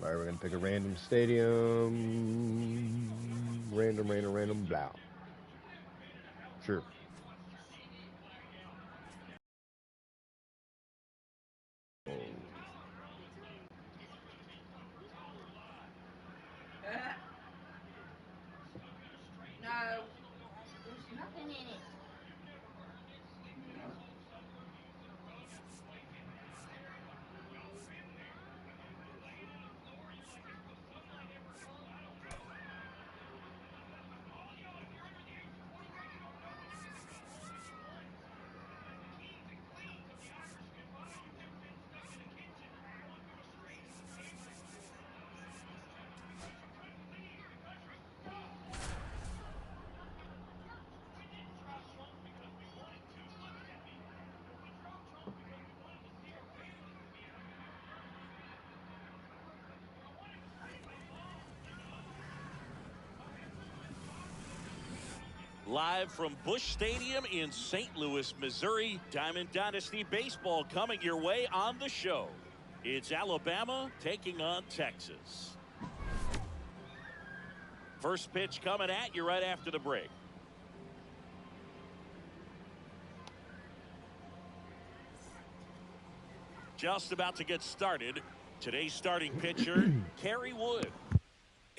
All right, we're going to pick a random stadium. Random, blah. Sure. Live from Busch Stadium in St. Louis, Missouri, Diamond Dynasty Baseball coming your way on the show. It's Alabama taking on Texas. First pitch coming at you right after the break. Just about to get started. Today's starting pitcher, Kerry Wood.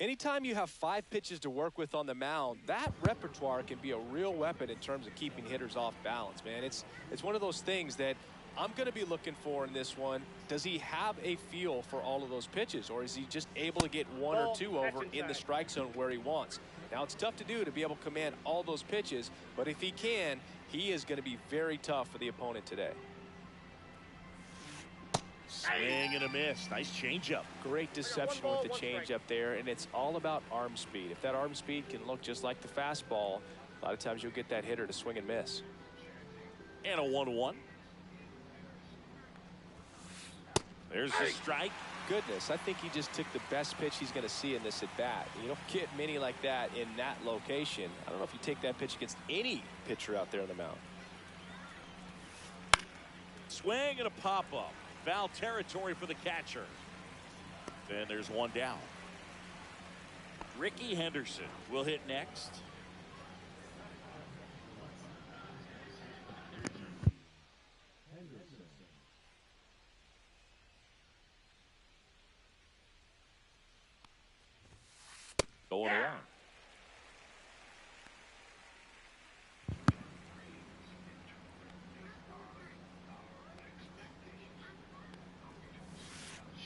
Anytime you have 5 pitches to work with on the mound, that repertoire can be a real weapon in terms of keeping hitters off balance, man. It's one of those things that I'm going to be looking for in this one. Does he have a feel for all of those pitches, or is he just able to get 1 or 2 over in the strike zone where he wants? Now, it's tough to do to be able to command all those pitches, but if he can, he is going to be very tough for the opponent today. Swing and a miss. Nice changeup. Great deception with the changeup there, and it's all about arm speed. If that arm speed can look just like the fastball, a lot of times you'll get that hitter to swing and miss. And a 1-1. There's the strike. Goodness, I think he just took the best pitch he's going to see in this at bat. You don't get many like that in that location. I don't know if you take that pitch against any pitcher out there on the mound. Swing and a pop up. Foul territory for the catcher. And there's one down. Ricky Henderson will hit next. Going around.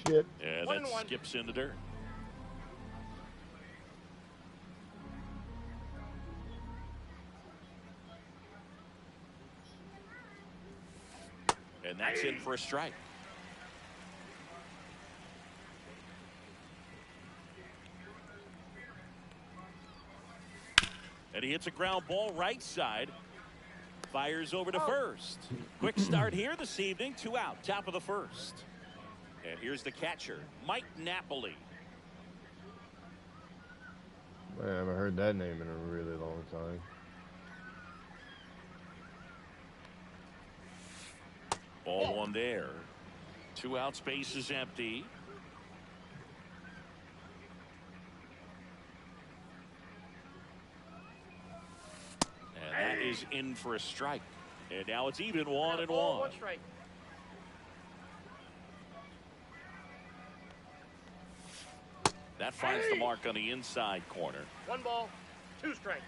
Shit. And that skips in the dirt. And that's in for a strike. And he hits a ground ball right side. Fires over to first. Quick start here this evening. 2 out. Top of the first. And here's the catcher, Mike Napoli. I haven't heard that name in a really long time. Ball 1 there. 2 out, space is empty. And that is in for a strike. And now it's even 1-1. One strike. That finds the mark on the inside corner. 1 ball, 2 strikes.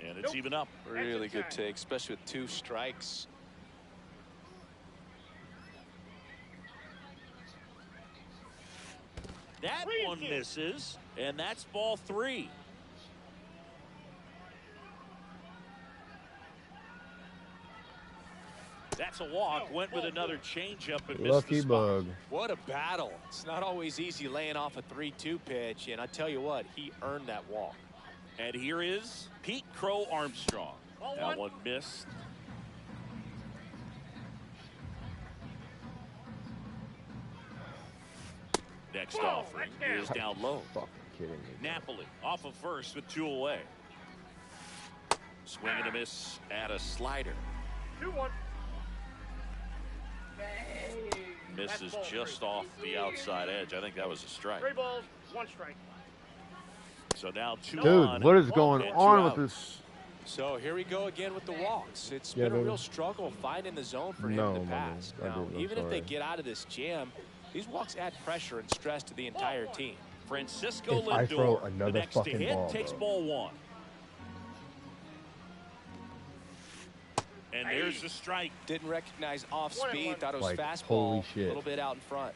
And it's even up. Really good take, especially with 2 strikes. That one misses, and that's ball 3. That's a walk. Went with another changeup and missed Lucky the spot. bug. What a battle. It's not always easy laying off a 3-2 pitch, and I tell you what, he earned that walk. And here is Pete Crow Armstrong. That one missed. Next offering is down low. Fucking kidding me. Napoli off of first with 2 away. Swing and a miss at a slider. 2-1. Misses just off the outside edge. I think that was a strike. 3 balls, 1 strike. So now 2 Dude, on. what is going and 2 on out. with this? So here we go again with the walks. It's Yeah, been a baby. real struggle finding the zone for him No, in the man. past. I Now, did, I'm even if they sorry. get out of this jam, these walks add pressure and stress to the entire team. Francisco If I throw Lindor, another the next to fucking hit, ball, takes bro. ball 1. And there's the strike. Didn't recognize off speed, thought it was Like, fastball, holy a shit. little bit out in front.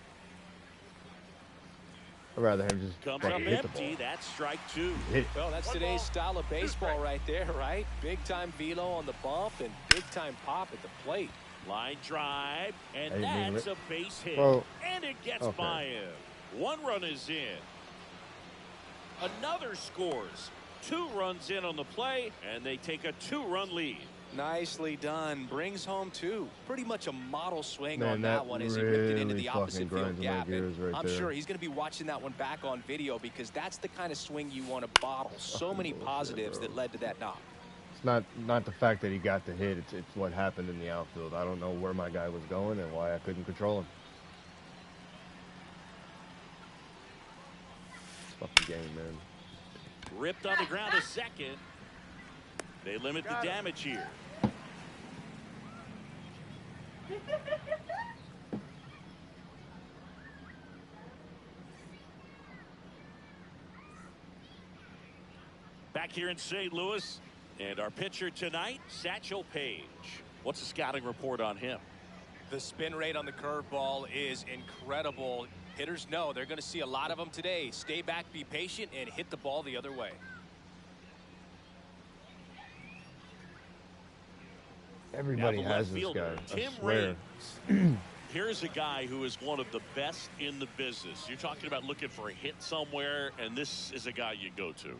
I'd rather him just Comes fucking up hit the empty. ball. That's strike 2. Hit it. Well, that's today's style of baseball right there, right? Big time velo on the bump and big time pop at the plate. Line drive, and I didn't mean that's it. a base hit. Well, And it gets okay. by him. 1 run is in. Another scores. 2 runs in on the play, and they take a 2-run lead. Nicely done. Brings home 2. Pretty much a model swing Man, on that that one as he ripped it into really the opposite fucking field grinds my gap. gears And right I'm there. sure he's going to be watching that one back on video because that's the kind of swing you want to bottle. So many bullshit, positives bro. that led to that knock. It's not the fact that he got the hit. It's what happened in the outfield. I don't know where my guy was going and why I couldn't control him. Fucking game, man. Ripped on the ground a second. They limit the damage here. Back here in St. Louis, and our pitcher tonight, Satchel Paige. What's the scouting report on him? The spin rate on the curveball is incredible. Hitters know they're going to see a lot of them today. Stay back, be patient, and hit the ball the other way. Everybody has this guy. Tim I swear. Here's a guy who is one of the best in the business. You're talking about looking for a hit somewhere, and this is a guy you go to.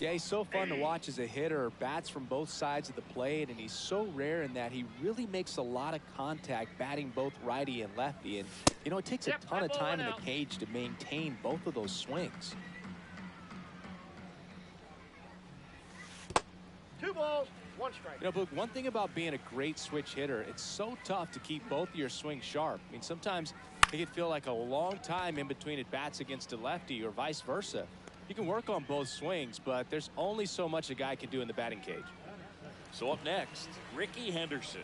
Yeah, he's so fun to watch as a hitter. Bats from both sides of the plate, and he's so rare in that he really makes a lot of contact batting both righty and lefty. And, you know, it takes a ton of time in the cage to maintain both of those swings. 2 balls, 1 strike. You know, but one thing about being a great switch hitter, it's so tough to keep both of your swings sharp. I mean, sometimes it can feel like a long time in between at bats against a lefty or vice versa. You can work on both swings, but there's only so much a guy can do in the batting cage. So up next, Ricky Henderson.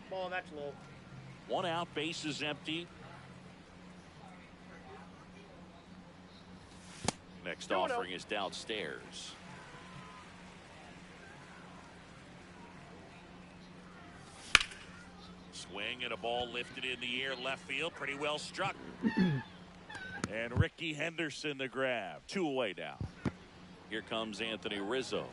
Ball, that's low. 1 out, base is empty. Next offering is downstairs. Swing and a ball lifted in the air, left field, pretty well struck. And Ricky Henderson the grab. 2 away now. Here comes Anthony Rizzo.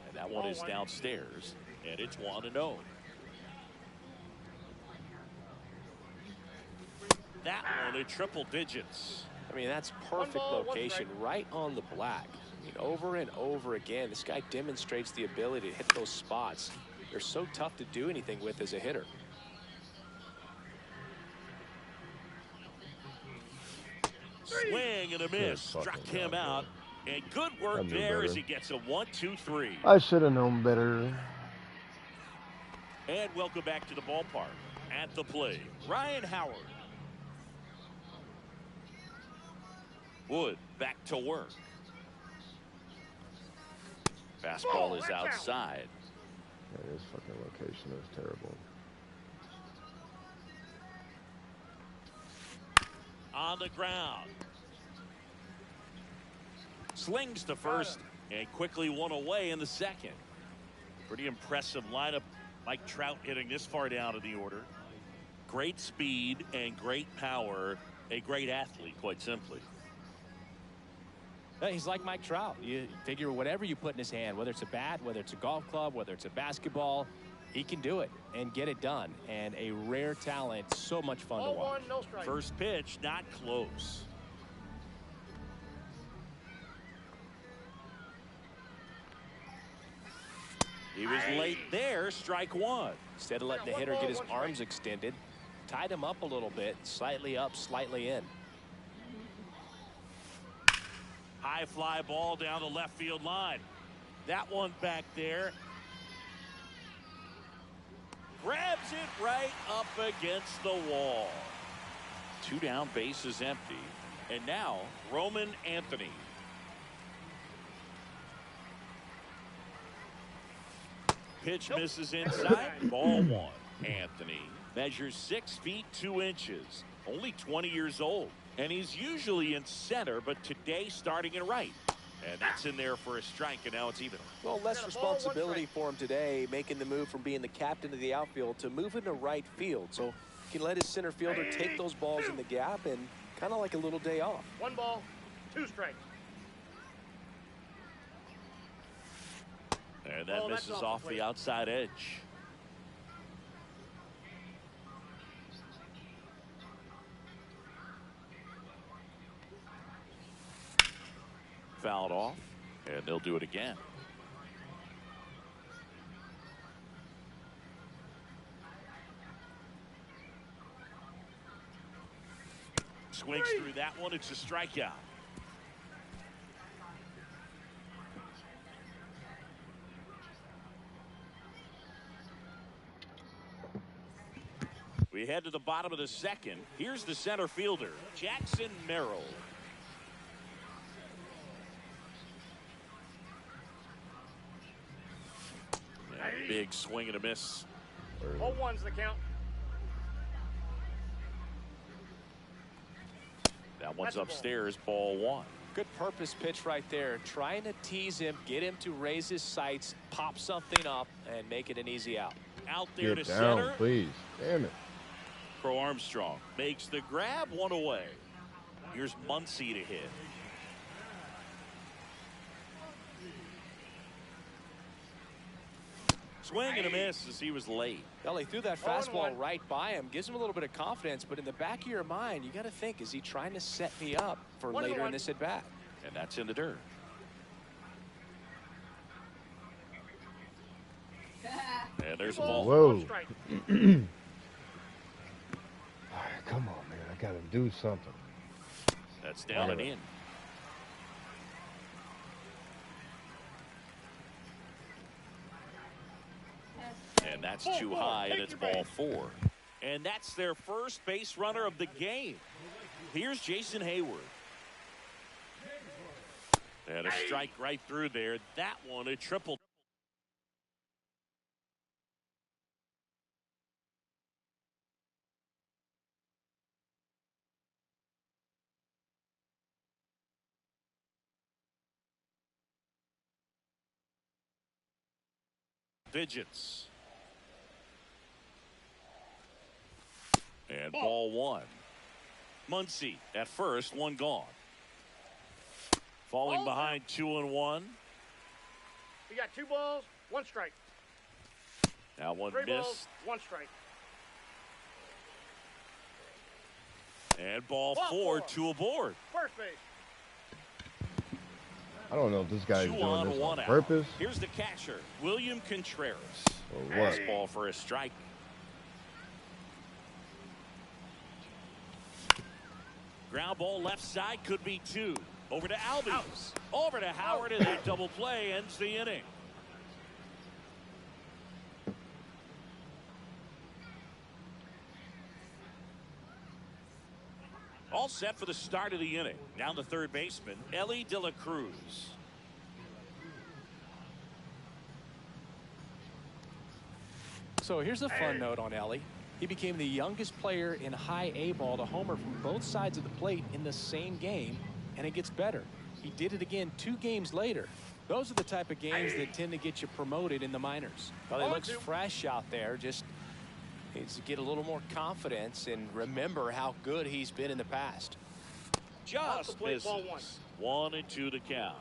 And that one is downstairs, and it's 1-0. That one in triple digits. I mean, that's perfect location, right on the black. I mean, over and over again, this guy demonstrates the ability to hit those spots. They're so tough to do anything with as a hitter. Swing and a miss. Struck him out. And good work there as he gets a 1-2-3. I should have known better. And welcome back to the ballpark. At the plate, Ryan Howard. Wood back to work. Fastball is outside. Yeah, this fucking location is terrible. On the ground. Slings to first and quickly 1 away in the second. Pretty impressive lineup. Mike Trout hitting this far down in the order. Great speed and great power. A great athlete, quite simply. He's like Mike Trout. You figure whatever you put in his hand, whether it's a bat, whether it's a golf club, whether it's a basketball, he can do it and get it done. And a rare talent, so much fun to watch. 1, no strike. First pitch, not close. He was late there, strike 1. Instead of letting the hitter get his arms extended, tied him up a little bit, slightly up, slightly in. High fly ball down the left field line. That one back there. Grabs it right up against the wall. 2 down, base is empty. And now Roman Anthony. Pitch misses inside. Ball 1. Anthony measures 6 feet 2 inches. Only 20 years old. And he's usually in center, but today starting in right. And that's in there for a strike, and now it's even. Well, less responsibility for him today, making the move from being the captain of the outfield to moving to right field. So he can let his center fielder take those balls in the gap and kind of like a little day off. 1 ball, 2 strikes. And that misses off the outside edge. Fouled off, and they'll do it again. Swings through that one. It's a strikeout. We head to the bottom of the second. Here's the center fielder, Jackson Merrill. Big swing and a miss. 0-1's the count. That one's upstairs, ball one. Good purpose pitch right there. Trying to tease him, get him to raise his sights, pop something up, and make it an easy out. Out there Get to down, center. please. Damn it. Crow Armstrong makes the grab, one away. Here's Muncy to hit. Swing and a miss as he was late. Well, he threw that fastball right by him. Gives him a little bit of confidence, but in the back of your mind, you got to think, is he trying to set me up for later in this at-bat? And that's in the dirt. And there's a ball. Whoa. 1 strike. All right, come on, man. I got to do something. That's down and in. And that's too high, and it's ball 4. And that's their first base runner of the game. Here's Jason Hayward. And a strike right through there. That one, a triple. Digits. And ball 1. Muncy at first, one gone. Falling behind 2-1. You got 2 balls, 1 strike. Now one 3 balls, missed. 1 strike. And ball 4, 2 aboard. First base. I don't know if this guy's 2 doing on, this 1 on out. purpose Here's the catcher, William Contreras. or what. Fastball for a strike. Ground ball left side, could be 2. Over to Albies. Over to Howard, and that double play ends the inning. All set for the start of the inning. Down the third baseman, Ellie De La Cruz. So here's a fun note on Ellie. He became the youngest player in high A ball to homer from both sides of the plate in the same game, and it gets better. He did it again 2 games later. Those are the type of games that tend to get you promoted in the minors. Well, he looks fresh out there. Just needs to get a little more confidence and remember how good he's been in the past. Just misses. 1 and 2 to count.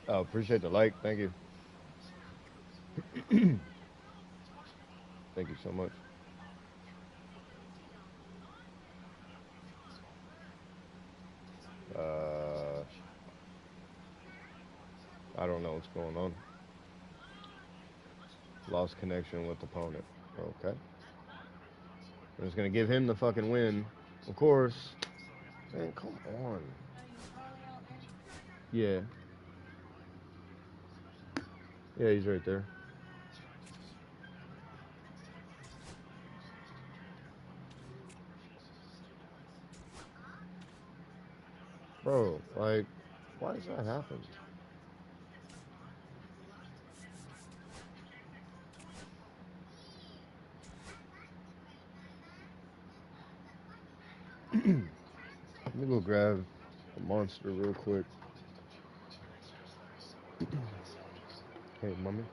Oh, appreciate the like. Thank you. Thank you so much. I don't know what's going on. Lost connection with opponent. Okay. I'm just gonna give him the fucking win. Of course. Man, come on. Yeah. Yeah, he's right there. Bro, like, why does that happen? Let me go grab a monster real quick. Hey, mommy.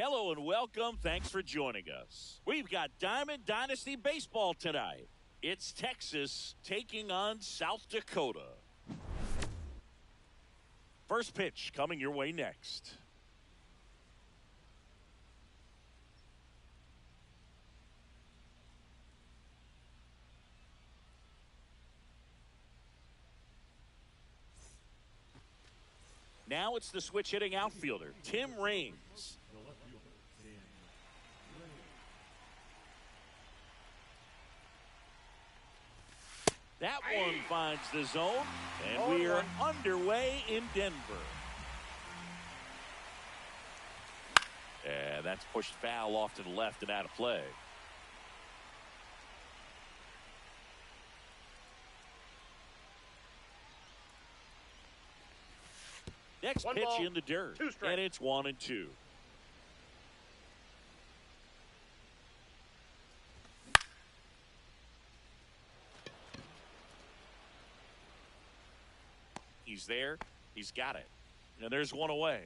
Hello and welcome. Thanks for joining us. We've got Diamond Dynasty Baseball tonight. It's Texas taking on South Dakota. First pitch coming your way next. Now it's the switch hitting outfielder, Tim Raines. That one finds the zone, and we are underway in Denver. And that's pushed foul off to the left and out of play. Next pitch in the dirt, and it's 1-2. He's there. He's got it. And there's one away.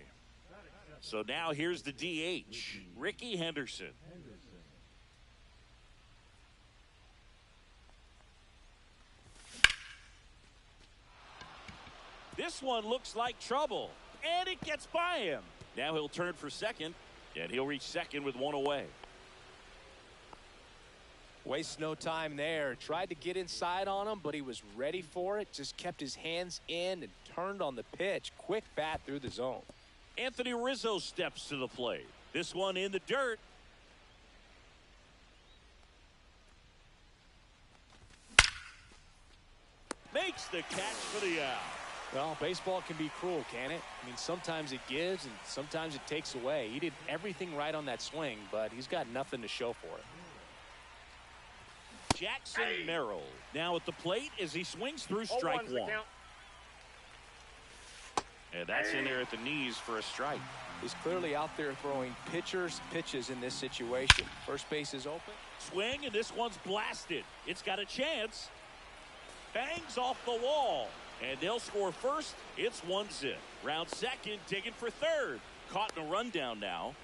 So now here's the DH, Ricky Henderson. This one looks like trouble, and it gets by him. Now he'll turn for second, and he'll reach second with one away. Wastes no time there. Tried to get inside on him, but he was ready for it. Just kept his hands in and turned on the pitch. Quick bat through the zone. Anthony Rizzo steps to the plate. This one in the dirt. Makes the catch for the out. Well, baseball can be cruel, can it? I mean, sometimes it gives and sometimes it takes away. He did everything right on that swing, but he's got nothing to show for it. Jackson Merrill now at the plate as he swings through strike one. And that's in there at the knees for a strike. He's clearly out there throwing pitches in this situation. First base is open. Swing, and this one's blasted. It's got a chance. Bangs off the wall. And they'll score first. It's 1-0. Round second, digging for third. Caught in a rundown now.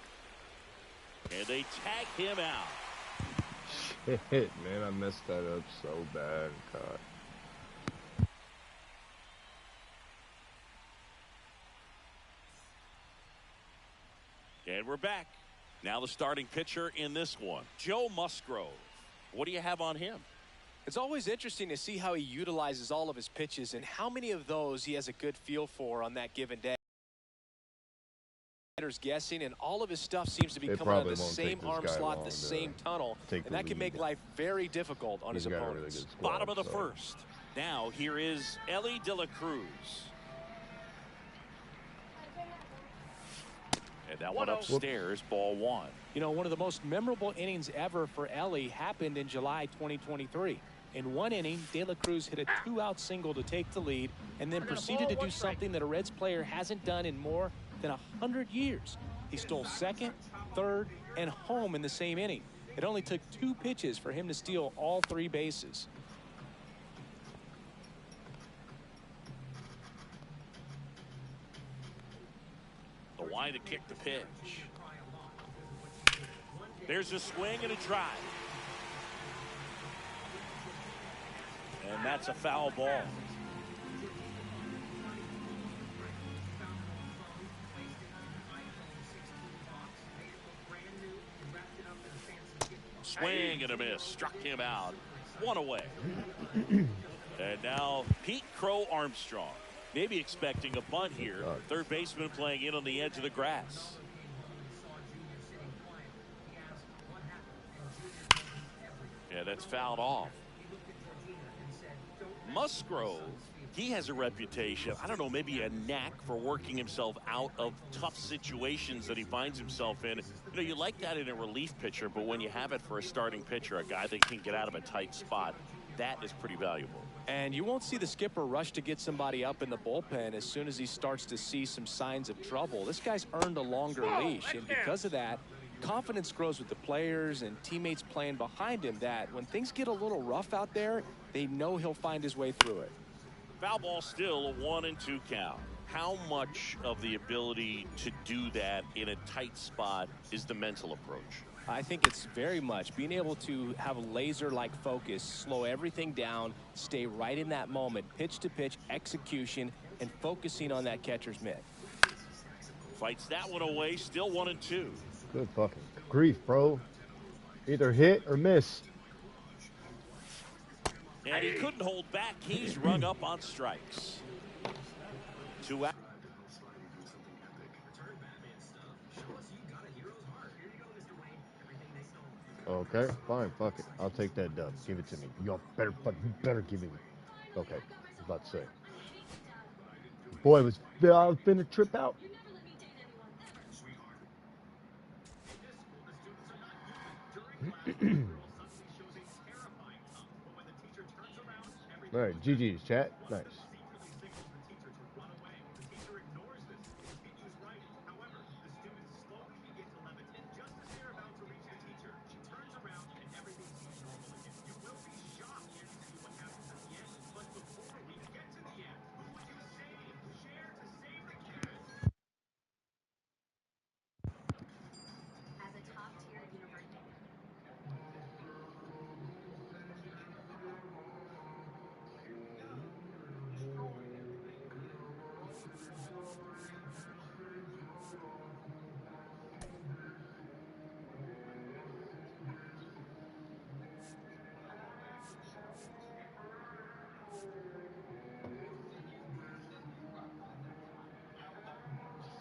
And they tag him out. Shit, man, I messed that up so bad. God. And we're back. Now the starting pitcher in this one, Joe Musgrove. What do you have on him? It's always interesting to see how he utilizes all of his pitches and how many of those he has a good feel for on that given day. Guessing, and all of his stuff seems to be coming out of the same arm slot, the same tunnel, and that can make life very difficult on his opponents. Bottom of the first. Now here is Elly De La Cruz. And that one upstairs, ball one. You know, one of the most memorable innings ever for Elly happened in July 2023. In one inning, De La Cruz hit a two-out single to take the lead and then proceeded to do something that a Reds player hasn't done in more than 100 years. He stole second, third, and home in the same inning. It only took 2 pitches for him to steal all 3 bases. The wind to kick the pitch. There's a swing and a drive. And that's a foul ball. Swing and a miss. Struck him out. One away. And now Pete Crow Armstrong. Maybe expecting a bunt here. Third baseman playing in on the edge of the grass. Yeah, that's fouled off. Musgrove He has a reputation, I don't know, maybe a knack for working himself out of tough situations that he finds himself in. You know, you like that in a relief pitcher, but when you have it for a starting pitcher, a guy that can get out of a tight spot, that is pretty valuable. And you won't see the skipper rush to get somebody up in the bullpen as soon as he starts to see some signs of trouble. This guy's earned a longer leash, and because of that, confidence grows with the players and teammates playing behind him, that when things get a little rough out there, they know he'll find his way through it. Foul ball, still a 1-2 count. How much of the ability to do that in a tight spot is the mental approach? I think it's very much being able to have a laser-like focus, slow everything down, stay right in that moment, pitch-to-pitch execution, and focusing on that catcher's mitt. Fights that one away, still 1-2. Good fucking grief, bro. Either hit or miss. And he couldn't hold back. He's rung up on strikes. 2 out. Okay, fine, fuck it. I'll take that dub. Give it to me. You better give it. Okay, I was about to say. Boy, I was finna trip out. All right, GG's, chat. Nice.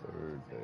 Third base.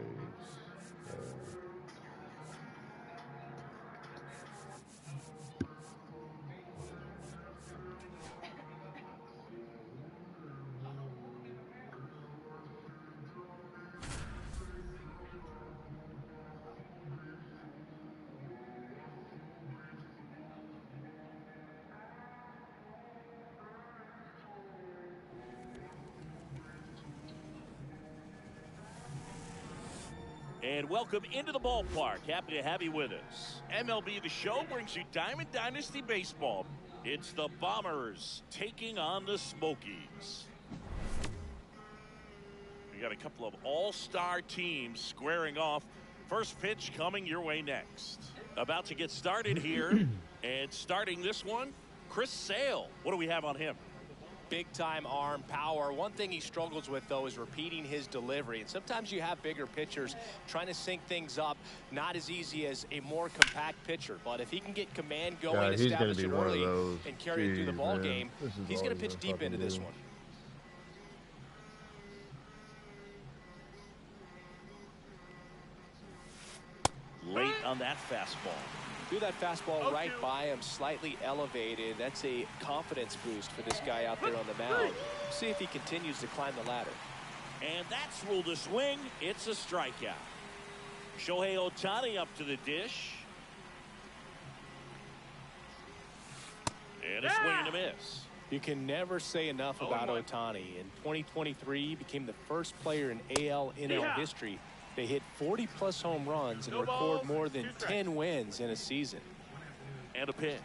And welcome into the ballpark. Happy to have you with us. MLB The Show brings you Diamond Dynasty Baseball. It's the Bombers taking on the Smokies. We got a couple of all-star teams squaring off. First pitch coming your way next. About to get started here. And starting this one, Chris Sale. What do we have on him? Big-time arm power. One thing he struggles with, though, is repeating his delivery. And sometimes you have bigger pitchers trying to sync things up. Not as easy as a more compact pitcher. But if he can get command going, establish it early, and carry it through the ball game, he's going to pitch deep into this one. Late on that fastball. Threw that fastball right by him, slightly elevated. That's a confidence boost for this guy out there on the mound. See if he continues to climb the ladder. And that's ruled a swing. It's a strikeout. Shohei Ohtani up to the dish. And a swing and a miss. You can never say enough about Ohtani. In 2023, he became the first player in AL/NL history to hit 40-plus home runs and record more than 10 wins in a season. And a pitch.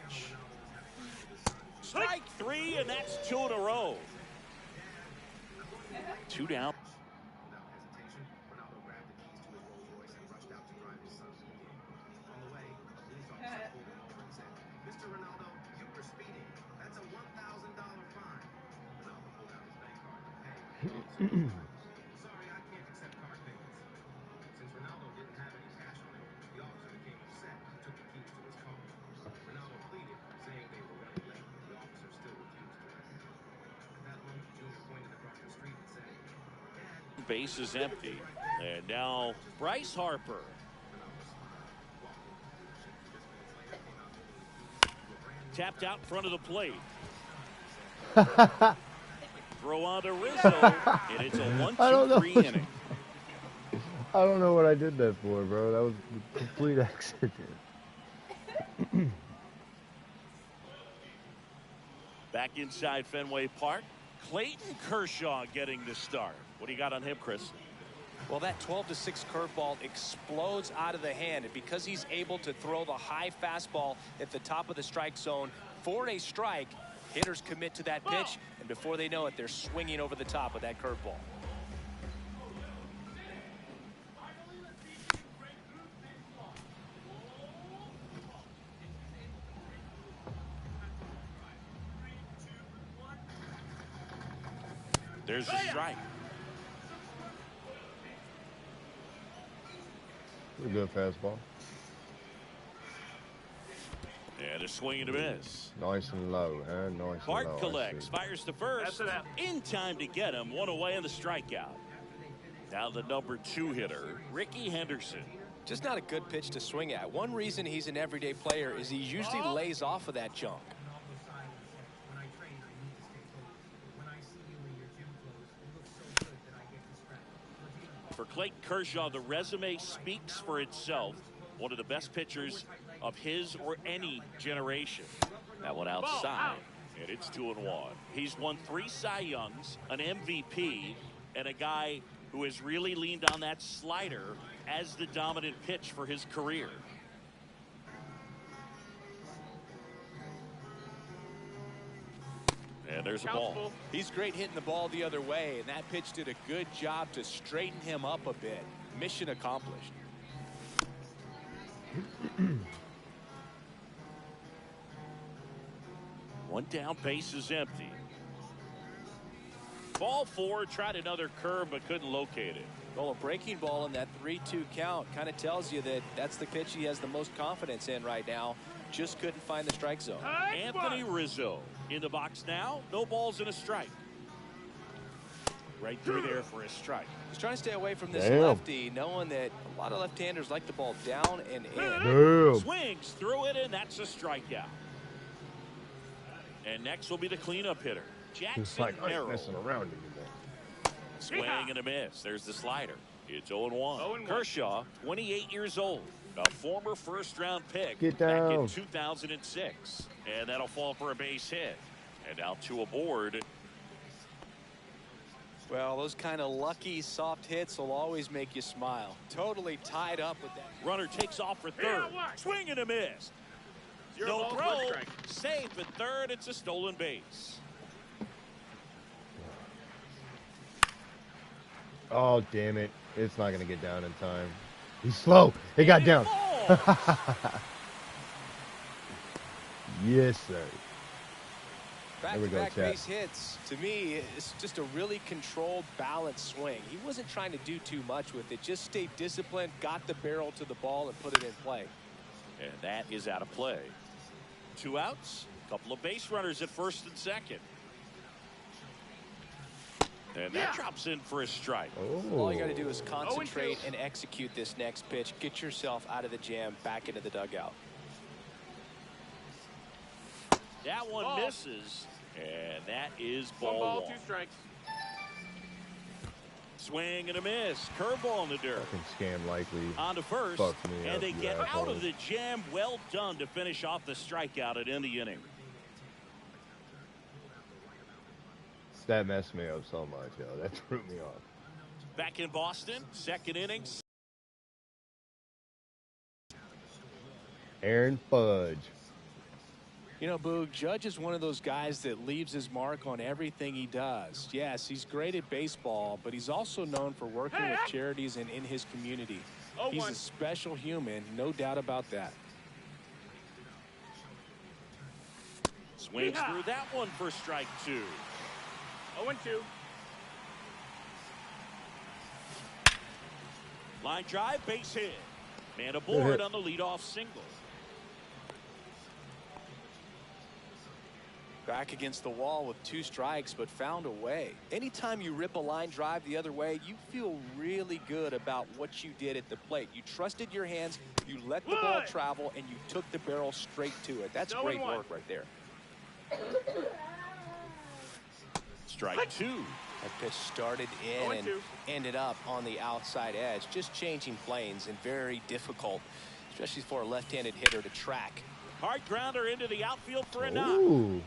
Strike 3, and that's 2 in a row. 2 down. Base is empty. And now Bryce Harper. Tapped out in front of the plate. Throw on to Rizzo, and it's a I don't know. 1-2-3 inning. I don't know what I did that for, bro. That was a complete accident. Back inside Fenway Park, Clayton Kershaw getting the start. What do you got on him, Chris? Well, that 12-6 curveball explodes out of the hand, and because he's able to throw the high fastball at the top of the strike zone for a strike, hitters commit to that pitch, and before they know it, they're swinging over the top of that curveball. There's a strike. Pretty good fastball. And a swing and a miss. Nice and low, huh? Nice Bart and low. collects, fires to first. In time to get him. One away in the strikeout. Now the number 2 hitter, Ricky Henderson. Just not a good pitch to swing at. One reason he's an everyday player is he usually lays off of that junk. For Clayton Kershaw, the resume speaks for itself. One of the best pitchers of his or any generation. That one outside, and it's 2-1. He's won 3 Cy Youngs, an MVP, and a guy who has really leaned on that slider as the dominant pitch for his career. And there's a ball. He's great hitting the ball the other way, and that pitch did a good job to straighten him up a bit. Mission accomplished. One down, base is empty. Ball 4, tried another curve but couldn't locate it. Well, a breaking ball in that 3-2 count kind of tells you that that's the pitch he has the most confidence in right now. Just couldn't find the strike zone. Anthony Rizzo in the box now. No balls and a strike. Right through there for a strike. He's trying to stay away from this Damn. lefty, knowing that a lot of left-handers like the ball down and in. Damn. Swings through it, and that's a strikeout. And next will be the cleanup hitter, It's Jackson like I ain't Merrill. messing around anymore. Swing and a miss. There's the slider. It's 0-1. Kershaw, 28 years old. A former first-round pick Get back down. in 2006. And that'll fall for a base hit. And now 2 aboard. Well, those kind of lucky soft hits will always make you smile. Totally tied up with that. Runner takes off for third. Swing and a miss. No throw. Safe at third. It's a stolen base. Oh, damn it. It's not going to get down in time. He's slow. It got down. Yes, sir. There we go, Back-to-back chat. base hits, to me, it's just a really controlled, balanced swing. He wasn't trying to do too much with it. Just stayed disciplined, got the barrel to the ball, and put it in play. And that is out of play. 2 outs. Couple of base runners at first and second. And that drops in for a strike. Oh. All you got to do is concentrate and execute this next pitch. Get yourself out of the jam, back into the dugout. That one misses, and that is ball 1. 2 strikes. Swing and a miss. Curveball in the dirt. Fucking scam likely. On to first, Fuck me and up, they you get out asshole. of the jam. Well done to finish off the strikeout and end the inning. That messed me up so much, yo. That threw me off. Back in Boston, second inning. Aaron Fudge. You know, Boog, Judge is one of those guys that leaves his mark on everything he does. Yes, he's great at baseball, but he's also known for working with charities and in his community. He's a special human, no doubt about that. Swings through that one for strike 2. 0-2. Line drive, base hit. Man aboard on the leadoff single. Back against the wall with 2 strikes, but found a way. Anytime you rip a line drive the other way, you feel really good about what you did at the plate. You trusted your hands, you let the ball travel, and you took the barrel straight to it. That's great work right there. Strike two. That pitch started in and ended up on the outside edge. Just changing planes and very difficult, especially for a left-handed hitter to track. Hard grounder into the outfield for a knock. Ooh.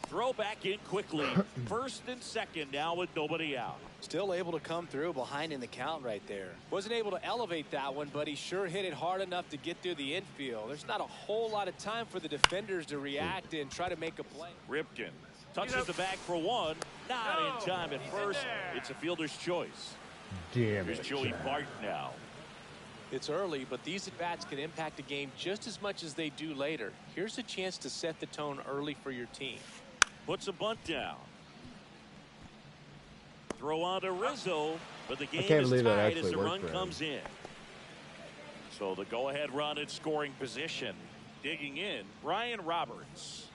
Throw back in quickly. First and second now with nobody out. Still able to come through behind in the count right there. Wasn't able to elevate that one, but he sure hit it hard enough to get through the infield. There's not a whole lot of time for the defenders to react and try to make a play. Ripken touches the bag for one. Not in time at first. It's a fielder's choice. Damn Here's it. Joey Bart now. It's early, but these at-bats can impact a game just as much as they do later. Here's a chance to set the tone early for your team. Puts a bunt down. Throw on to Rizzo, but the game is tied as the run comes in. So the go-ahead run in scoring position. Digging in, Ryan Roberts.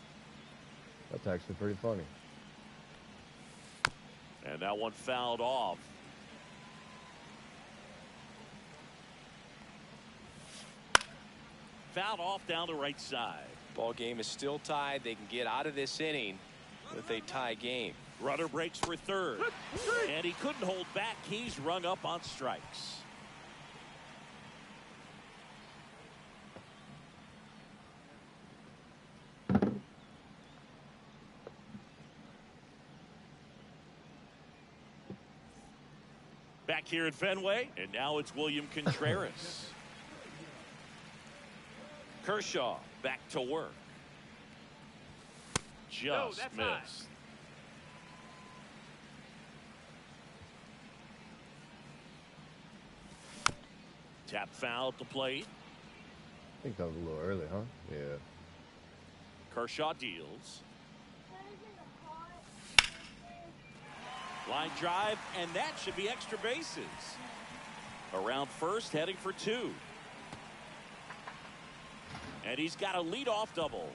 That's actually pretty funny. And that one fouled off. Fouled off down the right side. Ball game is still tied. They can get out of this inning with a tie game. Runner breaks for third. And he couldn't hold back. He's rung up on strikes. Back here at Fenway, and now it's William Contreras. Kershaw back to work. Just missed. Tap foul at the plate. I think that was a little early, huh? Yeah. Kershaw deals. Line drive, and that should be extra bases. Around first, heading for two. And he's got a leadoff double.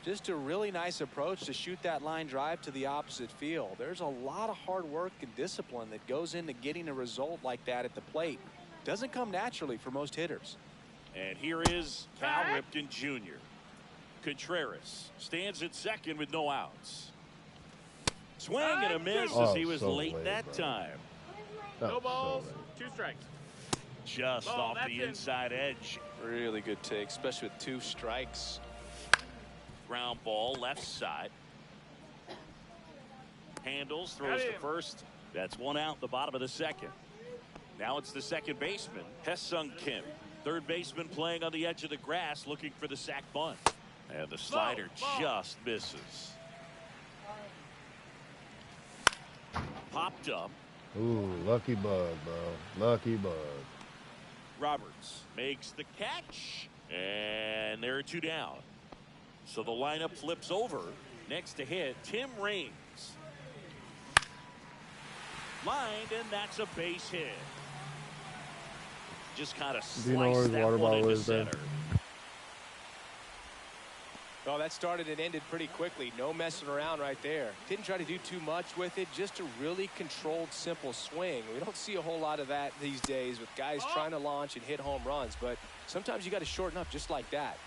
Just a really nice approach to shoot that line drive to the opposite field. There's a lot of hard work and discipline that goes into getting a result like that at the plate. Doesn't come naturally for most hitters. And here is Cal Ripken Jr. Contreras stands at second with no outs. Swing and a miss as he was late that time. No balls, 2 strikes. Just off the inside edge. Really good take, especially with 2 strikes. Ground ball left side. Handles, throws to first. That's 1 out in the bottom of the second. Now it's the second baseman, Hesung Kim. Third baseman playing on the edge of the grass looking for the sac bunt. And the slider just misses. Popped up. Ooh, lucky bug, bro. Lucky bug. Roberts makes the catch. And there are 2 down. So the lineup flips over. Next to hit, Tim Raines. Lined, and that's a base hit. Just kind of sliced that one into center. Oh, that started and ended pretty quickly. No messing around right there. Didn't try to do too much with it. Just a really controlled, simple swing. We don't see a whole lot of that these days with guys trying to launch and hit home runs. But sometimes you got to shorten up just like that.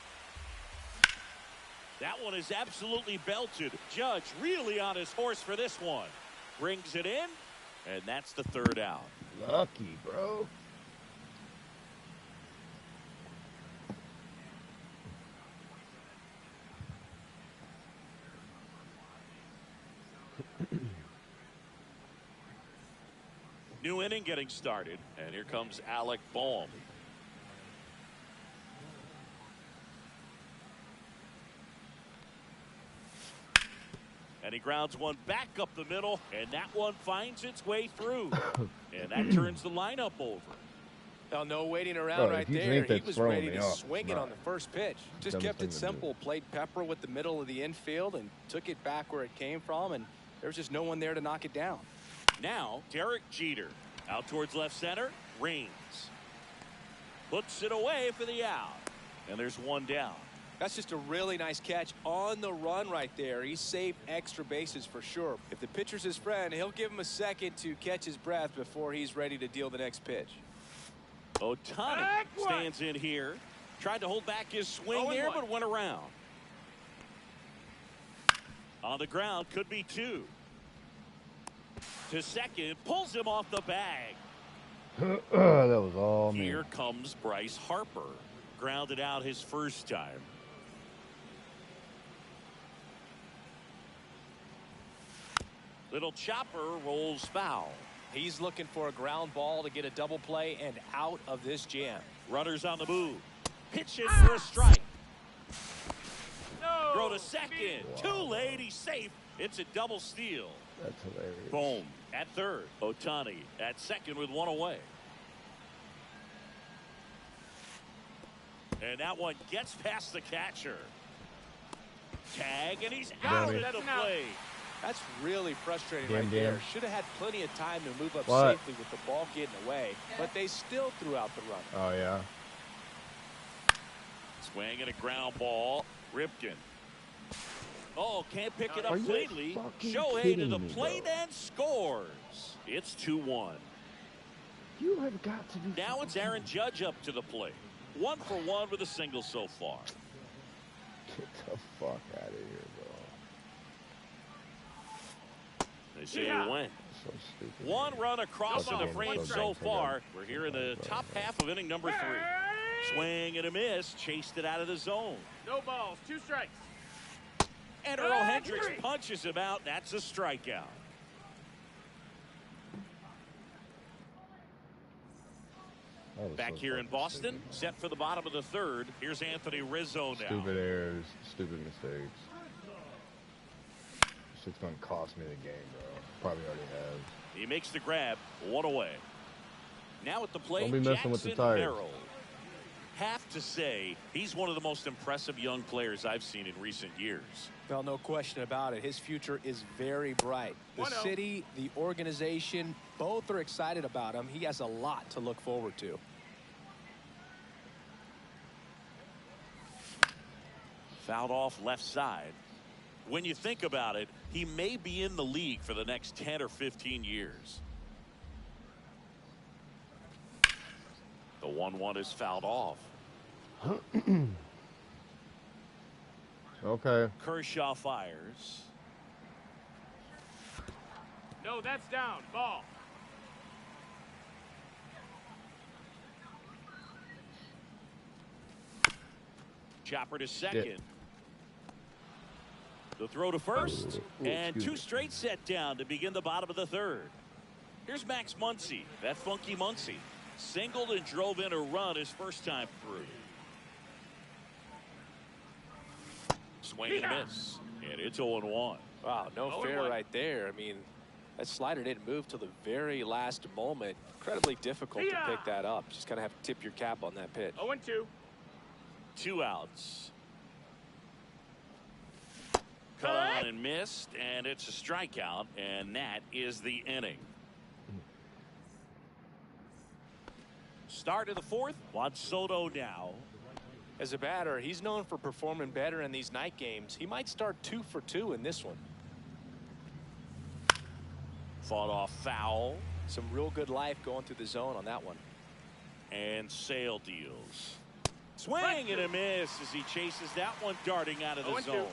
That one is absolutely belted. Judge really on his horse for this one. Brings it in, and that's the 3rd out. Lucky, bro. New inning getting started, and here comes Alec Bohm. And he grounds one back up the middle, and that one finds its way through. And that turns the lineup over. Well, no waiting around right there. He was ready to swing it on the first pitch. Just kept it simple, played pepper with the middle of the infield, and took it back where it came from, and there was just no one there to knock it down. Now, Derek Jeter out towards left center. Raines puts it away for the out. And there's 1 down. That's just a really nice catch on the run right there. He saved extra bases for sure. If the pitcher's his friend, he'll give him a second to catch his breath before he's ready to deal the next pitch. Ohtani stands in here. Tried to hold back his swing there, but went around. On the ground, could be 2. To second, pulls him off the bag. That was all me. Here comes Bryce Harper. Grounded out his first time. Little chopper rolls foul. He's looking for a ground ball to get a double play and out of this jam. Runners on the move. Pitch it for a strike. No. Throw to second. Wow. Too late. He's safe. It's a double steal. That's hilarious. Boom. At third. Ohtani at second with 1 away. And that one gets past the catcher. Tag, and he's out of the play. That's really frustrating Damn. there. Should have had plenty of time to move up What? safely with the ball getting away, but they still threw out the run. Oh, yeah. Swing and a ground ball. Ripken. Oh, can't pick it Are up you cleanly. fucking Shohei to kidding the me, plate bro? and scores. It's 2-1. You have got to do Now it's Aaron Judge up to the plate. 1 for 1 with a single so far. Get the fuck out of here, bro. They say you win. So stupid. 1 run across in the Fucking frame so so dumb. far. We're here in the top half of inning number 3. Swing and a miss. Chased it out of the zone. No balls. 2 strikes. And Earl Hendricks punches him out. That's a strikeout. Back here in Boston, set for the bottom of the 3rd. Here's Anthony Rizzo now. Stupid errors, stupid mistakes. This shit's gonna cost me the game, bro. Probably already has. He makes the grab. 1 away. Now at the plate, Don't be messing Jackson with the tires. Merrill. Have to say, he's one of the most impressive young players I've seen in recent years. Well, no question about it. His future is very bright. The 1-0. city, the organization, both are excited about him. He has a lot to look forward to. Fouled off left side. When you think about it, he may be in the league for the next 10 or 15 years. The 1-1 is fouled off. Okay. Kershaw fires. No, that's down. Ball. Chopper to second. The throw to first. And excuse 2 me. straight set down to begin the bottom of the 3rd. Here's Max Muncy. That funky Muncy. Singled and drove in a run his first time through. Swing and a miss. And it's 0-1. Wow, no 0-1. fair right there. I mean, that slider didn't move till the very last moment. Incredibly difficult to pick that up. Just kind of have to tip your cap on that pitch. 0-2. 2 outs. Cut on and missed, and it's a strikeout, and that is the inning. Start of the 4th. Juan Soto now. As a batter, he's known for performing better in these night games. He might start 2 for 2 in this one. Fought off foul. Some real good life going through the zone on that one. And Sale deals. Swing and a miss as he chases that one darting out of the 0-2. zone.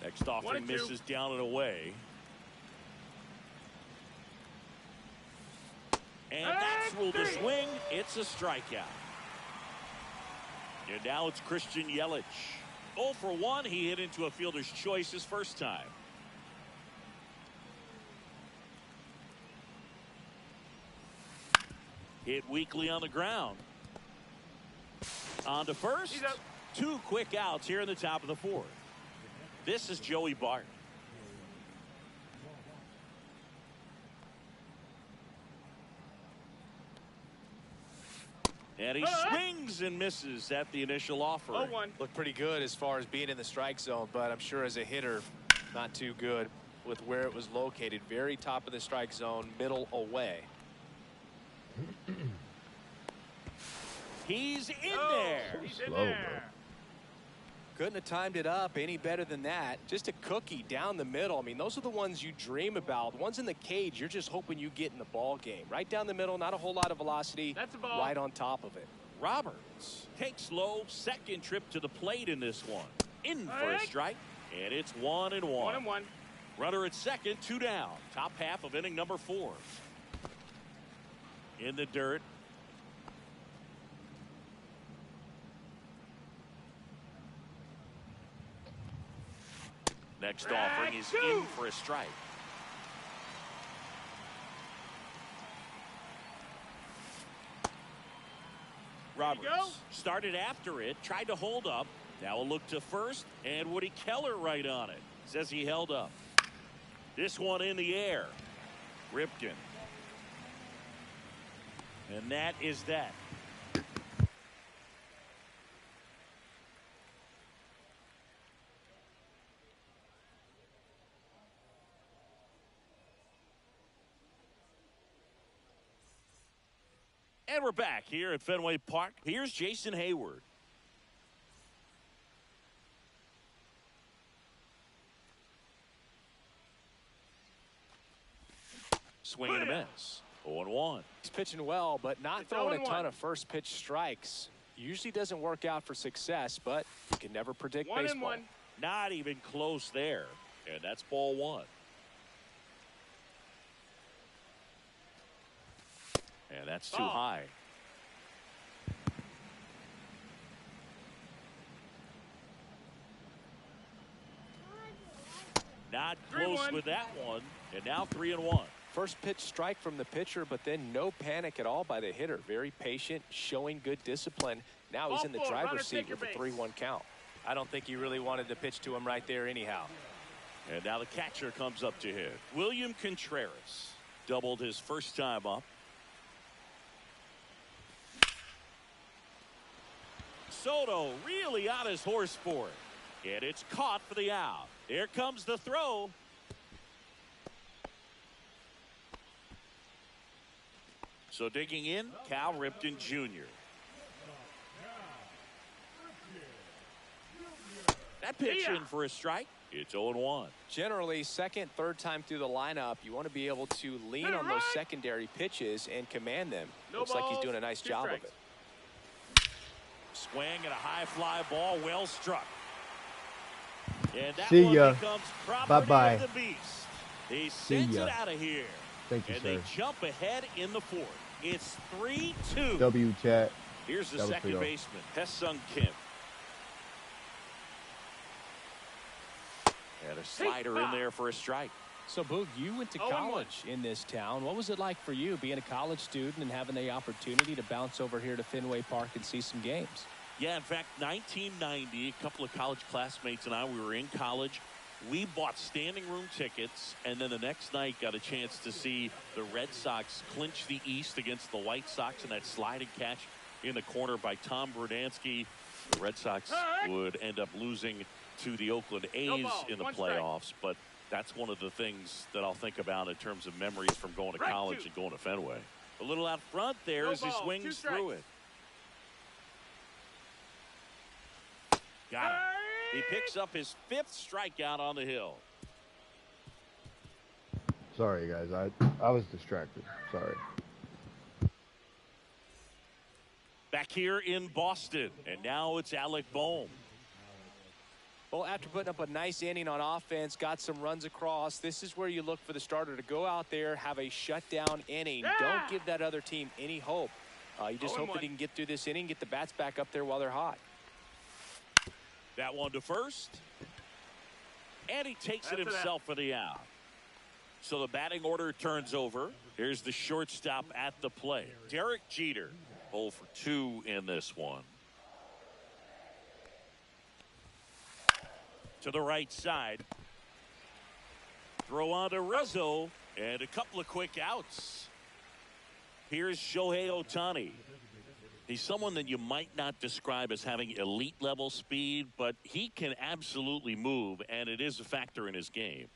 Next offering 1-2. misses down and away. And that's ruled a swing. It's a strikeout. And now it's Christian Yelich. 0 for 1. He hit into a fielder's choice his first time. Hit weakly on the ground. On to first. He's up. 2 quick outs here in the top of the 4th. This is Joey Bart. And he swings and misses at the initial offer. 0-1. Looked pretty good as far as being in the strike zone, but I'm sure as a hitter, not too good with where it was located. Very top of the strike zone, middle away. He's in there. He's in Slow, there. Couldn't have timed it up any better than that. Just a cookie down the middle. I mean, those are the ones you dream about. The ones in the cage, you're just hoping you get in the ball game. Right down the middle, not a whole lot of velocity. That's a ball. Right on top of it. Roberts takes low, second trip to the plate in this one. In for a strike, and it's 1-1. 1-1. Runner at second, 2 down. Top half of inning number 4. In the dirt. Next offering is in for a strike. Roberts started after it, tried to hold up. Now a look to first, and Woody Keller right on it. Says he held up. This one in the air. Ripken. And that is that. And we're back here at Fenway Park. Here's Jason Hayward. Swing and a miss. 0-1. He's pitching well, but not throwing a ton of first pitch strikes. Usually doesn't work out for success, but you can never predict baseball. Not even close there. And that's ball 1. And that's too high. Not close with that one. And now 3-1. First pitch strike from the pitcher, but then no panic at all by the hitter. Very patient, showing good discipline. Now he's in the driver's seat with a 3-1 count. I don't think he really wanted to pitch to him right there anyhow. And now the catcher comes up to hit. William Contreras doubled his first time up. Soto really on his horse for it. And it's caught for the out. Here comes the throw. So digging in, Cal Ripken Jr. That pitch in for a strike. It's 0-1. Generally, second, third time through the lineup, you want to be able to lean on those secondary pitches and command them. Looks like he's doing a nice job of it. Swing and a high fly ball, well struck. And that See one ya. becomes property Bye-bye. of the beast. He sends it out of here. Thank you, and sir. they jump ahead in the 4th. It's 3-2. W chat. Here's the That was second for y'all. baseman, Hesung Kim. And a slider in there for a strike. So, Boog, you went to college in this town. What was it like for you being a college student and having the opportunity to bounce over here to Fenway Park and see some games? Yeah, in fact, 1990, a couple of college classmates and I, we were in college. We bought standing room tickets, and then the next night got a chance to see the Red Sox clinch the East against the White Sox in that sliding catch in the corner by Tom Brudansky. The Red Sox would end up losing to the Oakland A's in the playoffs, but that's one of the things that I'll think about in terms of memories from going to college and going to Fenway. A little out front there as he swings through it. Got him. He picks up his 5th strikeout on the hill. Sorry, guys. I was distracted. Sorry. Back here in Boston, and now it's Alec Bohm. Well, after putting up a nice inning on offense, got some runs across, this is where you look for the starter to go out there, have a shutdown inning. Don't give that other team any hope. You just hope that he can get through this inning, get the bats back up there while they're hot. That one to first. And he takes it himself for the out. So the batting order turns over. Here's the shortstop at the plate. Derek Jeter, 0 for 2 in this one. To the right side. Throw on to Rizzo. And a couple of quick outs. Here's Shohei Ohtani. He's someone that you might not describe as having elite level speed, but he can absolutely move, and it is a factor in his game.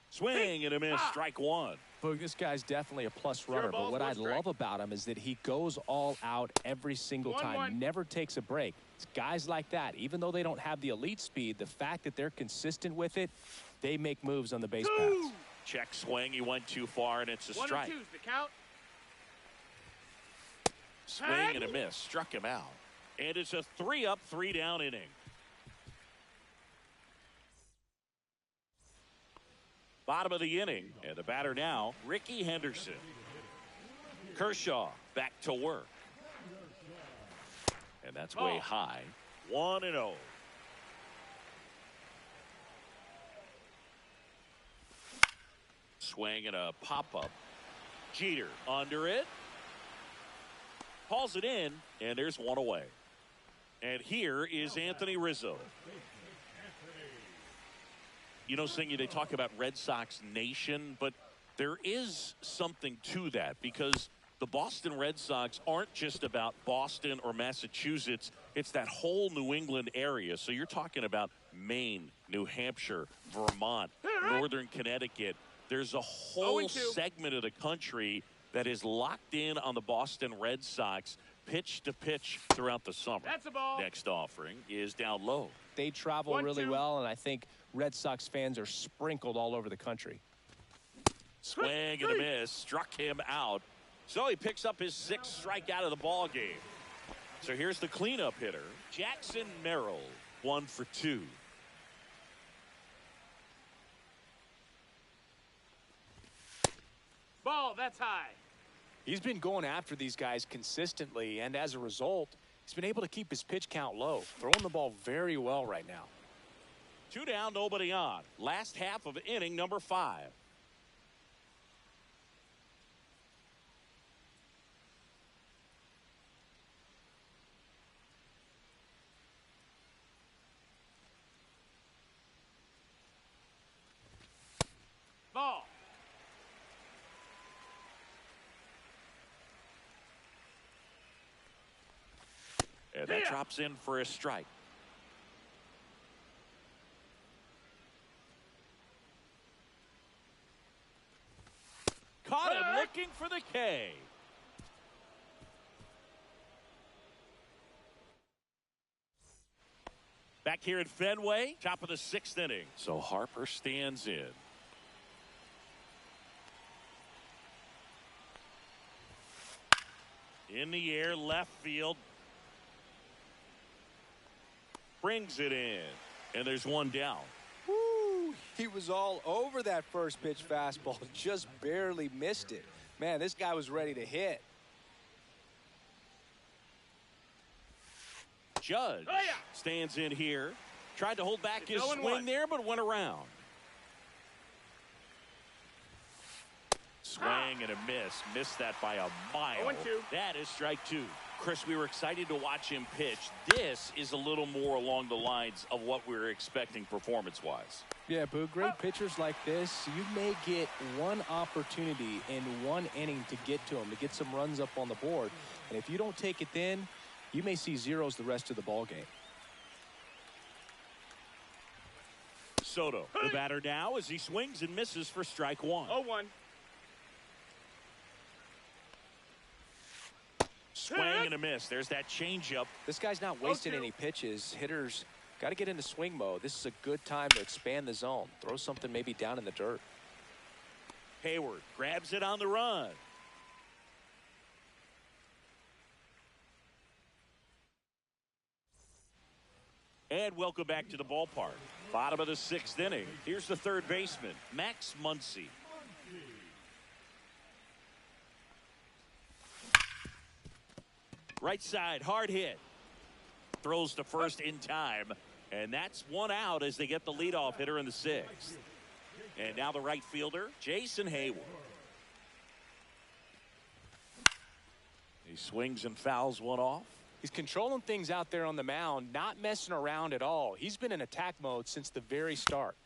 Swing and a miss, strike 1. Boog, this guy's definitely a plus runner, but what I love about him is that he goes all out every single time, never takes a break. It's guys like that, even though they don't have the elite speed, the fact that they're consistent with it, they make moves on the base paths. Check swing, he went too far, and it's a strike. 1-2's the count. Swing and a miss. Struck him out. And it's a 3-up, 3-down inning. Bottom of the inning. And the batter now, Ricky Henderson. Kershaw back to work. And that's way high. 1-0. Swing and a pop-up. Jeter under it. Hauls it in, and there's one away. And here is Anthony Rizzo. You know, Singy, they talk about Red Sox Nation, but there is something to that because the Boston Red Sox aren't just about Boston or Massachusetts. It's that whole New England area. So you're talking about Maine, New Hampshire, Vermont, Northern Connecticut. There's a whole segment of the country that is locked in on the Boston Red Sox pitch to pitch throughout the summer. That's a ball. Next offering is down low. They travel really well, and I think Red Sox fans are sprinkled all over the country. Swing and a miss. Struck him out. So he picks up his 6th strikeout of the ball game. So here's the cleanup hitter, Jackson Merrill, 1 for 2. Ball, that's high. He's been going after these guys consistently, and as a result, he's been able to keep his pitch count low, throwing the ball very well right now. 2 down, nobody on. Last half of inning number 5. Ball. And that drops in for a strike. Caught him looking for the K. Back here at Fenway, top of the 6th inning. So Harper stands in. In the air, left field. Brings it in. And there's one down. Woo! He was all over that first pitch fastball. Just barely missed it. Man, this guy was ready to hit. Judge stands in here. Tried to hold back his swing there, but went around. Swing and a miss. Missed that by a mile. That is strike 2. Chris, we were excited to watch him pitch. This is a little more along the lines of what we were expecting performance-wise. Yeah, Boo, great pitchers like this, you may get one opportunity in one inning to get to them, to get some runs up on the board. And if you don't take it then, you may see zeros the rest of the ball game. Soto, the batter now as he swings and misses for strike 1. 0-1. Swing and a miss. There's that changeup. This guy's not wasting any pitches. Hitters got to get into swing mode. This is a good time to expand the zone. Throw something maybe down in the dirt. Hayward grabs it on the run. And welcome back to the ballpark. Bottom of the 6th inning. Here's the third baseman, Max Muncy. Right side, hard hit. Throws to first in time. And that's one out as they get the leadoff hitter in the 6th. And now the right fielder, Jason Hayward. He swings and fouls one off. He's controlling things out there on the mound, not messing around at all. He's been in attack mode since the very start.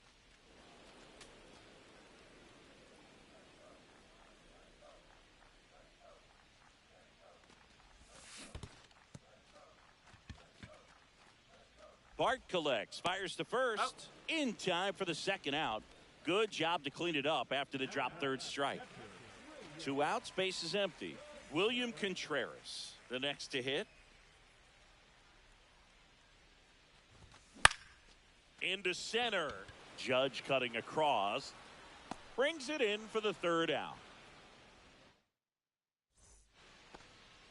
Bart collects, fires to first, in time for the 2nd out. Good job to clean it up after the drop 3rd strike. 2 outs, base is empty. William Contreras, the next to hit. Into center. Judge cutting across. Brings it in for the 3rd out.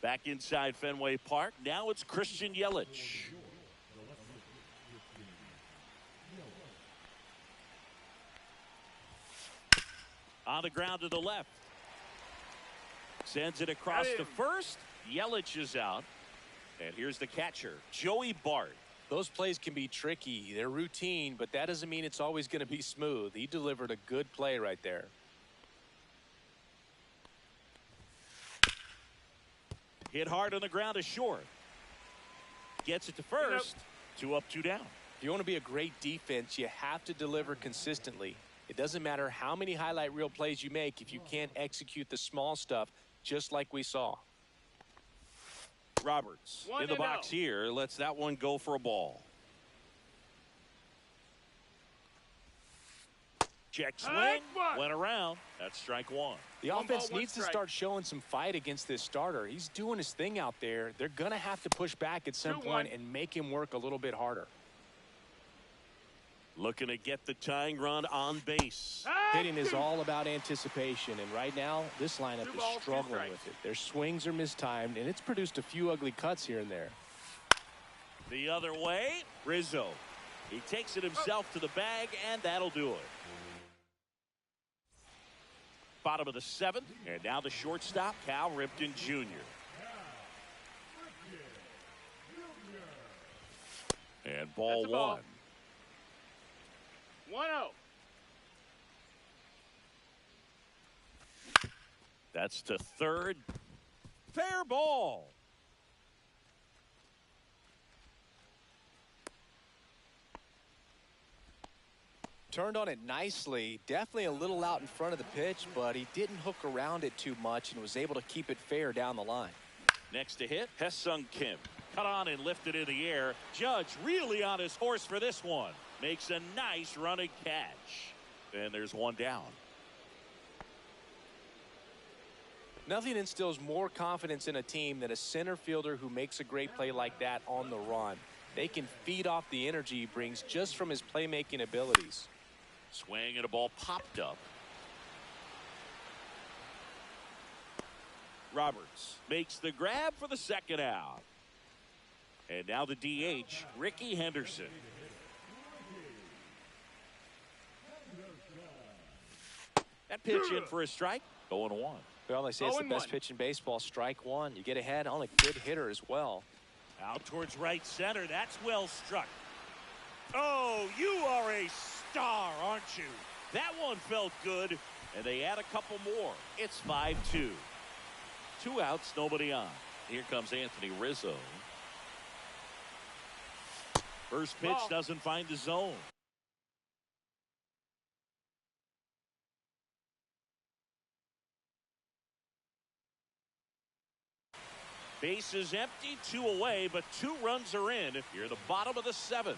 Back inside Fenway Park. Now it's Christian Yelich. On the ground to the left. Sends it across to first. Yelich is out. And here's the catcher, Joey Bart. Those plays can be tricky. They're routine, but that doesn't mean it's always going to be smooth. He delivered a good play right there. Hit hard on the ground to short. Gets it to first. 2 up, 2 down. If you want to be a great defense, you have to deliver consistently. It doesn't matter how many highlight reel plays you make if you can't execute the small stuff, just like we saw. Roberts in the box here. Lets that one go for a ball. Check swing. Went around. That's strike one. The offense needs to start showing some fight against this starter. He's doing his thing out there. They're going to have to push back at some point and make him work a little bit harder. Looking to get the tying run on base. Hitting is all about anticipation, and right now this lineup is struggling with it. Their swings are mistimed, and it's produced a few ugly cuts here and there. The other way, Rizzo. He takes it himself to the bag, and that'll do it. Bottom of the 7th, and now the shortstop, Cal Ripken Jr. And ball one. 1-0. That's to third. Fair ball. Turned on it nicely. Definitely a little out in front of the pitch, but he didn't hook around it too much and was able to keep it fair down the line. Next to hit, Hesung Kim. Cut on and lifted in the air. Judge really on his horse for this one. Makes a nice running catch. And there's one down. Nothing instills more confidence in a team than a center fielder who makes a great play like that on the run. They can feed off the energy he brings just from his playmaking abilities. Swing and a ball popped up. Roberts makes the grab for the second out. And now the DH, Ricky Henderson. That pitch in for a strike. 0-1. Well, they say it's the best pitch in baseball. Strike one. You get ahead on a good hitter as well. Out towards right center. That's well struck. Oh, you are a star, aren't you? That one felt good, and they add a couple more. It's 5-2. 2 outs, nobody on. Here comes Anthony Rizzo. First pitch doesn't find the zone. Base is empty, 2 away, but 2 runs are in. You're the bottom of the 7th.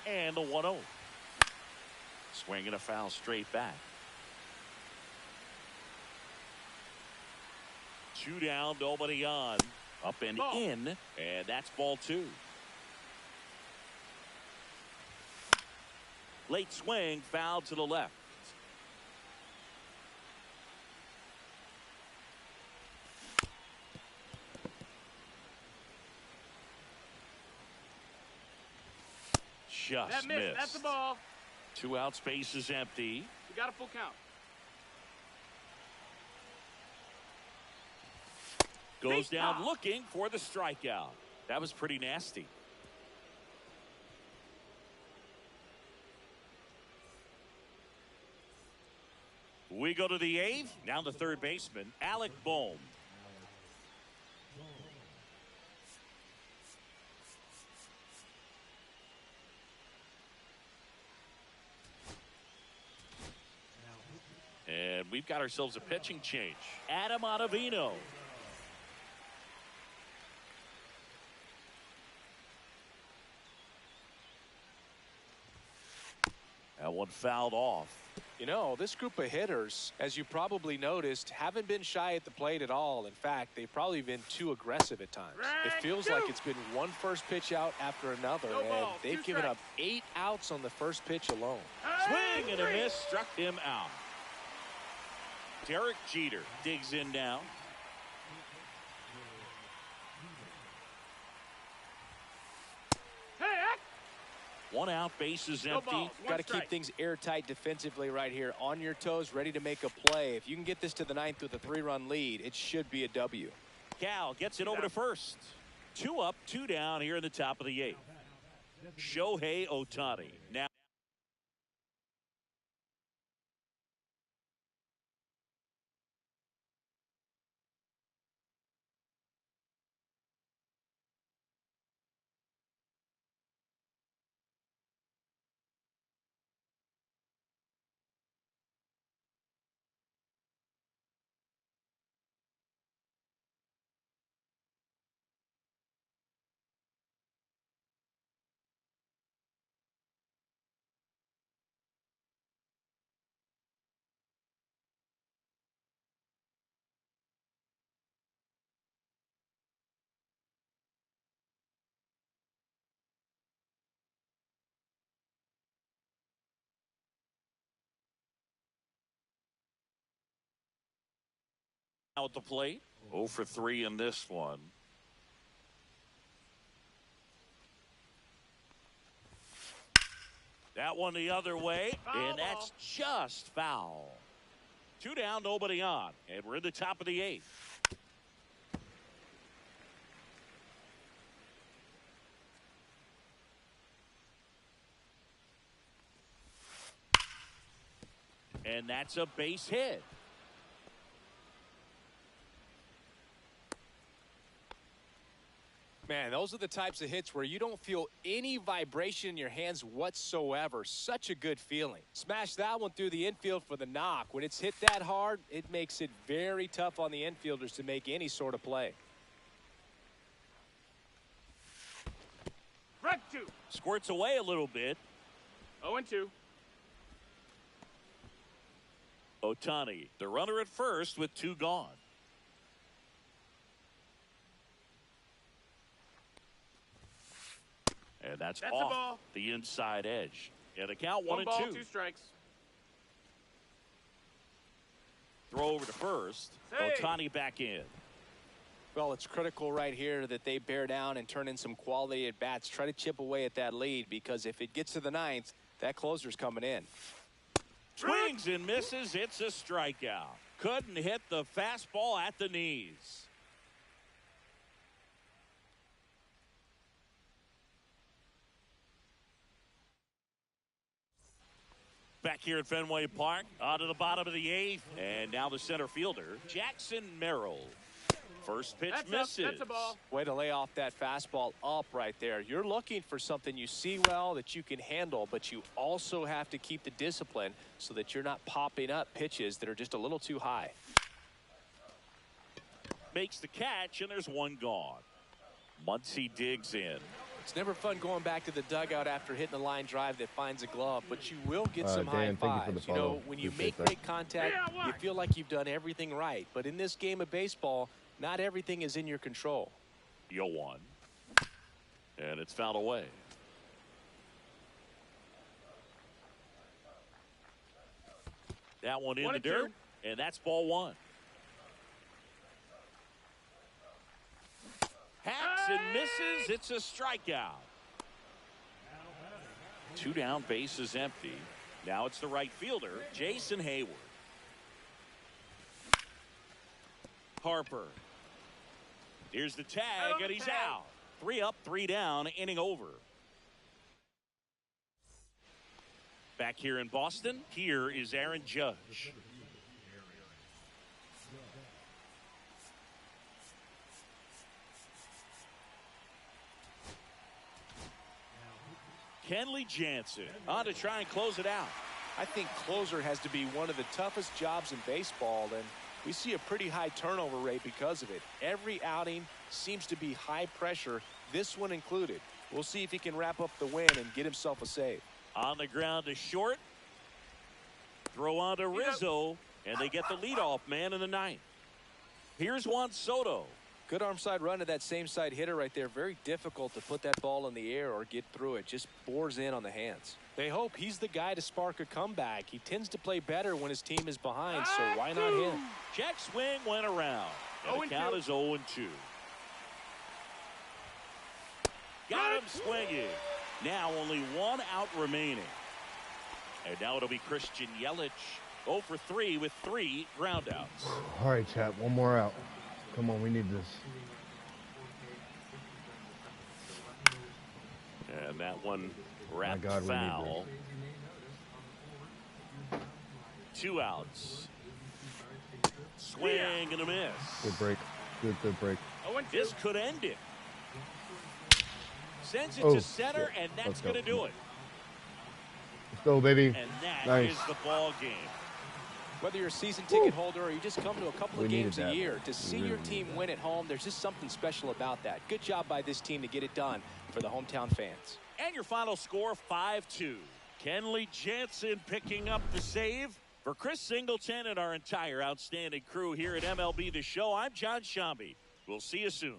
And the 1-0. Swinging a foul straight back. 2 down, nobody on. Up and in, and that's ball 2. Late swing, foul to the left. Just missed. That's the ball. 2 outs, base is empty. We got a full count. Goes down looking for the strikeout. That was pretty nasty. We go to the 8th. Now the third baseman, Alec Bohm. And we've got ourselves a pitching change. Adam Ottavino. That one fouled off. You know, this group of hitters, as you probably noticed, haven't been shy at the plate at all. In fact, they've probably been too aggressive at times. It feels like it's been one first pitch out after another, and they've given up 8 outs on the first pitch alone. Swing and a miss, struck him out. Derek Jeter digs in now. One out, bases empty. Got to keep things airtight defensively right here. On your toes, ready to make a play. If you can get this to the 9th with a 3-run lead, it should be a W. Cal gets it over to first. 2 up, 2 down here in the top of the 8th. Shohei Ohtani now. At the plate. 0 for 3 in this one. That one the other way, and that's just foul. 2 down, nobody on, and we're in the top of the 8th. And that's a base hit. Man, those are the types of hits where you don't feel any vibration in your hands whatsoever. Such a good feeling. Smash that one through the infield for the knock. When it's hit that hard, it makes it very tough on the infielders to make any sort of play. Front 2. Squirts away a little bit. 0-2. Ohtani, the runner at first with 2 gone. And that's off the inside edge. And the count 1 and 2. 2 strikes. Throw over to first. Ohtani back in. Well, it's critical right here that they bear down and turn in some quality at bats. Try to chip away at that lead, because if it gets to the 9th, that closer's coming in. Swings and misses. It's a strikeout. Couldn't hit the fastball at the knees. Back here at Fenway Park, out of the bottom of the 8th, and now the center fielder, Jackson Merrill. First pitch misses. That's a ball. Way to lay off that fastball up right there. You're looking for something you see well that you can handle, but you also have to keep the discipline so that you're not popping up pitches that are just a little too high. Makes the catch, and there's 1 gone. Muncy digs in. It's never fun going back to the dugout after hitting a line drive that finds a glove, but you will get some high Dan, fives. You know, when you make great contact, you feel like you've done everything right. But in this game of baseball, not everything is in your control. 0-1. And it's fouled away. That one in the dirt, and that's ball 1. Hacks and misses. It's a strikeout. 2 down, base is empty. Now it's the right fielder, Jason Hayward. Harper. Here's the tag, and he's out. 3 up, 3 down, inning over. Back here in Boston, here is Aaron Judge. Kenley Jansen on to try and close it out. I think closer has to be one of the toughest jobs in baseball, and we see a pretty high turnover rate because of it. Every outing seems to be high pressure, this one included. We'll see if he can wrap up the win and get himself a save. On the ground to short. throw on to Rizzo, and they get the leadoff man in the ninth. Here's Juan Soto. Good arm side run to that same side hitter right there. Very difficult to put that ball in the air or get through it. Just bores in on the hands. They hope he's the guy to spark a comeback. He tends to play better when his team is behind, so why not him? Check swing went around. And the count is 0-2. Got him swinging. Now only one out remaining. And now it'll be Christian Yelich. 0 for 3 with 3 groundouts. All right, chat. One more out. Come on, we need this. And that one wrapped God, foul. 2 outs. Swing and a miss. Good break. Good break. This could end it. Sends it Oh, to center, shit. and that's Let's go. going to do it. Let's go, baby. And that Nice. is the ball game. Whether you're a season ticket holder or you just come to a couple of We games needed a that. year, to see really your team win at home, there's just something special about that. Good job by this team to get it done for the hometown fans. And your final score, 5-2. Kenley Jansen picking up the save. For Chris Singleton and our entire outstanding crew here at MLB The Show, I'm John Shambi. We'll see you soon.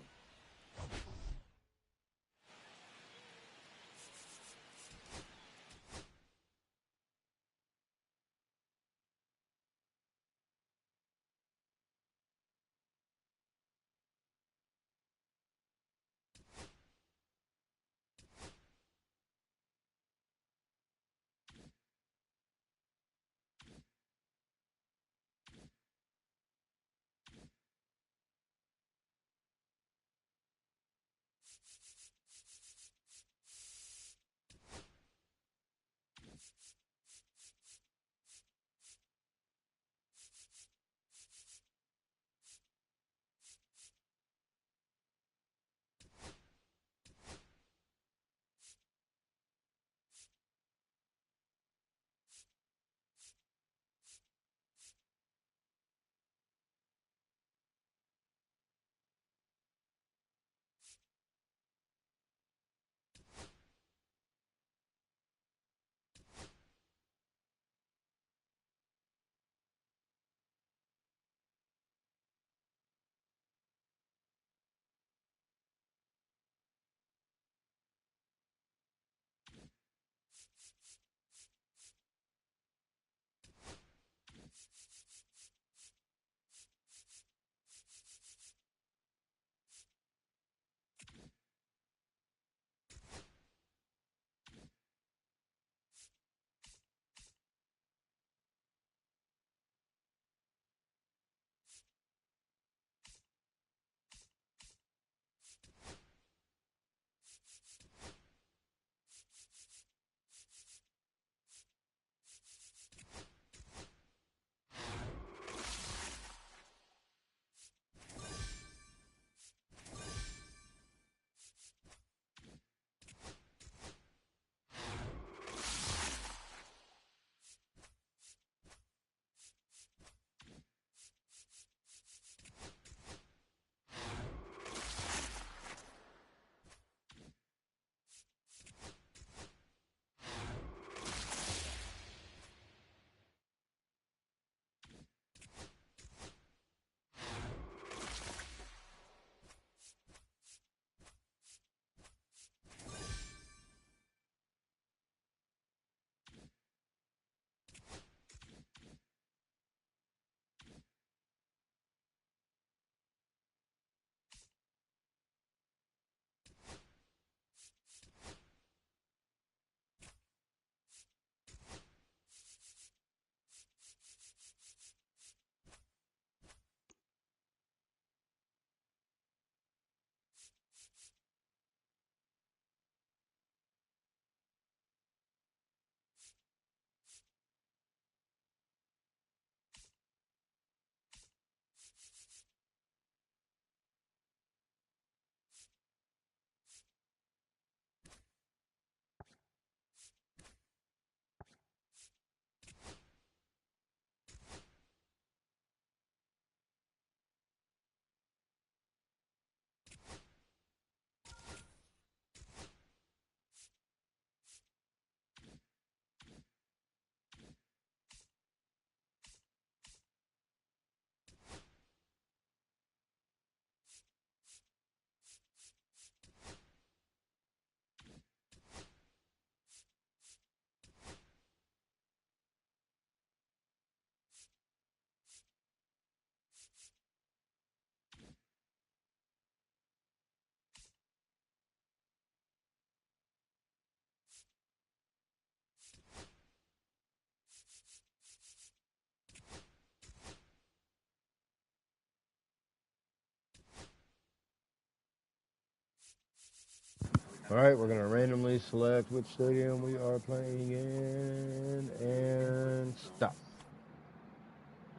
All right, we're going to randomly select which stadium we are playing in and stop.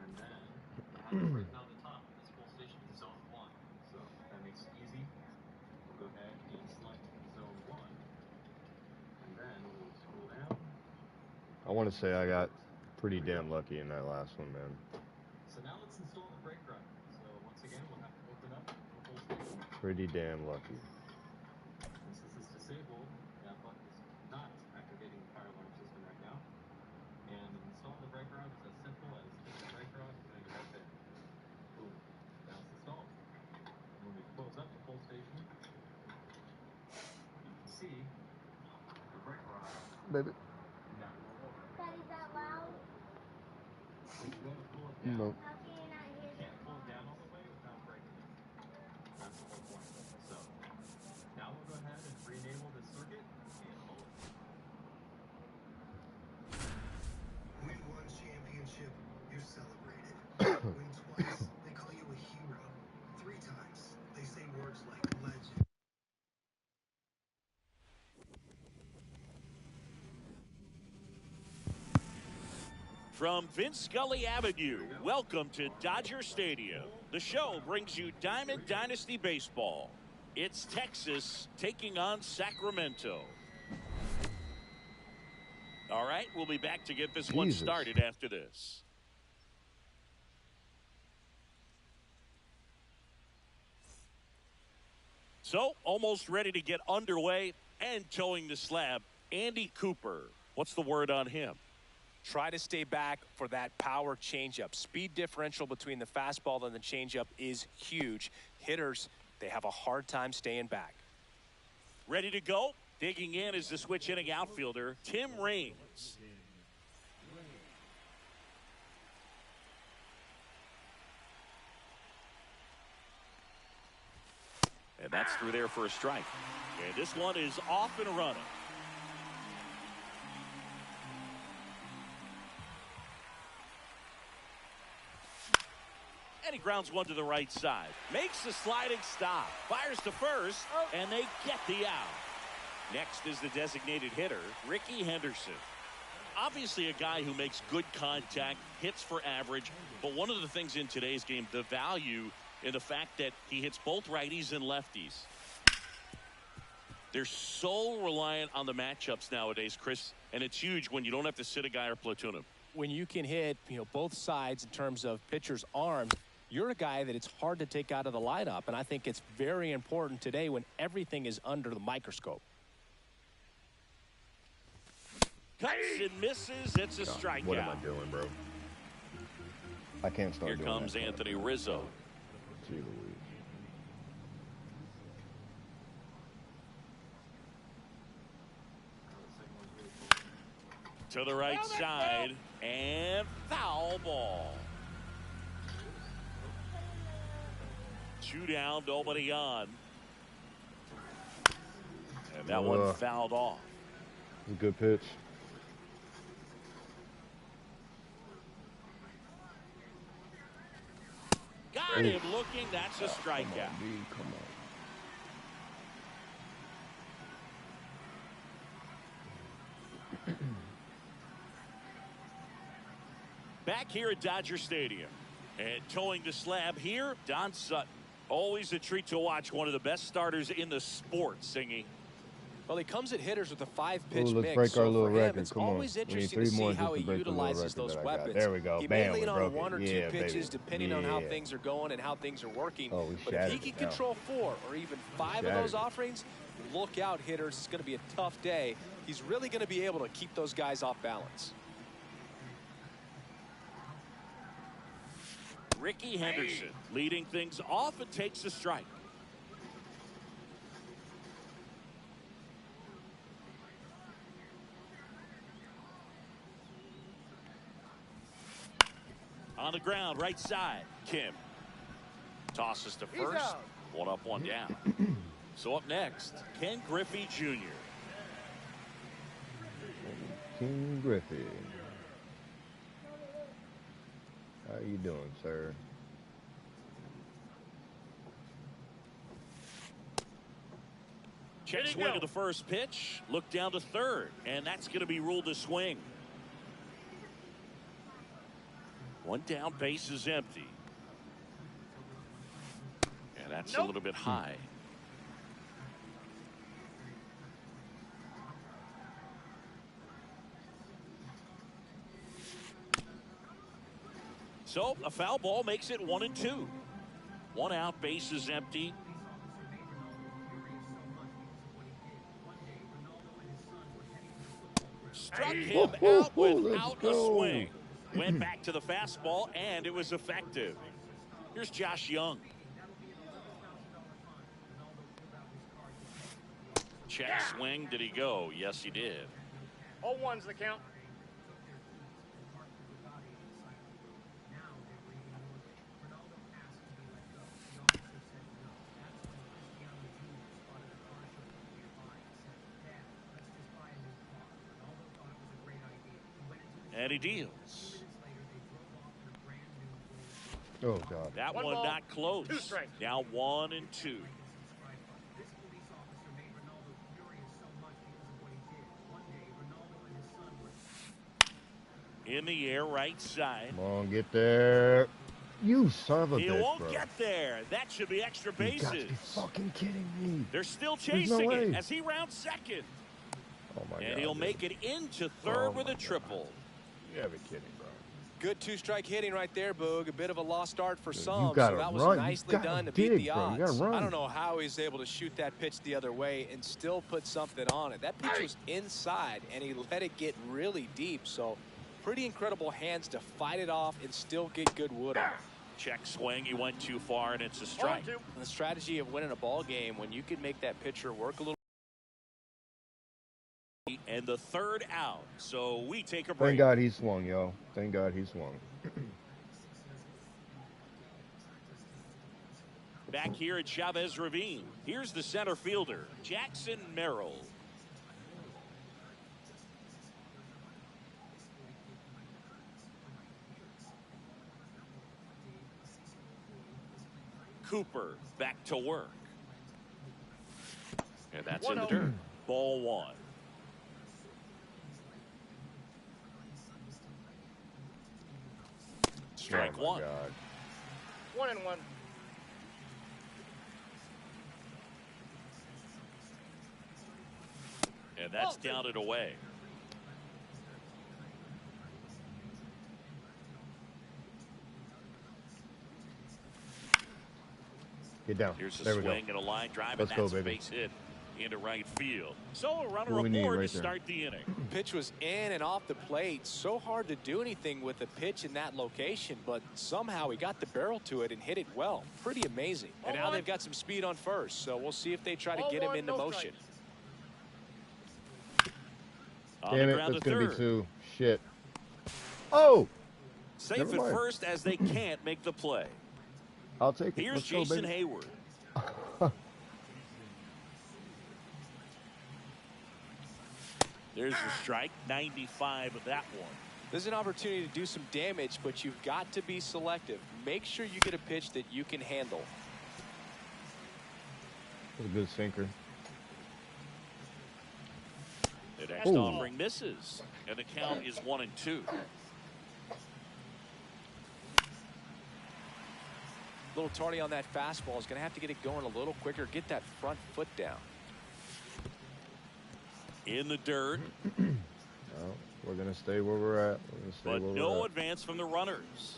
And then I have it written on the top. This full station is zone 1. So that makes it easy. We'll go ahead and select zone 1. And then we'll scroll down. I want to say I got pretty damn lucky in that last one, man. So now let's install the brake run. So once again, we'll have to open up the full station. Pretty damn lucky. And since it's disabled, that button is not activating the fire alarm system right now. And installing the brake rod is as simple as taking the brake rod and putting it right there. Boom. Now it's installed. And when we close up the full station, you can see the brake rod Baby. not roll over. Daddy, is that loud? When you go to pull it down, Nope. How can I hear you can't pull it down all the way without breaking it. That's the whole point. So now we'll go ahead and re-enable this circuit and pull it. Win one championship, you're celebrated. Win twice, they call you a hero. 3 times, they say words like legend. From Vince Scully Avenue, welcome to Dodger Stadium. The show brings you Diamond Dynasty Baseball. It's Texas taking on Sacramento. All right, we'll be back to get this one started after this. So, almost ready to get underway and towing the slab, Andy Cooper. What's the word on him? Try to stay back for that power changeup. Speed differential between the fastball and the changeup is huge. Hitters, they have a hard time staying back. Ready to go? Digging in is the switch hitting outfielder, Tim Raines. And that's through there for a strike. And this one is off and running. And he grounds one to the right side. Makes the sliding stop. Fires to first, and they get the out. Next is the designated hitter, Ricky Henderson. Obviously a guy who makes good contact, hits for average, but one of the things in today's game, the value in the fact that he hits both righties and lefties. They're so reliant on the matchups nowadays, Chris, and it's huge when you don't have to sit a guy or platoon him. When you can hit, both sides in terms of pitchers' arms, you're a guy that it's hard to take out of the lineup, and I think it's very important today when everything is under the microscope. Cuts and misses. It's a strikeout. What am I doing, bro? I can't start Here doing comes that. Anthony Rizzo. Gee Louise. To the right side, and foul ball. 2 down, nobody on. And that one fouled off. Good pitch. Got him looking. That's a strikeout. Come on. Back here at Dodger Stadium. And towing the slab here, Don Sutton. Always a treat to watch one of the best starters in the sport, Singy. Well, he comes at hitters with a 5-pitch let's mix. break our So little for him, record. it's Come on. always We need interesting 3 to see more how just he to break the little utilizes record those that I got. weapons. There we go. He Bam, may lean we on broke 1 it. or 2 Yeah, pitches baby. depending on how Yeah. things are going and how things are working. Oh, we But if he shattered can it now. control 4 or even 5 of those offerings, look out, hitters. It's going to be a tough day. He's really going to be able to keep those guys off balance. Ricky Henderson leading things off and takes a strike. On the ground, right side, Kim. Tosses to first. 1 up, 1 down. So up next, Ken Griffey Jr. King Griffey. How you doing, sir? Check swing of the first pitch. Look down to third, and that's going to be ruled a swing. One down, base is empty. And that's a little bit high. So a foul ball makes it 1-2. One out, base is empty. Struck him out without a swing. Went back to the fastball, and it was effective. Here's Josh Young. Check swing. Did he go? Yes, he did. 0-1's the count. And he deals. Oh, God. That One one ball, not close. 2 strikes. Now 1-2. In the air, right side. Come on, get there. You son of a He bitch, won't bro. get there. That should be extra You got to be bases. fucking kidding me. They're still There's no chasing it way. as he rounds second. Oh, my God. And he'll dude. make it into third Oh, with my a triple. You gotta be kidding, bro. Good two-strike hitting right there, Boog. A bit of a lost start for Dude, some, you gotta so that was run. You nicely gotta done to dig, beat the bro. You gotta odds. run. I don't know how he's able to shoot that pitch the other way and still put something on it. That pitch was inside, and he let it get really deep, so pretty incredible hands to fight it off and still get good wood on it. Check swing. He went too far, and it's a strike. 0-2. The strategy of winning a ball game, when you can make that pitcher work a little. And the third out. So we take a break. Thank God he swung, yo. Thank God he swung. Back here at Chavez Ravine. Here's the center fielder, Jackson Merrill. Cooper back to work. And that's in the 1-0. dirt. Ball one. Strike Oh, my one. God. 1-1. And that's down and away. Get down. Here's a There we go. swing and a line drive, Let's and go, that's a baby. base hit into right field. So a runner What we need aboard right to there. start the inning. Pitch was in and off the plate. So hard to do anything with a pitch in that location, but somehow he got the barrel to it and hit it well. Pretty amazing. And now 0-1. they've got some speed on first, so we'll see if they try to get him 0-1, into no motion. strikes. On Damn the it, ground that's to going to third. be two. Shit. Oh! Safe Never at mind. first as they can't make the play. I'll take it. Here's Let's go, Jason baby. Hayward. There's the strike, 95 of that one. There's an opportunity to do some damage, but you've got to be selective. Make sure you get a pitch that you can handle. That's a good sinker. The next Ooh. offering misses, and the count is 1-2. A little tardy on that fastball. Is going to have to get it going a little quicker. Get that front foot down. In the dirt, No, we're going to stay where we're at. We're going to stay but where no we're at. advance from the runners.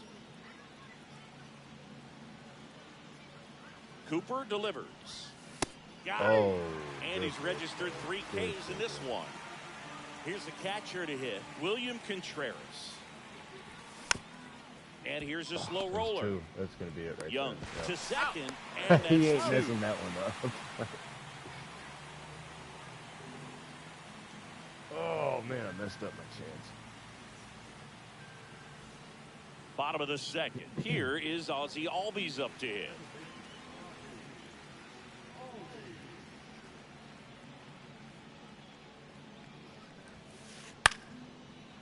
Cooper delivers. Got it. Oh. And he's good. registered 3 Ks in this one. Here's the catcher to hit, William Contreras. And here's a slow There's roller. two. That's going to be it right Young there. to second, Yeah. and He ain't that's missing two. that one, though. Oh, man, I messed up my chance. Bottom of the second. Here is Ozzie Albies up to hit.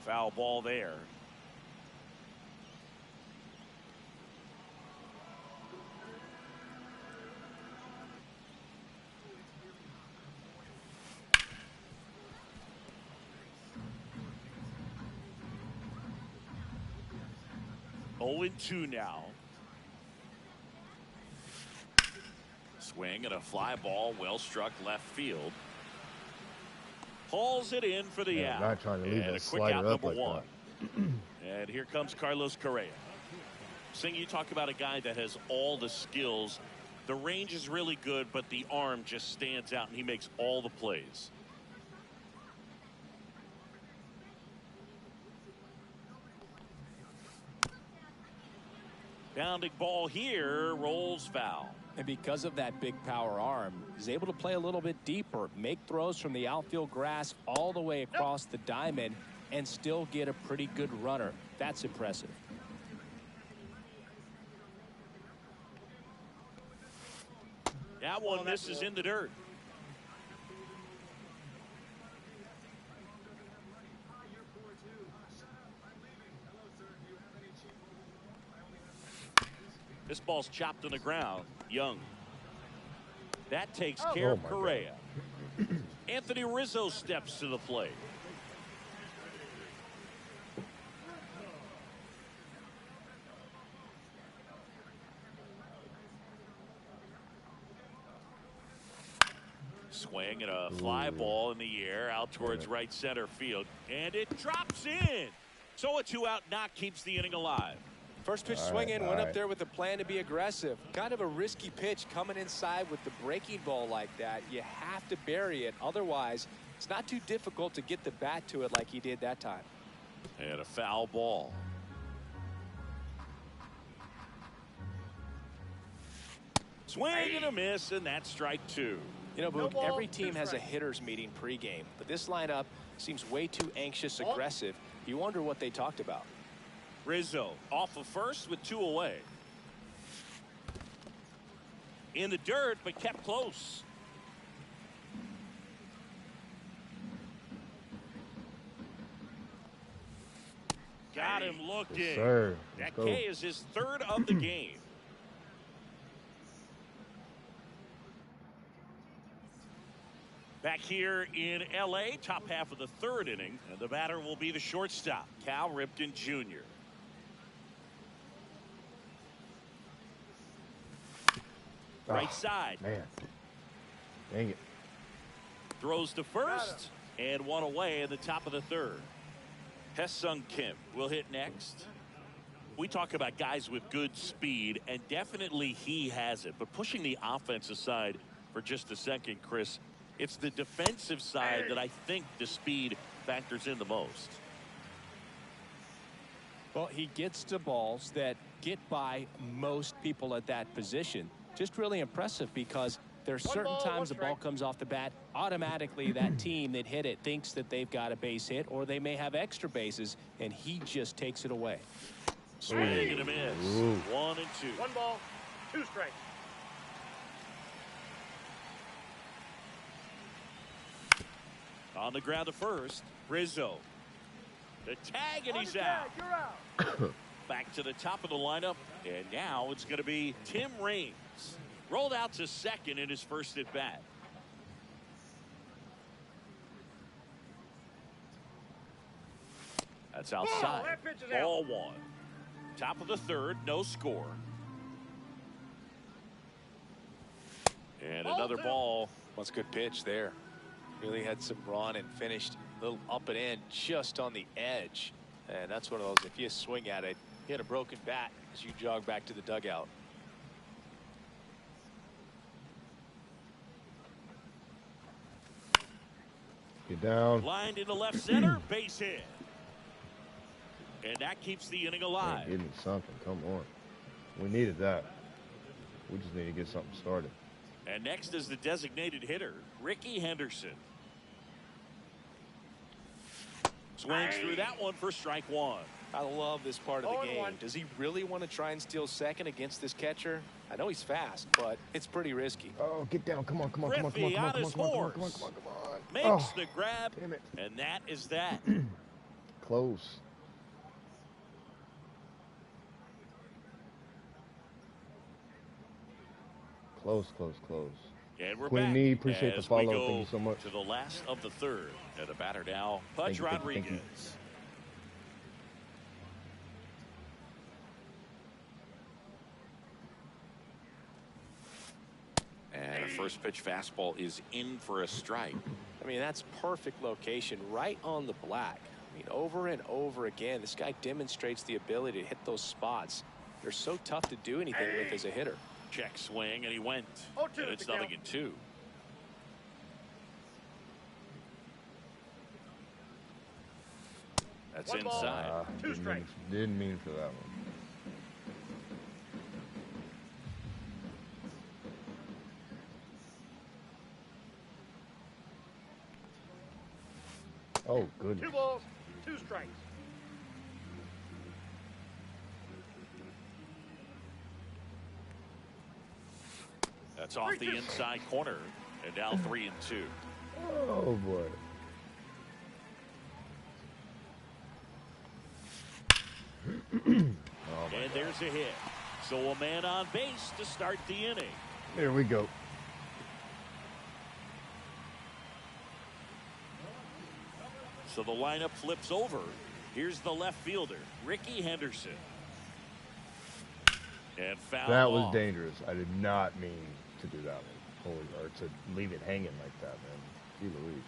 Foul ball there. 0-2 now. Swing and a fly ball, well struck left field. Hauls it in for the Yeah, out. not trying to leave And that a quick slider out up number like one. And here comes Carlos Correa. Sing, you talk about a guy that has all the skills. The range is really good, but the arm just stands out, and he makes all the plays. Bounding ball here, rolls foul. And because of that big power arm, he's able to play a little bit deeper, make throws from the outfield grass all the way across the diamond, and still get a pretty good runner. That's impressive. That one misses in the dirt. This ball's chopped on the ground. Young. That takes care of Correa. Anthony Rizzo steps to the plate. Swing and a fly ball in the air out towards right center field. And it drops in. So a 2-out knock keeps the inning alive. First pitch swinging, went up there with a plan to be aggressive. Kind of a risky pitch coming inside with the breaking ball like that. You have to bury it. Otherwise, it's not too difficult to get the bat to it like he did that time. And a foul ball. Swing and a miss, and that's strike two. You know, Boog, every team has a hitters meeting pregame, but this lineup seems way too anxious, aggressive. You wonder what they talked about. Rizzo off of first with 2 away. In the dirt, but kept close. Got him looking. Yes, sir. That K is his third of the game. Back here in L.A., top half of the third inning, and the batter will be the shortstop, Cal Ripken Jr. Right side. Man. Dang it. Throws to first, and one away in the top of the third. Hesung Kim will hit next. We talk about guys with good speed, and definitely he has it. But pushing the offense aside for just a second, Chris, it's the defensive side that I think the speed factors in the most. Well, he gets to balls that get by most people at that position. Just really impressive because there's certain times the ball comes off the bat, automatically that team that hit it thinks that they've got a base hit, or they may have extra bases, and he just takes it away. Swing and a miss. 1 and 2. 1 ball, 2 strikes. On the ground to first, Rizzo. The tag, and he's out. You're out. Back to the top of the lineup, and now it's going to be Tim Raines. Rolled out to second in his first at bat. That's outside. that pitch is out. Ball 1. Top of the third, no score. And another ball. That's a good pitch there. Really had some run and finished a little up and in just on the edge. And that's one of those, if you swing at it, hit a broken bat as you jog back to the dugout. Get down. Lined into left center, base hit. And that keeps the inning alive. Hey, give me something. Come on. We needed that. We just need to get something started. And next is the designated hitter, Ricky Henderson. Swings through that one for strike 1. I love this part of the game. 0-1. Does he really want to try and steal second against this catcher? I know he's fast, but it's pretty risky. Oh, get down. Come on, come on, come on, come on, Griffey come on, on come on, his come on, come on, horse. come on, come on, come on. Makes Oh, the grab, damn it. and that is that. Close. Close, close, close. And we're Queen back Nee, appreciate the as we follow. go Thank you so much. to the last of the third. And the batter now, Pudge Thank you, thank you, Rodriguez. thank you. first pitch fastball is in for a strike. I mean, that's perfect location right on the black. I mean, over and over again, this guy demonstrates the ability to hit those spots. They're so tough to do anything with as a hitter. Check swing, and he went. 0-2 And it's 0-2. That's One ball. inside. Two strikes. Didn't mean for that one. Oh, goodness. 2 balls, 2 strikes. That's off the inside corner. And now 3-2. Oh, boy. And there's a hit. So a man on base to start the inning. There we go. So the lineup flips over. Here's the left fielder, Ricky Henderson. And foul That was off. dangerous. I did not mean to do that one. Or to leave it hanging like that, man. Gee Louise.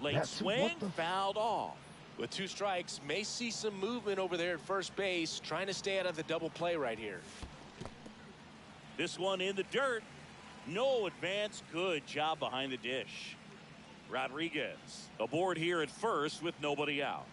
Late swing, fouled off. With 2 strikes, may see some movement over there at first base, trying to stay out of the double play right here. This one in the dirt. No advance. Good job behind the dish. Rodriguez aboard here at first with nobody out.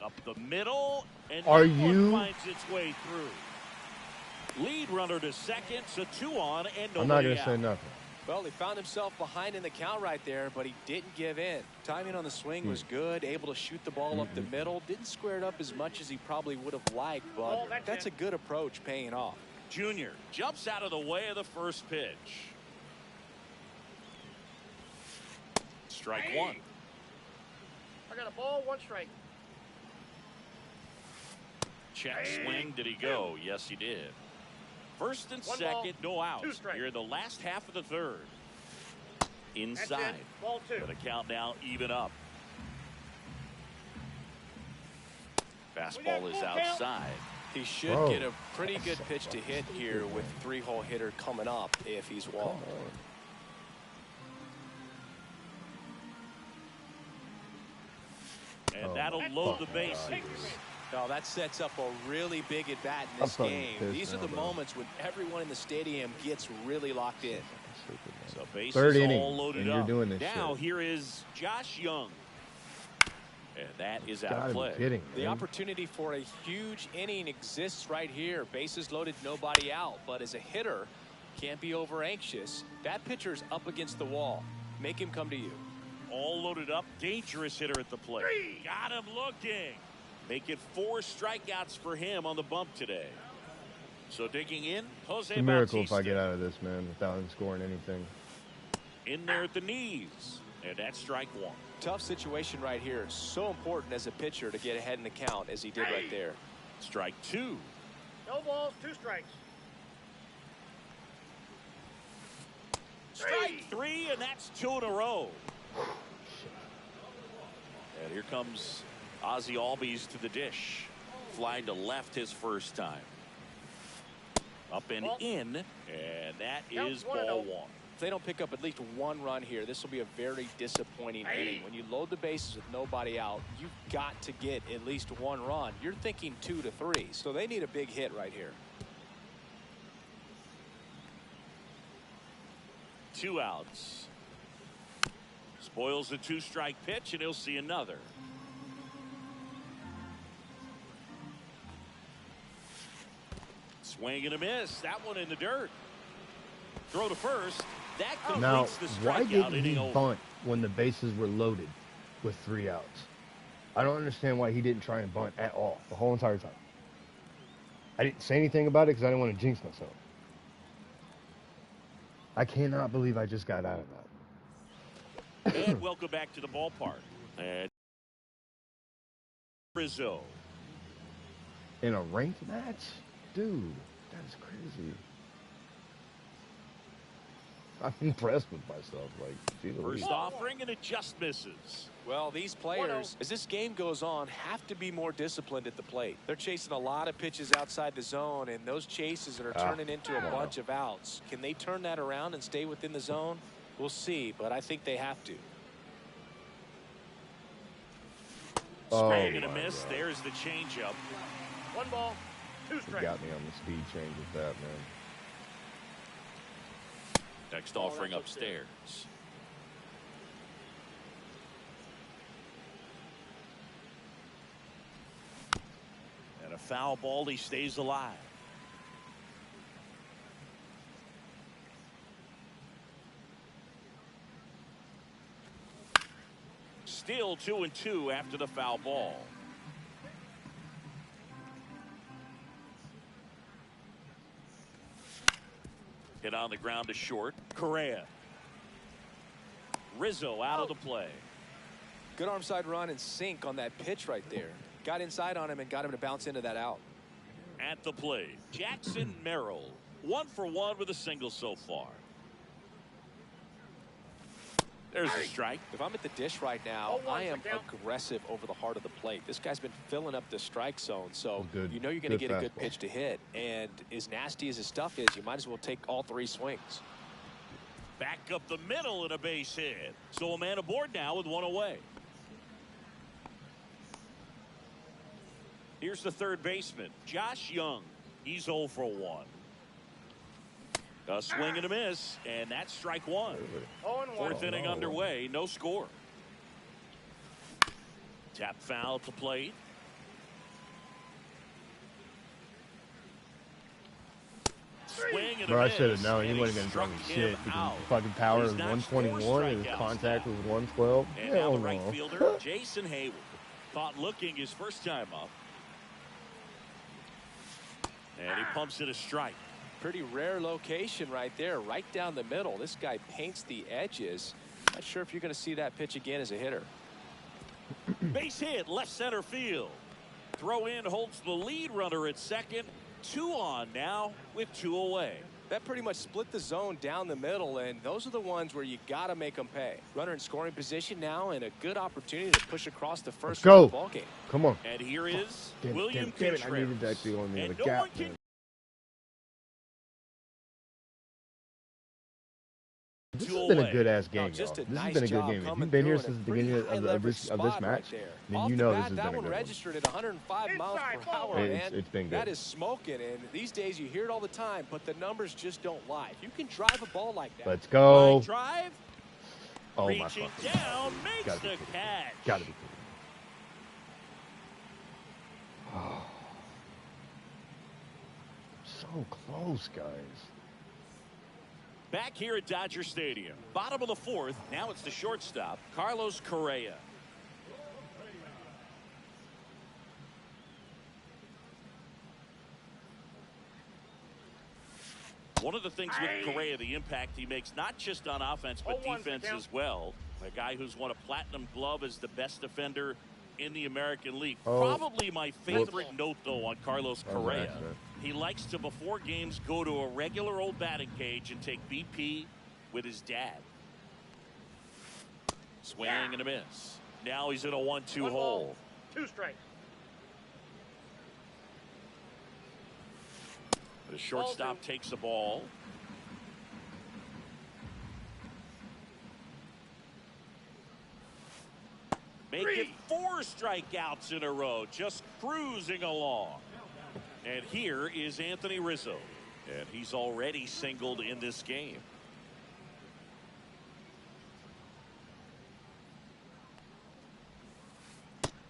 Up the middle, and Are that one you- finds its way through. Lead runner to second, so 2 on and nobody I'm not going out. to say nothing. Well, he found himself behind in the count right there, but he didn't give in. Timing on the swing was good, able to shoot the ball up the middle. Didn't square it up as much as he probably would have liked, but Oh, that's a good approach, paying off. Junior jumps out of the way of the first pitch. Strike 1. I got a ball, 1 strike. Check swing. Did he go? Yes, he did. First and 1 ball, second, no outs. 2 strikes. Here in the last half of the third. That's Inside. it. Ball 2. The count now even up. Fastball is outside. He should get a pretty good pitch to hit here with 3-hole hitter coming up if he's walked. And that'll load the bases. No, that sets up a really big at bat in this game. These are the moments when everyone in the stadium gets really locked in. So bases Third all inning, loaded and you're up. doing this Now shit. here is Josh Young. And that is out Gotta of be play. kidding, The man. opportunity for a huge inning exists right here. Bases loaded, nobody out. But as a hitter, can't be over anxious. That pitcher's up against the wall. Make him come to you. All loaded up. Dangerous hitter at the plate. Got him looking. Make it 4 strikeouts for him on the bump today. So digging in, Jose It's a miracle if Bautista. I get out of this, man, without him scoring anything. In there at the knees. And that's strike 1. Tough situation right here. So important as a pitcher to get ahead in the count as he did right there. Strike 2. No balls, 2 strikes. Strike 3, and that's 2 in a row. And here comes Ozzie Albies to the dish. Flying to left his first time. Up and in, and that is ball 1. If they don't pick up at least 1 run here, this will be a very disappointing inning. When you load the bases with nobody out, you've got to get at least 1 run. You're thinking 2 to 3, so they need a big hit right here. 2 outs. Spoils the 2-strike pitch, and he'll see another. Swing and a miss. That one in the dirt. Throw to first. That Now, completes the why strikeout didn't he inning over. bunt when the bases were loaded with 3 outs? I don't understand why he didn't try and bunt at all the whole entire time. I didn't say anything about it because I didn't want to jinx myself. I cannot believe I just got out of that. And welcome back to the ballpark. And Rizzo. In a ranked match? Dude, that is crazy. I'm impressed with myself. Like, gee Louise. First offering, and it just misses. Well, these players, as this game goes on, have to be more disciplined at the plate. They're chasing a lot of pitches outside the zone, and those chases are turning into a bunch of outs. Can they turn that around and stay within the zone? We'll see, but I think they have to. Swing and a miss. There's the changeup. 1 ball, 2 strikes. Got me on the speed change with that, man. Next offering upstairs. And a foul ball. He stays alive. Still 2-2 after the foul ball. Hit on the ground to short. Correa. Rizzo out of the play. Good arm side run and sink on that pitch right there. Got inside on him and got him to bounce into that out. At the plate, Jackson Merrill. 1 for 1 with a single so far. There's a strike. If I'm at the dish right now, I am aggressive over the heart of the plate. This guy's been filling up the strike zone, so you know you're going to get a good pitch to hit. And as nasty as his stuff is, you might as well take all 3 swings. Back up the middle and a base hit. So a man aboard now with 1 away. Here's the third baseman, Josh Young. He's 0 for 1. A swing and a miss, and that's strike 1. 4th inning underway, no score. Tap foul to plate. Swing and a Bro, I miss. should have known he And wasn't going to struck throw me him shit. Because out. fucking power He's was notched 121 and 4 his strikeouts contact now. was 112. And now the right fielder, Jason Hayward. Caught looking his first time up. And he pumps it a strike. Pretty rare location right there, right down the middle. This guy paints the edges. Not sure if you're going to see that pitch again as a hitter. Base hit, left center field. Throw in holds the lead runner at second. 2 on now with 2 away. That pretty much split the zone down the middle, and those are the ones where you got to make them pay. Runner in scoring position now, and a good opportunity to push across the first ball game. Come on. And here is Damn William it. I Contreras. needed to actually go in the And other no gap, one can man. This has been a good ass game, y'all. This has been a good game. If you've been here since the beginning of this match, then you know this has been a that good one one. registered at 105 miles per hour, and it's been good. that is smoking. And these days you hear it all the time, but the numbers just don't lie. If you can drive a ball like that, Let's go. Line drive. Oh my Reaching fucking down, makes the catch. Gotta be kidding. Oh. So close, guys. Back here at Dodger Stadium, bottom of the 4th. Now it's the shortstop, Carlos Correa. One of the things with Correa, the impact he makes, not just on offense, but defense as well. A guy who's won a platinum glove as the best defender in the American League. Probably my favorite note, though, on Carlos Correa. He likes to, before games, go to a regular old batting cage and take BP with his dad. Swing and a miss. Now he's in a 1-2 hole. 2 strikes. The shortstop takes the ball. Make it 4 strikeouts in a row, just cruising along. And here is Anthony Rizzo, and he's already singled in this game.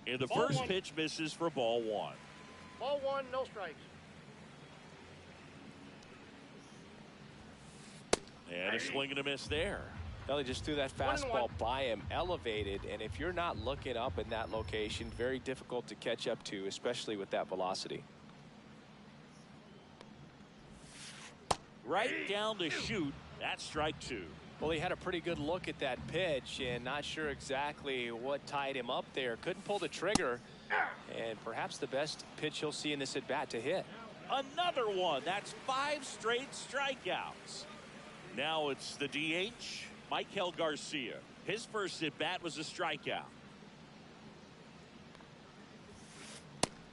And the first pitch misses for ball 1. Ball 1, no strikes. And a swing and a miss there. Well, he just threw that fastball by him, elevated, and if you're not looking up in that location, very difficult to catch up to, especially with that velocity. Right down the chute. That's strike 2. Well, he had a pretty good look at that pitch and not sure exactly what tied him up there. Couldn't pull the trigger, and perhaps the best pitch he'll see in this at bat to hit. Another one. That's 5 straight strikeouts. Now it's the DH, Michael Garcia. His first at bat was a strikeout.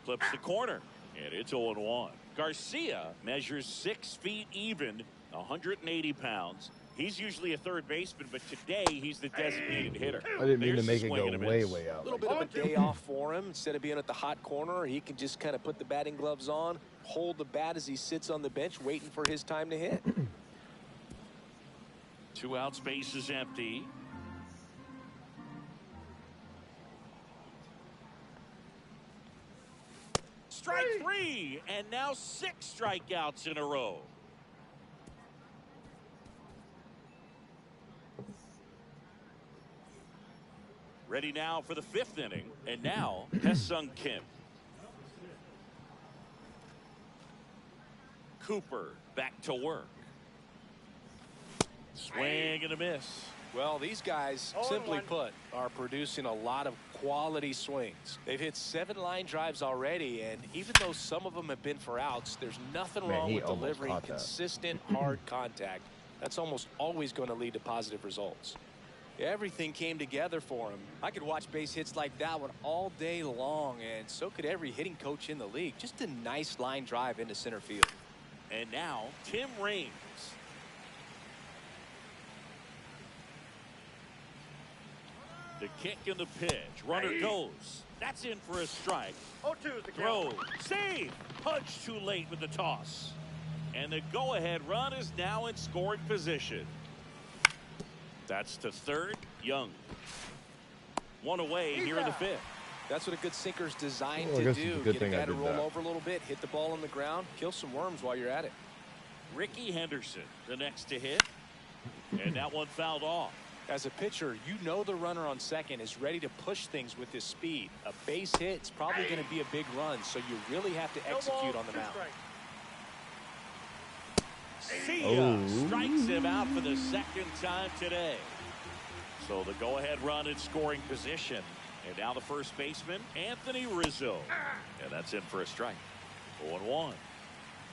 Flips the corner, and it's 0-1. Garcia measures 6 feet even, 180 pounds. He's usually a third baseman, but today he's the designated hitter. I didn't mean to There's make the it swing go and a way, miss. way out. A little bit of a day off for him. Instead of being at the hot corner, he can just kind of put the batting gloves on, hold the bat as he sits on the bench, waiting for his time to hit. 2 outs, base is empty. Strike 3, and now 6 strikeouts in a row. Ready now for the 5th inning, and now Hesung Kim. Cooper back to work. Swing and a miss. Well, these guys, simply put, are producing a lot of quality swings. They've hit 7 line drives already, and even though some of them have been for outs, there's nothing wrong with delivering consistent, hard contact. That's almost always going to lead to positive results. Everything came together for him. I could watch base hits like that one all day long, and so could every hitting coach in the league. Just a nice line drive into center field. And now, Tim Raines. The kick and the pitch. Runner goes. That's in for a strike. 0-2 is the Throw. count. Save. Punch too late with the toss. And the go-ahead run is now in scoring position. That's to third. Young. 1 away here in the 5th. That's what a good sinker's designed Well, I to guess it's do. a good Get a thing I guy to did roll that. over a little bit, hit the ball on the ground, kill some worms while you're at it. Ricky Henderson, the next to hit. And that one fouled off. As a pitcher, you know the runner on second is ready to push things with his speed. A base hit is probably going to be a big run, so you really have to execute on the mound. Sia strikes him out for the 2nd time today. So the go-ahead run in scoring position. And now the first baseman, Anthony Rizzo. And that's in for a strike. 0-1.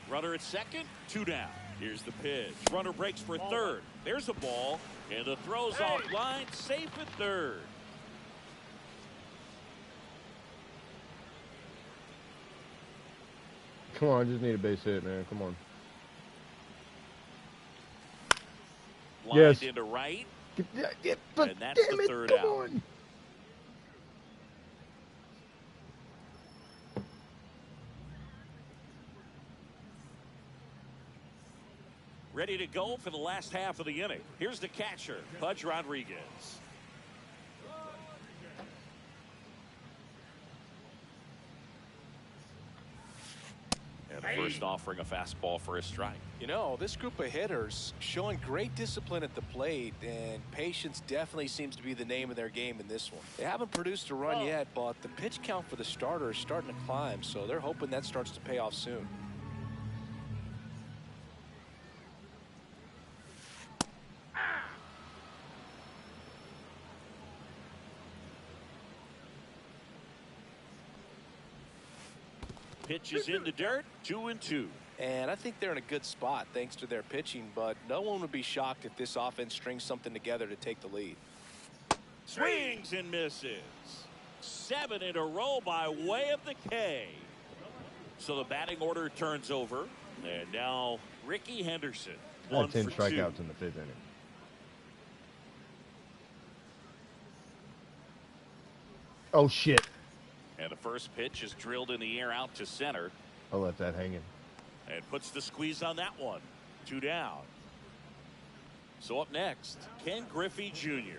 Runner at second, 2 down. Here's the pitch. Runner breaks for third. There's a ball. And the throw's offline, safe at third. Come on, I just need a base hit, man. Come on. Lined into right. And that's the 3rd out. On. Ready to go for the last half of the inning. Here's the catcher, Pudge Rodriguez. And the first offering a fastball for a strike. You know, this group of hitters showing great discipline at the plate, and patience definitely seems to be the name of their game in this one. They haven't produced a run yet, but the pitch count for the starter is starting to climb, so they're hoping that starts to pay off soon. Pitch is in the dirt, 2-2. And I think they're in a good spot thanks to their pitching, but no one would be shocked if this offense strings something together to take the lead. Swings and misses. 7 in a row by way of the K. So the batting order turns over. And now Ricky Henderson. 1 10 for 2. strikeouts in the 5th inning. Oh, shit. And the first pitch is drilled in the air out to center. I'll let that hang in. And puts the squeeze on that one. 2 down. So up next, Ken Griffey Jr.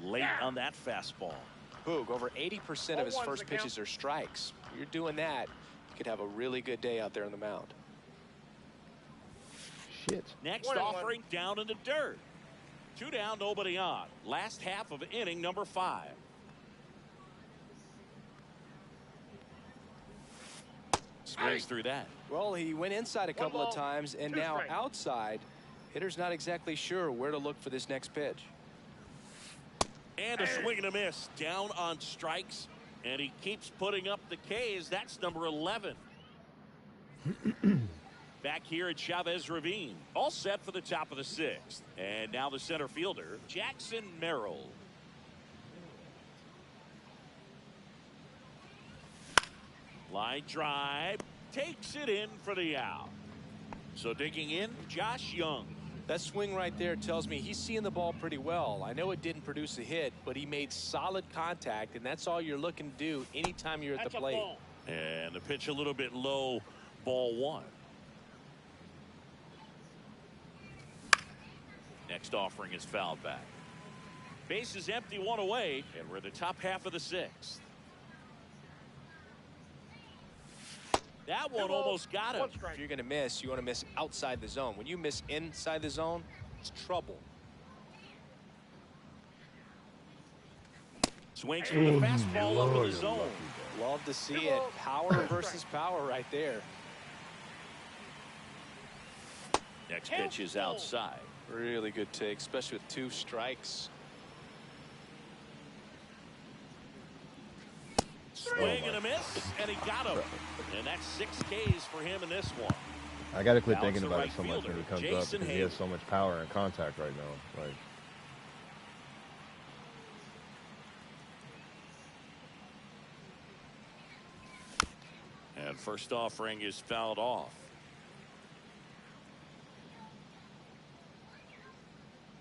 Late on that fastball. Boog, over 80% of his first pitches are strikes. If you're doing that, you could have a really good day out there on the mound. Shit. Next offering down in the dirt. 2 down, nobody on. Last half of inning number 5. Swings through that. Well, he went inside a couple of times, and now outside. Hitter's not exactly sure where to look for this next pitch. And a swing and a miss. Down on strikes. And he keeps putting up the K's. That's number 11. Back here at Chavez Ravine. All set for the top of the 6th. And now the center fielder, Jackson Merrill. Line drive. Takes it in for the out. So digging in, Josh Young. That swing right there tells me he's seeing the ball pretty well. I know it didn't produce a hit, but he made solid contact, and that's all you're looking to do anytime you're at the plate. And the pitch a little bit low, ball 1. Next offering is fouled back. Base is empty, 1 away, and we're in the top half of the 6th. That one almost got him. If you're going to miss, you want to miss outside the zone. When you miss inside the zone, it's trouble. Swings from the fastball over the zone. Love to see it. Power versus power right there. Next pitch is outside. Really good take, especially with 2 strikes. Swing and a miss, and he got him. And that's 6 Ks for him in this one. I got to quit Now thinking it's the about right it so much when he comes fielder, up Jason because he has so much power and contact right now. Like, and first offering is fouled off.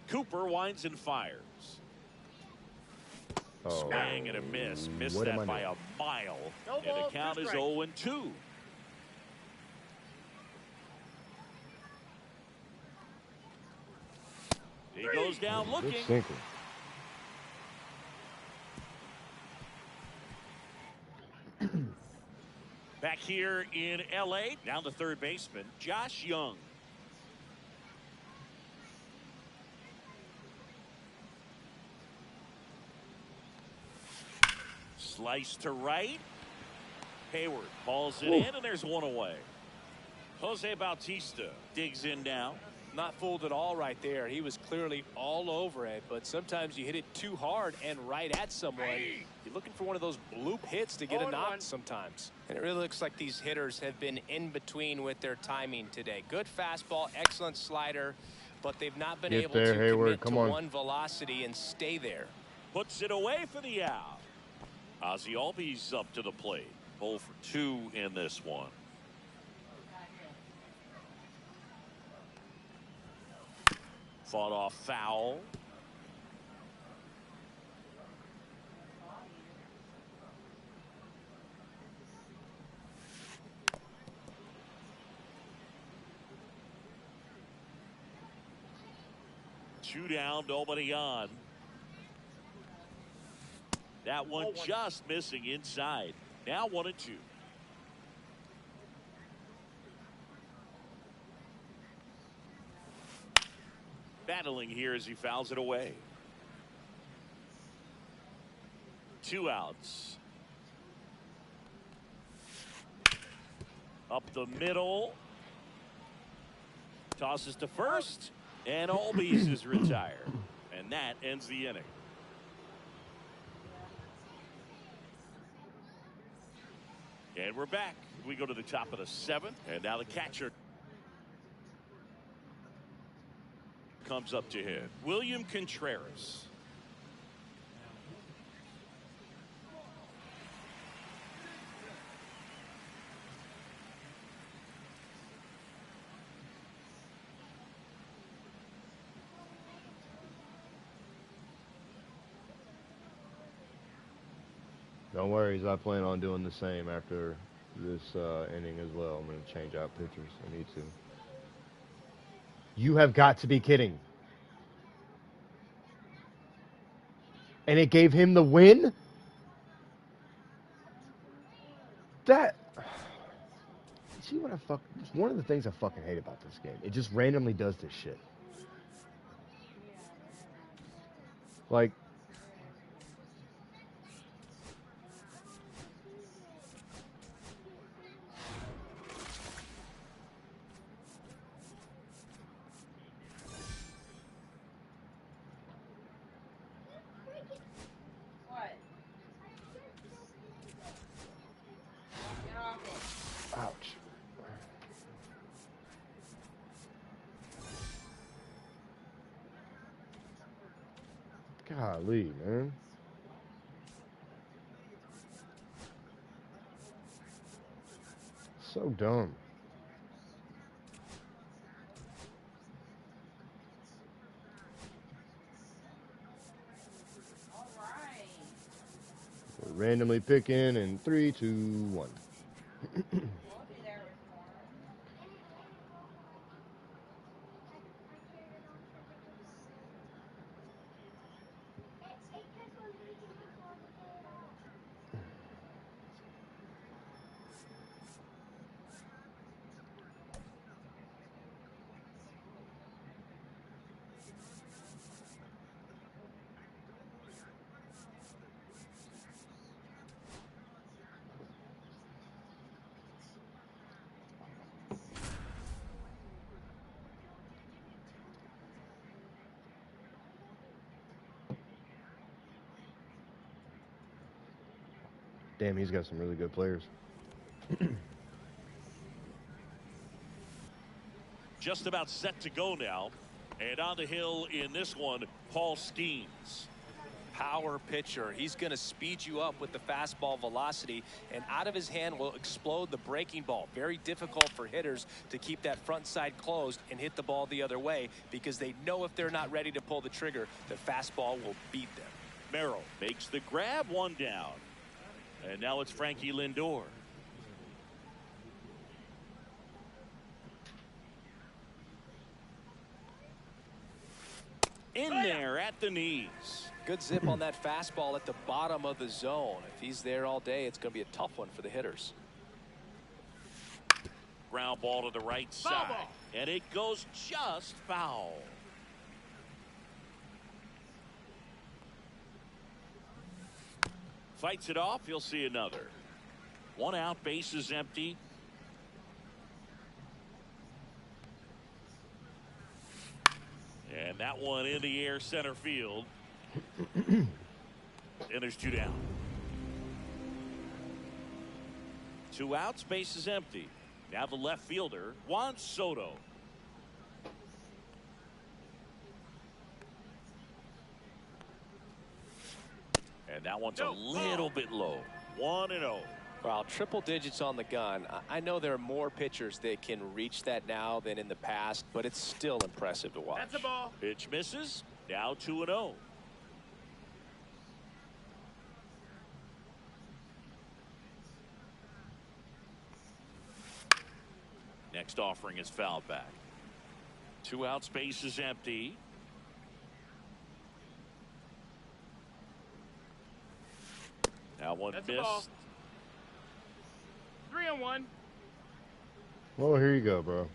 Cooper winds and fires. oh, Swing and a miss. Missed what am that I by doing? a mile. No And ball, the count 2 is strikes. 0-2. He goes down Good looking. sinker. Back here in L.A., down to third baseman, Josh Young. Slice to right. Hayward hauls it in, and there's 1 away. Jose Bautista digs in now. Not fooled at all right there. He was clearly all over it, but sometimes you hit it too hard and right at someone. You're looking for one of those bloop hits to get a knock sometimes. And it really looks like these hitters have been in between with their timing today. Good fastball, excellent slider, but they've not been able to Hayward. commit to one velocity and stay there. Puts it away for the out. Ozzie Albies up to the plate. 0 for 2 in this one. Fought off foul. Two down, nobody on. That one just missing inside. Now 1-2. Battling here as he fouls it away. 2 outs. Up the middle. Tosses to first. And Albies is retired. And that ends the inning. And we're back. We go to the top of the 7th. And now the catcher comes up to hit. William Contreras. Don't worry, I plan on doing the same after this inning as well. I'm going to change out pitchers. I need to. You have got to be kidding. And it gave him the win? That... See what I fuck... It's one of the things I fucking hate about this game. It just randomly does this shit. Like... Golly, man. So dumb. We're randomly picking in 3, 2, 1. Damn, he's got some really good players. Just about set to go now. And on the hill in this one, Paul Skeens. Power pitcher. He's going to speed you up with the fastball velocity, and out of his hand will explode the breaking ball. Very difficult for hitters to keep that front side closed and hit the ball the other way, because they know if they're not ready to pull the trigger, the fastball will beat them. Merrill makes the grab, one down. And now it's Frankie Lindor. In there at the knees. Good zip on that fastball at the bottom of the zone. If he's there all day, it's going to be a tough one for the hitters. Ground ball to the right side. And it goes just foul. Fights it off. He'll see another. One out, base is empty. And that one in the air, center field. And there's two down. Two outs, base is empty. Now the left fielder, Juan Soto. And that one's a little bit low. 1-0. Wow, triple digits on the gun. I know there are more pitchers that can reach that now than in the past, but it's still impressive to watch. That's a ball. Pitch misses. Now 2-0. Next offering is fouled back. Two outs, base is empty. Now one That's a ball. missed. 3-1. Well, here you go, bro.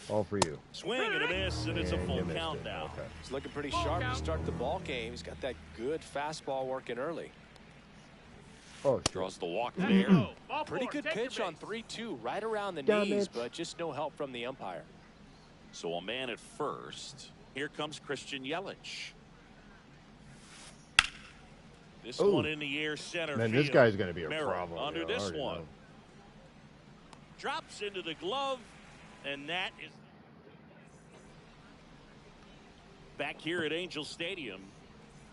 All for you. Swing and a miss, and it's a And full you missed count it. now. Okay. He's looking pretty Ball sharp count. to start the ball game. He's got that good fastball working early. Oh, shit. Draws the walk That's there. a go. Ball Pretty four. good Take your pitch on base. 3-2, right around the Damn knees, it. but just no help from the umpire. So a man at first. Here comes Christian Yelich. This Ooh. one in the air, center Man, field. this guy's going to be a Merrill problem. under yo, I this already one. know. Drops into the glove, and that is back here at Angel Stadium.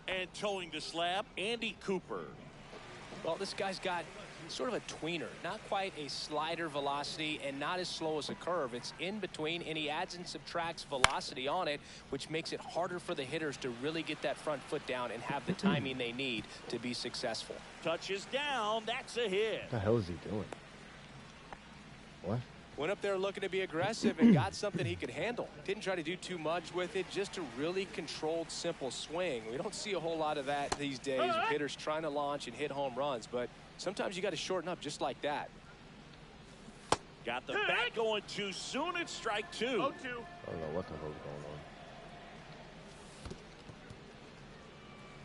And towing the slab, Andy Cooper. Well, this guy's got sort of a tweener, not quite a slider velocity and not as slow as a curve. It's in between, and he adds and subtracts velocity on it, which makes it harder for the hitters to really get that front foot down and have the timing they need to be successful. Touches down, that's a hit. What the hell is he doing? What? Went up there looking to be aggressive and got something he could handle. Didn't try to do too much with it, just a really controlled, simple swing. We don't see a whole lot of that these days with hitters trying to launch and hit home runs, but sometimes you got to shorten up just like that. Got the bat going too soon. It's strike two. 0-2. I don't know what the hell's going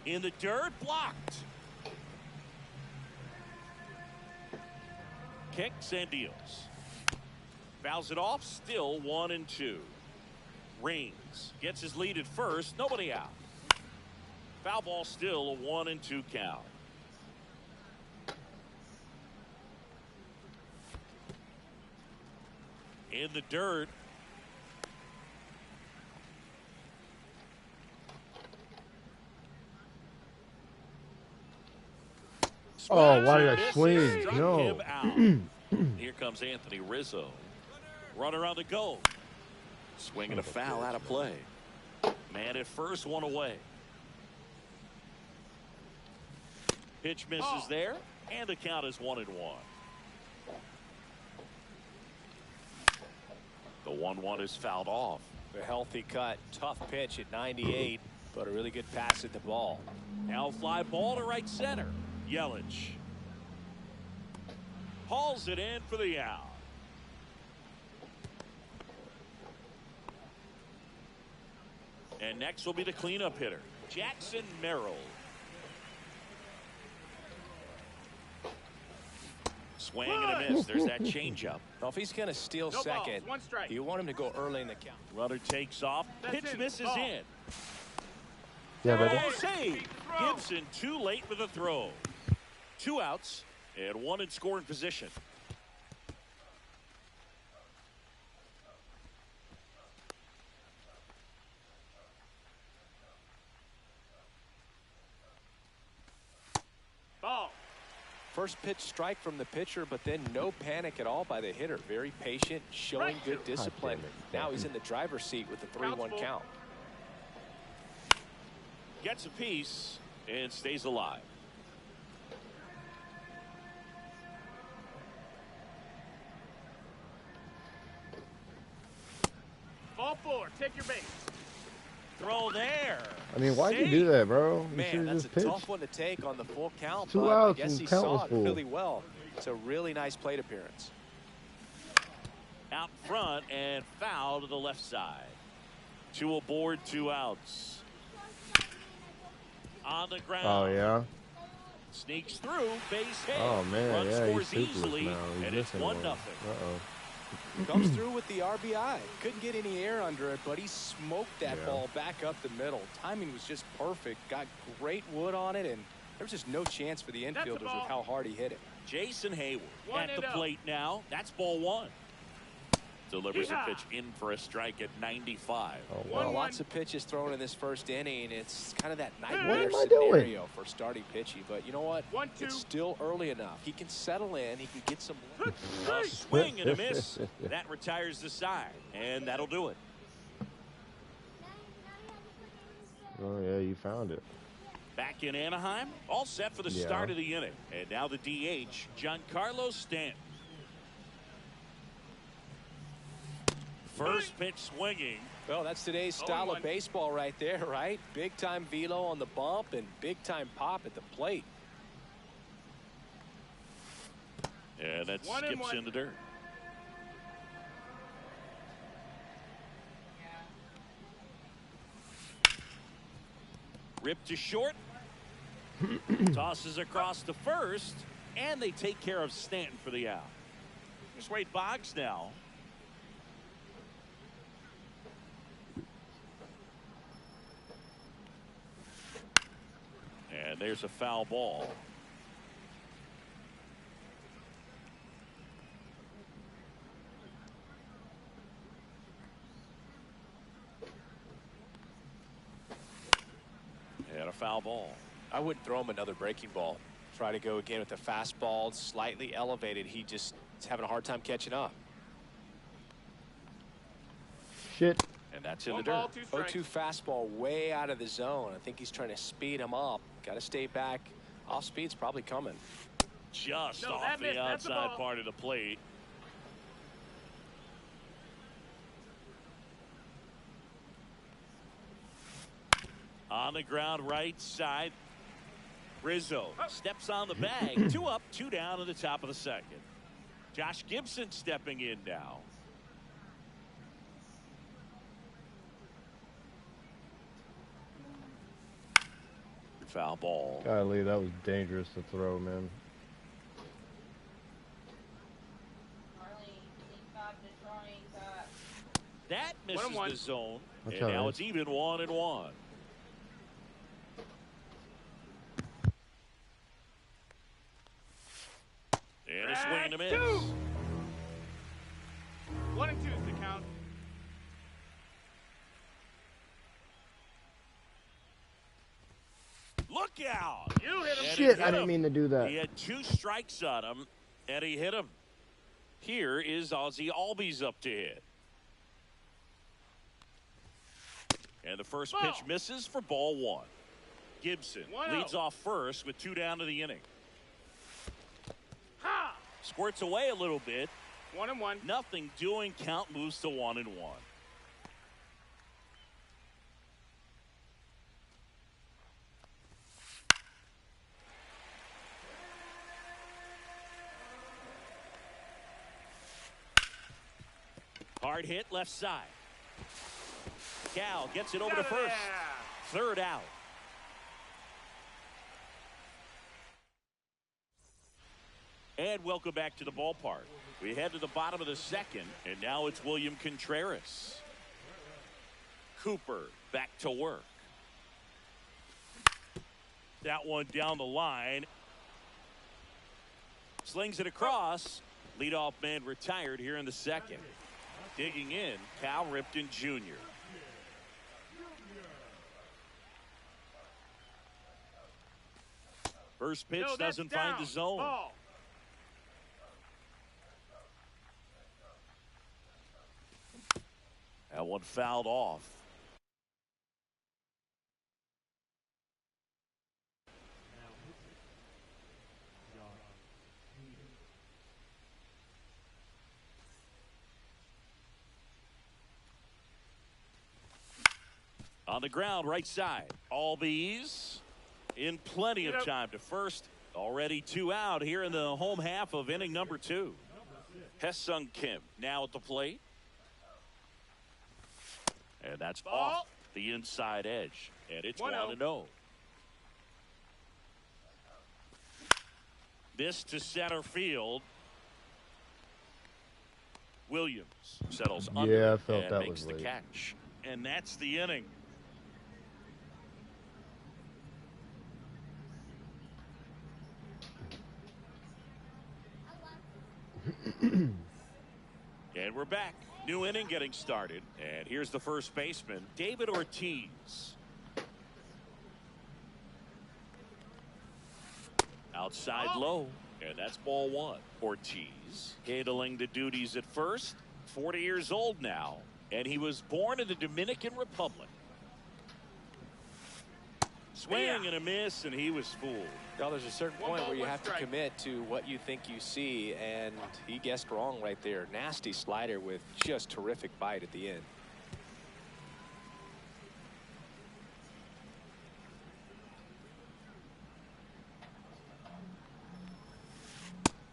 on. In the dirt, blocked. Kicks and deals. Fouls it off, still 1-2. Rings gets his lead at first, nobody out. Foul ball, still a 1-2 count. In the dirt. Oh, why did I Misses, swing? struck No. him out. Here comes Anthony Rizzo. Runner on the go. Swinging a foul out of play. Man at first, one away. Pitch misses there, and the count is 1-1. The 1-1 is fouled off. A healthy cut, tough pitch at 98, but a really good pass at the ball. Now fly ball to right center. Yelich hauls it in for the out. And next will be the cleanup hitter, Jackson Merrill. Swing and a miss. There's that changeup. Well, if he's going to steal No balls, second, 1 strike. you want him to go early in the count. Runner takes off. That's Pitch in. misses Ball. in. Yeah, baby. Oh, save. Gibson too late with a throw. 2 outs and 1 in scoring position. Ball. First pitch strike from the pitcher, but then no panic at all by the hitter. Very patient, showing good discipline. Now he's in the driver's seat with the 3-1 count. Gets a piece and stays alive. Ball 4. Take your base. Throw there. I mean, why'd you do that, bro? You Man, should that's just a pitch. tough one to take on the full count. 2 but I outs guess and he count saw was it full. really well. It's a really nice plate appearance. Out front and foul to the left side. 2 aboard, 2 outs. On the ground. Oh, yeah? Sneaks through, base hit. Oh, man, Run yeah, scores he's toothless easily, now. He's and it's missing 1-0. one. Uh-oh. Comes through with the RBI. Couldn't get any air under it, but he smoked that Yeah. ball back up the middle. Timing was just perfect. Got great wood on it, and there was just no chance for the That's the infielders with ball. how hard he hit it. Jason Hayward 1 at the and 0. plate now. That's ball 1. Delivers a Yeehaw. pitch in for a strike at 95. Oh, Well, wow. lots of pitches thrown in this first inning. It's kind of that What nightmare am I doing? scenario for starting pitchy. But you know what? 1-2. It's still early enough. He can settle in. He can get some. A swing and a miss. That retires the side, and that'll do it. Oh, yeah, you found it. Back in Anaheim, all set for the Yeah. start of the inning. And now the DH, Giancarlo Stanton. First pitch swinging. Well, that's today's style of 0-1. baseball right there, right? Big time velo on the bump and big time pop at the plate. Yeah, that 1-1. skips in the dirt. Ripped to short. Tosses across to first. And they take care of Stanton for the out. Here's Wade Boggs now. And there's a foul ball. And a foul ball. I wouldn't throw him another breaking ball. Try to go again with the fastball, slightly elevated. He just is having a hard time catching up. Shit. And that's in 1 the ball, dirt. 2 strikes. 0-2 fastball way out of the zone. I think he's trying to speed him up. Got to stay back. Off speed's probably coming. Just No, off that the missed. That's the outside ball. part of the plate. On the ground right side. Rizzo steps on the bag. 2 up, 2 down to the top of the second. Josh Gibson stepping in now. Foul ball. Golly, that was dangerous to throw, man. That misses 1-1. the zone. That's And all now right. it's even 1-1. And a swing and a miss. 2. 1 and 2 is the count. Look out! You hit him. And Shit, he I hit didn't him. mean to do that. He had 2 strikes on him, and he hit him. Here is Ozzie Albies up to hit. And the first pitch misses for ball 1. Gibson 1-0. leads off first with 2 down to the inning. Ha! Squirts away a little bit. 1-1. Nothing doing. Count moves to 1-1. Hard hit left side. Cal gets it over to first. Third out. And welcome back to the ballpark. We head to the bottom of the second, and now it's William Contreras. Cooper back to work. That one down the line. Slings it across. Leadoff man retired here in the second. Digging in, Cal Ripken Jr. First pitch doesn't find the zone. Ball. That one fouled off. On the ground, right side. Albies in plenty of time to first. Already 2 out here in the home half of inning number 2. Hesung Kim now at the plate. And that's off the inside edge. And it's 1-0. This to center field. Williams settles under. Yeah, I felt and that makes was the late. catch. And that's the inning. And we're back. New inning getting started. And here's the first baseman, David Ortiz. Outside low. And that's ball 1. Ortiz handling the duties at first. 40 years old now. And he was born in the Dominican Republic. Swing and a miss, and he was fooled. Now, there's a certain point where you have to commit to what you think you see, and he guessed wrong right there. Nasty slider with just terrific bite at the end.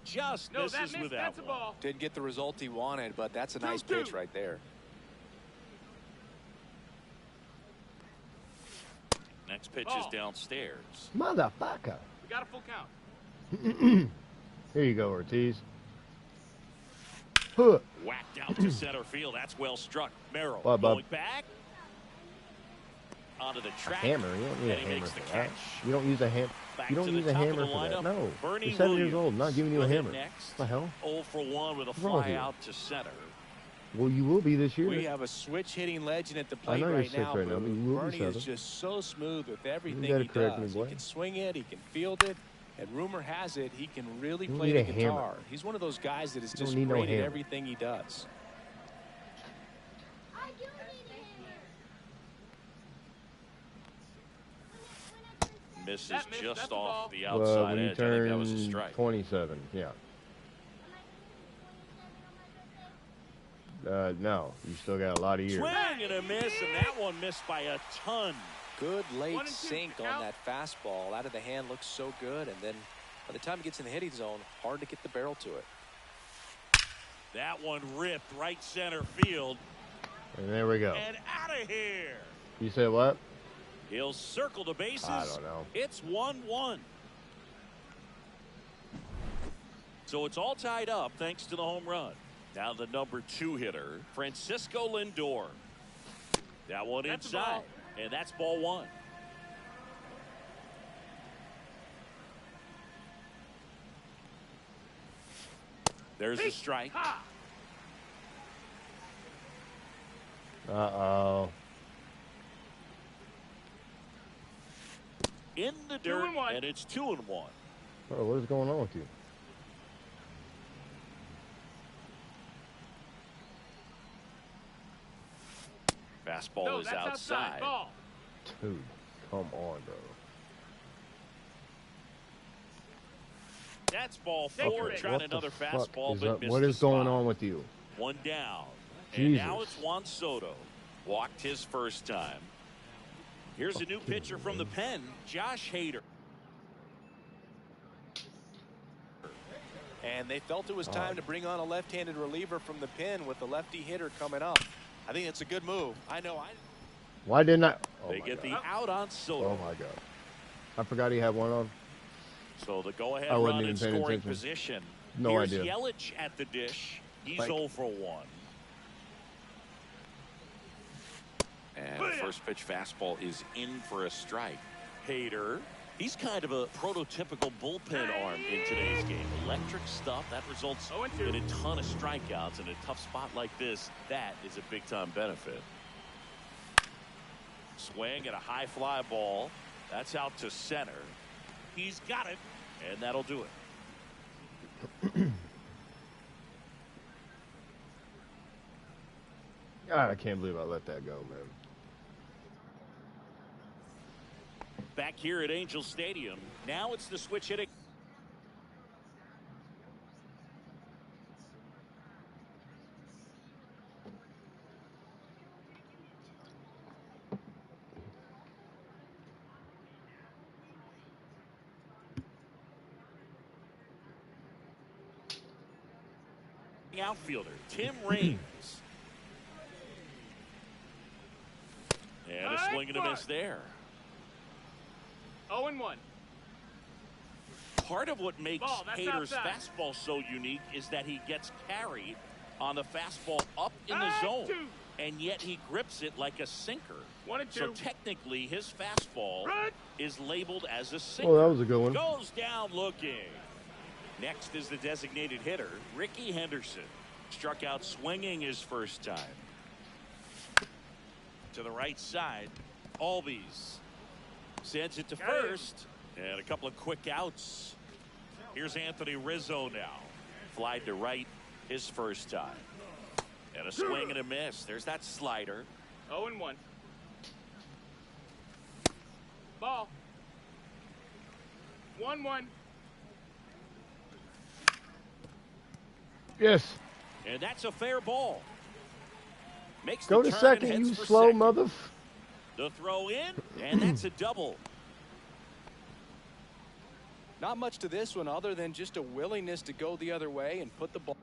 Just misses with that that's a one. ball. Didn't get the result he wanted, but that's a nice pitch right there. Next pitch is downstairs. Motherfucker. We got a full count. Here you go, Ortiz. Huh. Whacked out to center field. That's well struck. Merrill Bye, bub. going back onto the track. Hammer. You don't need a and he hammer makes the for that. catch. You don't use a hammer. Back You don't to use the a top of hammer the for that. lineup. No. Bernie You're 7 years Williams old. I'm not giving you a will hit hammer. Next. What the hell? 0 for 1 with a What's wrong with fly you? out to center. Well, you will be this year. We have a switch hitting legend at the I plate know you're right sick now. right now, but you will be Bernie is 7. just so smooth with everything gotta he correct me, does. boy. He can swing it, he can field it, and rumor has it he can really You don't play need the a guitar. hammer. He's one of those guys that is You don't just need no great at hammer. everything he does. I do need a hammer. Misses That missed. just That's a off ball. the Well, outside when you edge. I think that was a turn strike. 27, yeah. No, you still got a lot of years. Swing and a miss, and that one missed by a ton. Good late 1-2 sink on count. that fastball. Out of the hand looks so good, and then by the time it gets in the hitting zone, hard to get the barrel to it. That one ripped right center field And there we go. and out of here. You said what? He'll circle the bases. I don't know. It's 1-1. So it's all tied up thanks to the home run. Now the number 2 hitter, Francisco Lindor. That one That's a inside, ball. and that's ball 1. There's the strike. Ha! Uh-oh. in the dirt, 2-1. and it's 2-1. Bro, what is going on with you? Fastball No, is that's outside. Ball. Dude, come on, bro. That's ball Take four. it. Trying What another the fuck fastball, is but up? missed What the is going spot. on with you? One down. And Jesus. now it's Juan Soto. Walked his first time. Here's a new pitcher from the pen, Josh Hader. And they felt it was time to bring on a left-handed reliever from the pen with the lefty hitter coming up. I think it's a good move. I know. Why didn't I? Oh They my get God. the out on Soto. Oh my God. I forgot he had one on. So the go-ahead I wasn't run even in paying scoring attention. position. No Here's idea. Yelich at the dish. He's Like- 0 for 1. And the first pitch fastball is in for a strike. Hader, he's kind of a prototypical bullpen arm in today's game. Electric stuff that results 0-2. in a ton of strikeouts. In a tough spot like this, that is a big-time benefit. Swing at a high fly ball. That's out to center. He's got it, and that'll do it. God, I can't believe I let that go, man. Back here at Angel Stadium, now it's the switch hitting. Outfielder Tim Raines. And a swing and a miss there. 0-1. Part of what makes Ball, that's Hader's outside. fastball so unique is that he gets carried on the fastball up in the zone, 2. and yet he grips it like a sinker. 1-2. So technically, his fastball Run. is labeled as a sinker. Oh, that was a good one. Goes down looking. Next is the designated hitter, Ricky Henderson. Struck out swinging his first time. To the right side, Albies sends it to Got it. first, and a couple of quick outs. Here's Anthony Rizzo now. Flied to right his first time. And a swing and a miss. There's that slider. 0-1. Ball. 1-1. Yes. And that's a fair ball. Makes Go the to turn and second, heads you for slow second. mother. The throw in, and that's a double. Not much to this one other than just a willingness to go the other way and put the ball.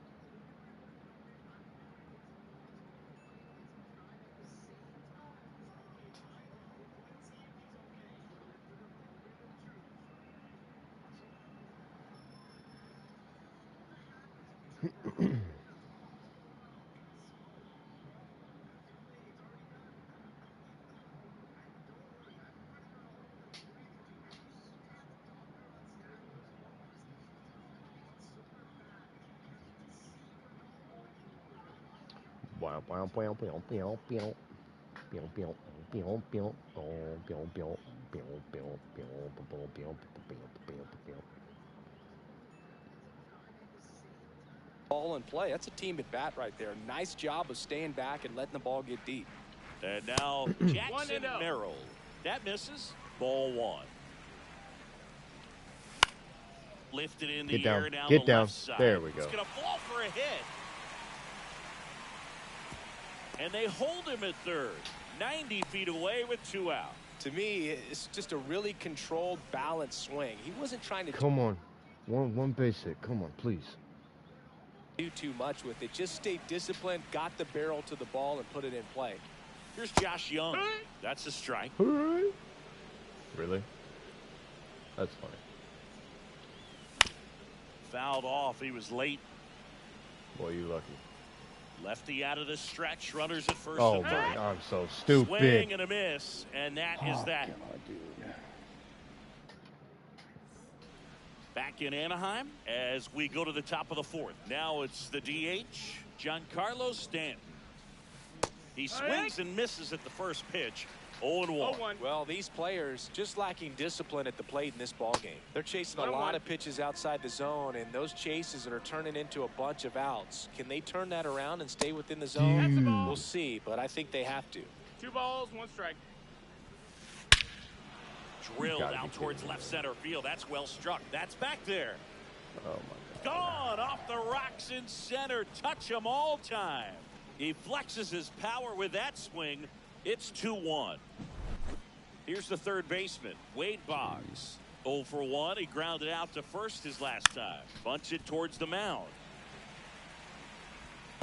Ball in play. That's a team at bat right there. Nice job of staying back and letting the ball get deep. And now Jackson 1-0. Merrill. That misses. Ball 1. Lifted in the Get down. air down Get the down. left side. There we go. It's going to fall for a hit. And they hold him at third. 90 feet away with 2 out. To me, it's just a really controlled, balanced swing. He wasn't trying to Come on. One base hit. Come on, please. do too much with it. Just stay disciplined, got the barrel to the ball, and put it in play. Here's Josh Young. That's a strike. Really? That's funny. Fouled off. He was late. Boy, you lucky. Lefty out of the stretch. Runners at first. Oh and my, third. I'm so stupid. Swing and a miss. And that is that. God, dude. Back in Anaheim as we go to the top of the 4th. Now it's the DH, Giancarlo Stanton. He swings and misses at the first pitch. 0-1. 0-1. Well, these players just lacking discipline at the plate in this ball game. They're chasing a 1-1. lot of pitches outside the zone, and those chases are turning into a bunch of outs. Can they turn that around and stay within the zone? That's a ball. We'll see, but I think they have to. 2 balls, 1 strike. Drilled gotta be out towards kidding me. left center field. That's well struck. That's back there. Oh my God. Gone off the rocks in center. Touch him all time. He flexes his power with that swing. It's 2-1. Here's the third baseman, Wade Boggs. 0 for 1. He grounded out to first his last time. Bunts it towards the mound.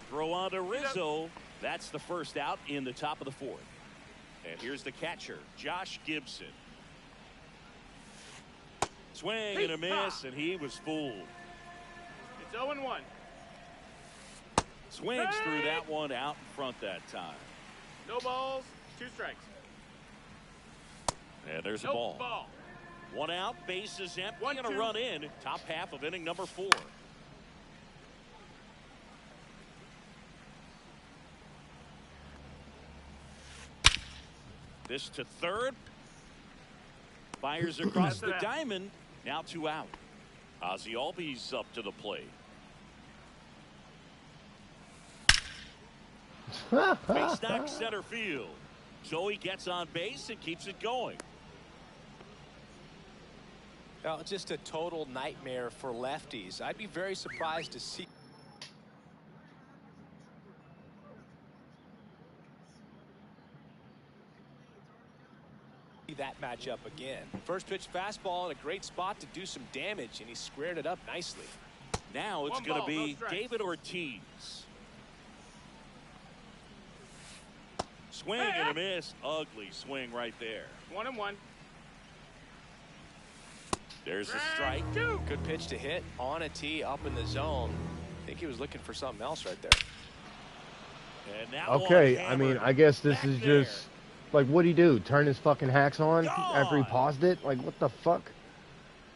Throw on to Rizzo. That's the first out in the top of the 4th. And here's the catcher, Josh Gibson. Swing and a miss, and he was fooled. It's 0-1. Swings through that one out in front that time. No balls, 2 strikes. And there's a Nope, ball. ball. 1 out, bases empty, 1-2. and a run in. Top half of inning number 4. This to third. Fires across the diamond. Now 2 out. Ozzie Albies up to the plate. Base knock center field. Joey gets on base and keeps it going. Now, just a total nightmare for lefties. I'd be very surprised to see that matchup again. First pitch fastball in a great spot to do some damage, and he squared it up nicely. Now it's 1 going to ball, be no strikes. David Ortiz. Swing and a miss. Ugly swing right there. 1-1. There's a strike. 2. Good pitch to hit on a tee up in the zone. I think he was looking for something else right there. And that Okay, one I mean, hammered I guess this back is there. just like, what'd he do? Turn his fucking hacks on after he Gone. paused it? Like, what the fuck?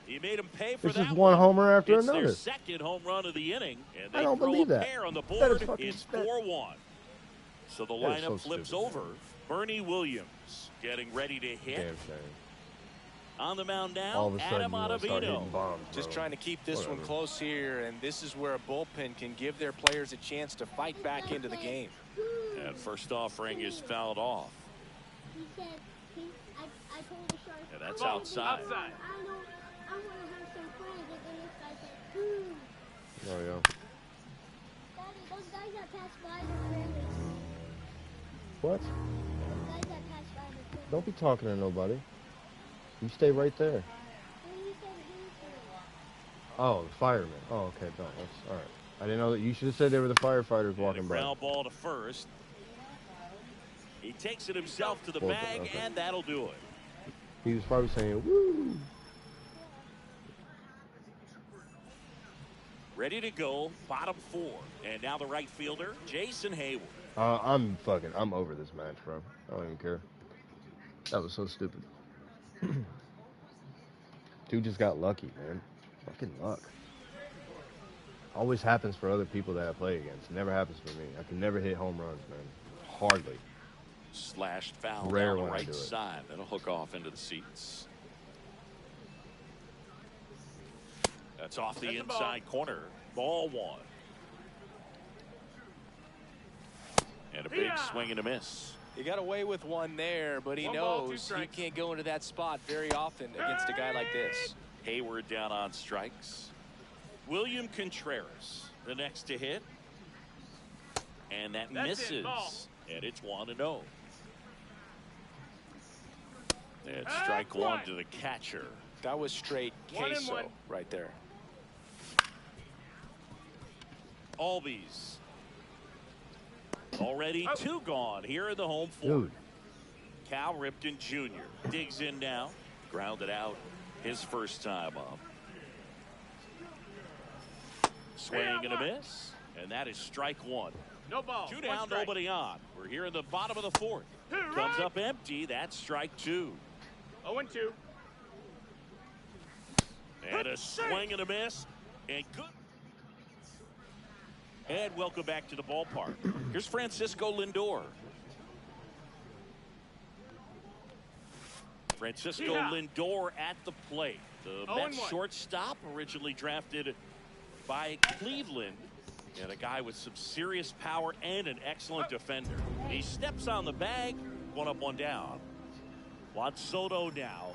He made him pay for This that is one homer after it's another. Their second home run of the inning, and they I don't throw believe a that. pair on the That is board. fucking- It's that- 4-1. So the That is lineup so flips stupid. over. Bernie Williams getting ready to hit. Damn shame. On the mound now, All of a sudden, Adam you want to start Ottavino. hitting bombs, Just bro. trying to keep this one Whatever. close here, and this is where a bullpen can give their players a chance to fight back into the game. And first offering is fouled off. He said, I told the shark. And that's Ball. outside. I want to have some friends. And then this guy said, Oh, yeah. Daddy, those guys that pass by are friendly. What? Those guys that pass by are friendly. Don't be talking to nobody. You stay right there. And he said, Oh, the firemen. Oh, okay. No, that's all right. I didn't know that. You should have said they were the firefighters And a walking by. ground ball to first. He takes it himself to the Bullpen, bag, okay. and that'll do it. He was probably saying, "Woo." Ready to go, bottom 4. And now the right fielder, Jason Hayward. I'm over this match, bro. I don't even care. That was so stupid. Dude just got lucky, man. Fucking luck. Always happens for other people that I play against. Never happens for me. I can never hit home runs, man. Hardly. Slashed foul Rare down the when I right do it. side. That'll hook off into the seats. That's off the That's a ball. inside corner. Ball 1. And a big Yeah. swing and a miss. He got away with one there, but he 1 ball, 2 knows he strikes. can't go into that spot very often against a guy like this. Hayward down on strikes. William Contreras, the next to hit. And that That's it, misses. ball. And it's 1-0. And Ah, strike 1 one. to the catcher. That was straight 1-1. queso right there. Albies. Already Oh. 2 gone here in the home 4. Dude. Cal Ripken Jr. digs in now. Grounded out his first time up. Swing and a miss. And that is strike 1. No ball. 2 1 down, strike. nobody on. We're here in the bottom of the 4th. Right. Comes up empty. That's strike 2. 0-2. And a swing and a miss. And good. And welcome back to the ballpark. Here's Francisco Lindor. Francisco Yeah. Lindor at the plate. The 0-1. Mets shortstop, originally drafted by Cleveland, and a guy with some serious power and an excellent defender. He steps on the bag, 1 up, 1 down. Juan Soto now.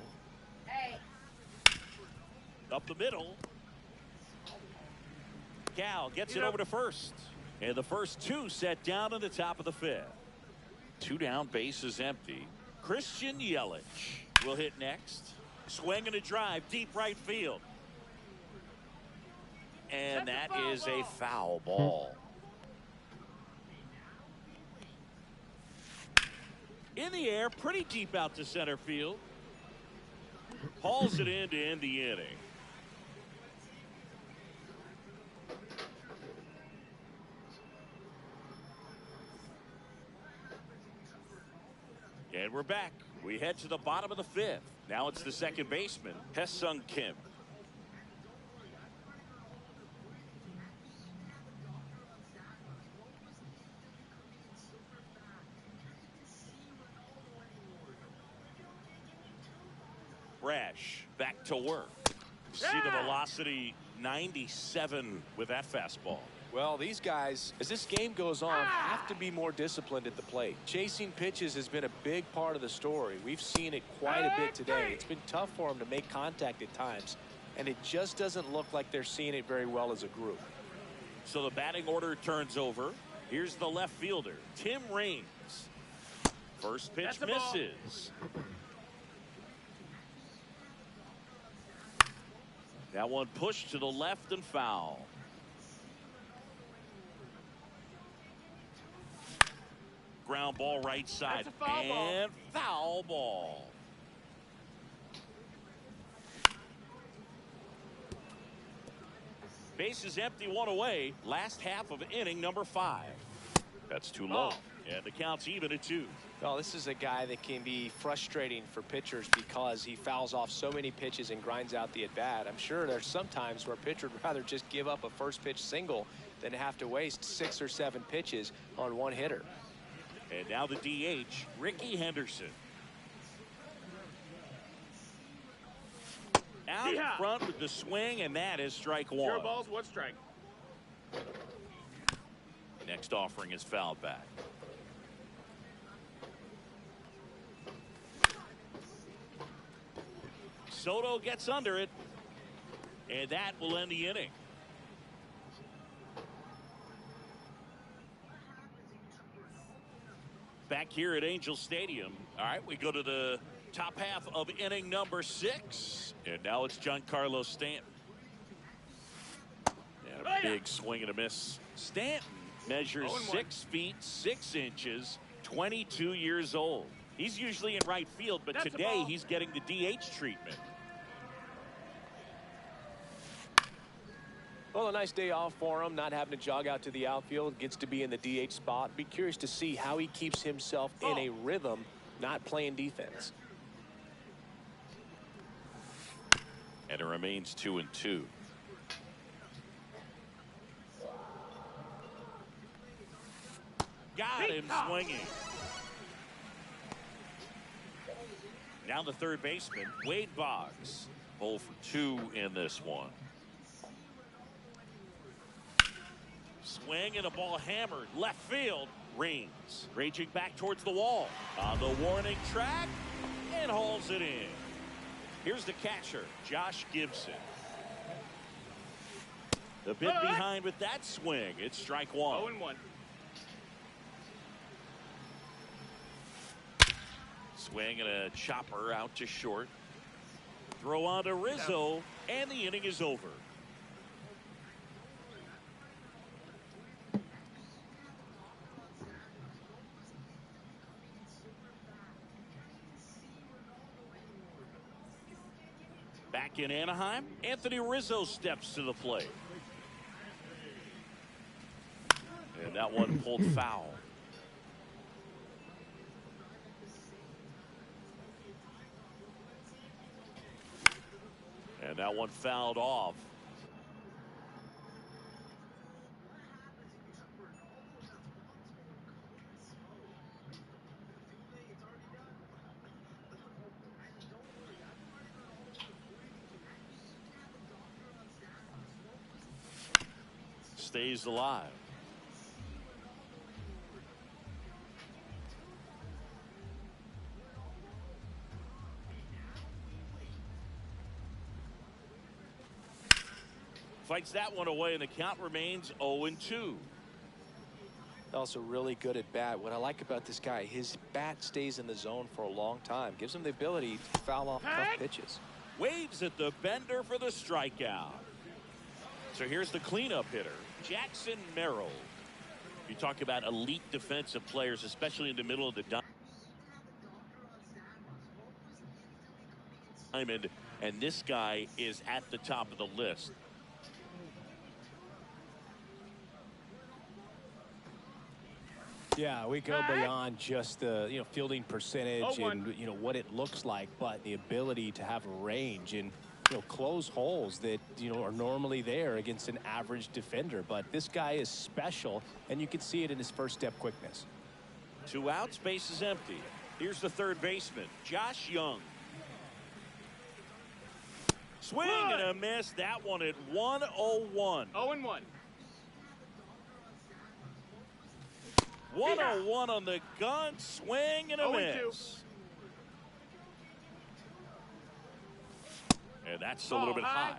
Up the middle. Cal gets it over to first. And the first 2 set down in the top of the 5th. 2 down, bases empty. Christian Yelich will hit next. Swing and a drive, deep right field. And that is a foul ball. In the air, pretty deep out to center field. Hauls it in to end the inning. And we're back. We head to the bottom of the 5th. Now it's the second baseman, Hesung Kim. Brash back to work. See the velocity, 97 with that fastball. Well, these guys, as this game goes on, have to be more disciplined at the plate. Chasing pitches has been a big part of the story. We've seen it quite a bit today. It's been tough for them to make contact at times, and it just doesn't look like they're seeing it very well as a group. So the batting order turns over. Here's the left fielder, Tim Raines. First pitch misses. That one pushed to the left and foul. Ground ball right side. And foul ball. Base is empty, 1 away. Last half of inning number 5. That's too low. And the count's even at 2. Well, this is a guy that can be frustrating for pitchers because he fouls off so many pitches and grinds out the at-bat. I'm sure there's some times where a pitcher would rather just give up a first pitch single than have to waste 6 or 7 pitches on one hitter. And now the DH, Ricky Henderson. Out in front with the swing, and that is strike 1. 0 balls, 1 strike. Next offering is fouled back. Soto gets under it, and that will end the inning. Back here at Angel Stadium. All right, we go to the top half of inning number 6, and now it's Giancarlo Stanton. And a big swing and a miss. Stanton measures 6 feet 6 inches, 22 years old. He's usually in right field, but today he's getting the DH treatment. Well, a nice day off for him, not having to jog out to the outfield, gets to be in the DH spot. Be curious to see how he keeps himself in a rhythm, not playing defense. And it remains 2-2. Got him swinging. Now the third baseman, Wade Boggs. 0 for 2 in this one. Swing and a ball hammered left field. Raines raging back towards the wall on the warning track and hauls it in. Here's the catcher, Josh Gibson. The bit behind with that swing. It's strike 1. 0-1. Swing and a chopper out to short. Throw on to Rizzo, and the inning is over. Back in Anaheim, Anthony Rizzo steps to the plate. And that one pulled foul. And that one fouled off. stays alive. Fights that one away, and the count remains 0-2. Also really good at bat. What I like about this guy, his bat stays in the zone for a long time. Gives him the ability to foul off tough pitches. Waves at the bender for the strikeout. So here's the cleanup hitter, Jackson Merrill. You talk about elite defensive players, especially in the middle of the diamond, and this guy is at the top of the list. Yeah, we go beyond just the fielding percentage and what it looks like, but the ability to have range and close holes that are normally there against an average defender. But this guy is special, and you can see it in his first step quickness. 2 outs, base is empty. Here's the third baseman, Josh Young. Swing and a miss. That one at 1-0-1. 0-1. 1-0-1 on the gun. Swing and a miss. And that's a little bit high.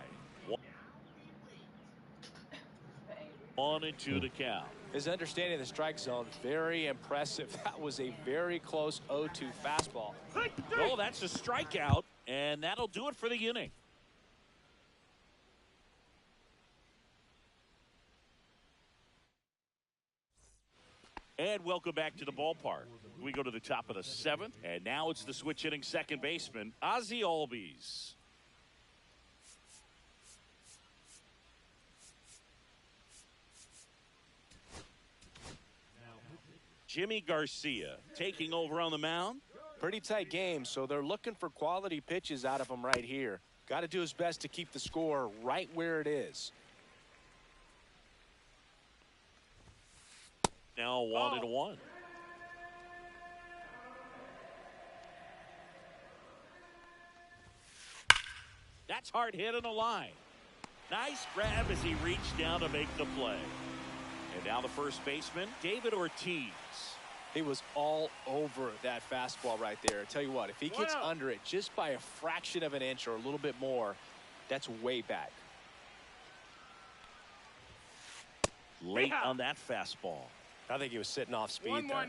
1-2 the count. His understanding of the strike zone, very impressive. That was a very close 0-2 fastball. Oh, that's a strikeout, and that'll do it for the inning. And welcome back to the ballpark. We go to the top of the 7th, and now it's the switch hitting second baseman, Ozzie Albies. Jimmy Garcia taking over on the mound. Pretty tight game, so they're looking for quality pitches out of him right here. Got to do his best to keep the score right where it is. Now 1-1. That's hard hit on the line. Nice grab as he reached down to make the play. And now the first baseman, David Ortiz. He was all over that fastball right there. I tell you what, if he gets under it just by a fraction of an inch or a little bit more, that's way back. Late on that fastball. I think he was sitting off speed there.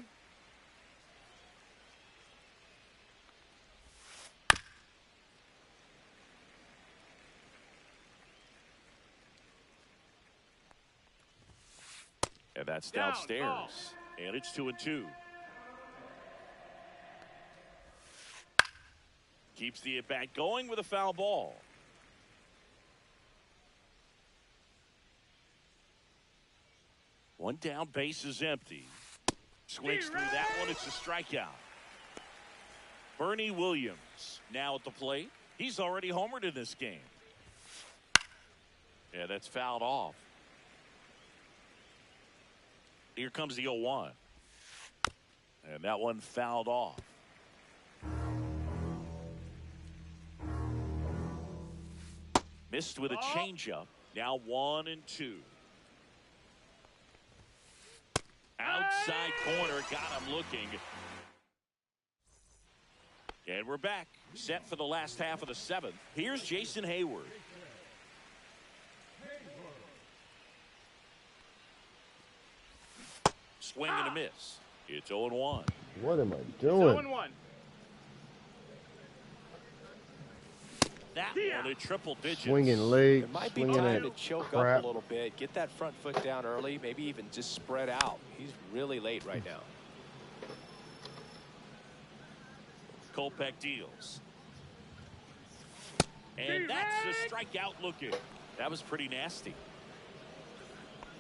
And that's downstairs. And it's 2-2. Keeps the at-bat going with a foul ball. One down, base is empty. Swings through that one. It's a strikeout. Bernie Williams now at the plate. He's already homered in this game. Yeah, that's fouled off. Here comes the 0-1. And that one fouled off. Missed with a changeup. Now 1-2. Outside corner, got him looking. And we're back. Set for the last half of the 7th. Here's Jason Hayward. Swing and a miss. It's 0-1. What am I doing? 0-1. That one at triple digits. Swinging late. It might be swinging time it. to choke Crap. up a little bit. Get that front foot down early. Maybe even just spread out. He's really late right now. Kopech deals. And that's a strikeout looking. That was pretty nasty.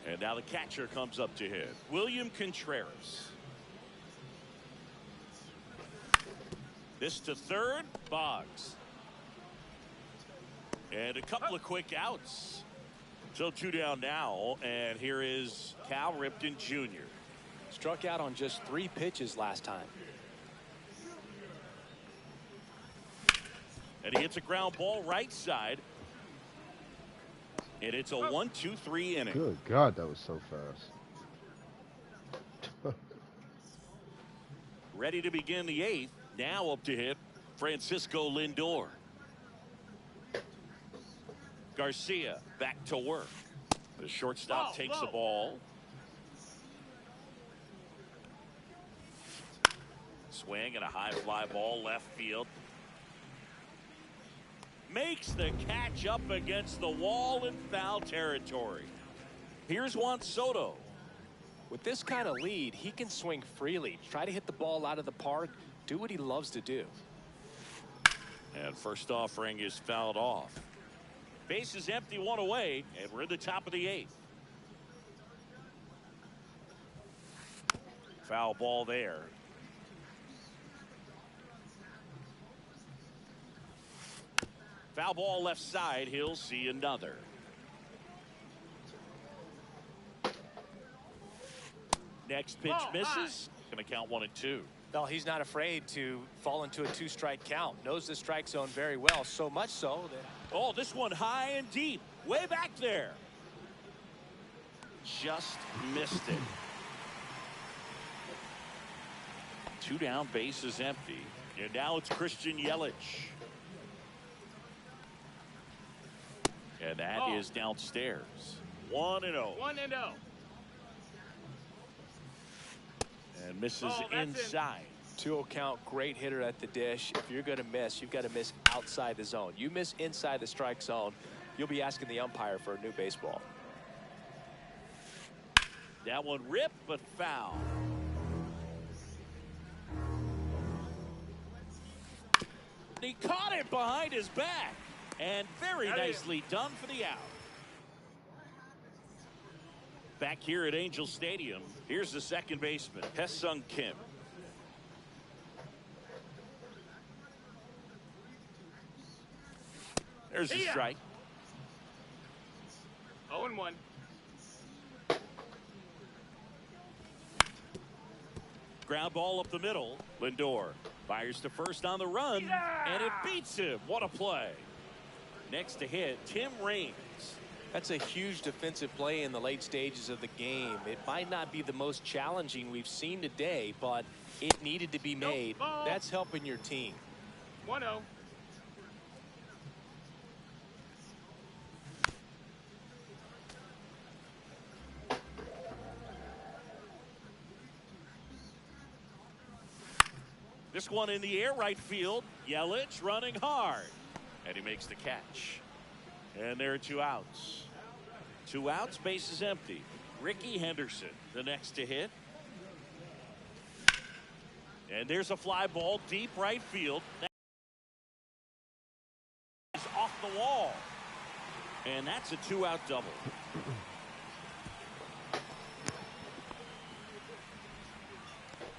And now the catcher comes up to hit. William Contreras. This to third. Boggs. And a couple of quick outs. So 2 down now. And here is Cal Ripken Jr. Struck out on just 3 pitches last time. And he hits a ground ball right side. And it's a 1-2-3 inning. Good God, that was so fast. Ready to begin the 8th. Now up to hit Francisco Lindor. Garcia back to work. The shortstop takes the ball. Swing and a high fly ball left field. Makes the catch up against the wall in foul territory. Here's Juan Soto. With this kind of lead, he can swing freely, try to hit the ball out of the park, do what he loves to do. And first offering is fouled off. Base is empty, one away, and we're in the top of the 8th. Foul ball there. Foul ball left side. He'll see another. Next pitch misses. Going to count 1-2. Well, he's not afraid to fall into a 2-strike count. Knows the strike zone very well. So much so that. Oh, this one high and deep. Way back there. Just missed it. 2 down, base is empty. And now it's Christian Yelich. And that is downstairs. 1-0. 1-0. And misses inside. 2-0 count, great hitter at the dish. If you're going to miss, you've got to miss outside the zone. You miss inside the strike zone, you'll be asking the umpire for a new baseball. That one ripped, but foul. He caught it behind his back. And very nicely done for the out. Back here at Angel Stadium, here's the second baseman, Hye-Sung Kim. There's a strike. 0-1. Ground ball up the middle. Lindor fires to first on the run, and it beats him. What a play. Next to hit, Tim Raines. That's a huge defensive play in the late stages of the game. It might not be the most challenging we've seen today, but it needed to be made. That's helping your team. 1-0. This one in the air, right field. Yelich running hard. And he makes the catch. And there are 2 outs. 2 outs, base is empty. Ricky Henderson, the next to hit. And there's a fly ball deep right field. That's off the wall. And that's a 2-out double.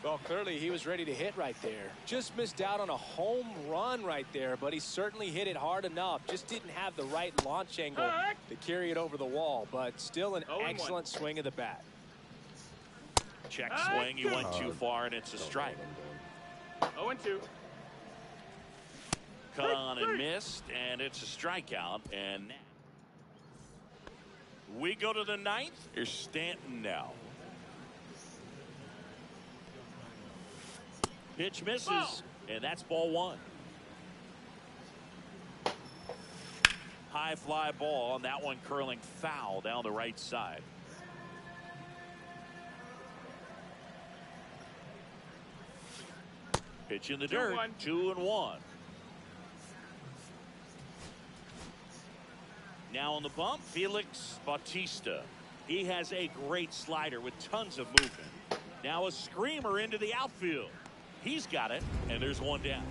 Well, clearly he was ready to hit right there. Just missed out on a home run right there, but he certainly hit it hard enough. Just didn't have the right launch angle to carry it over the wall, but still an excellent swing of the bat. Check swing. He went too far, and it's a strike. 0-2. Cut on and missed, and it's a strikeout. And we go to the 9th. Here's Stanton now. Pitch misses, and that's ball 1. High fly ball, and that one curling foul down the right side. Pitch in the dirt, 2-1. Now on the bump, Felix Bautista. He has a great slider with tons of movement. Now a screamer into the outfield. He's got it, and there's 1 down.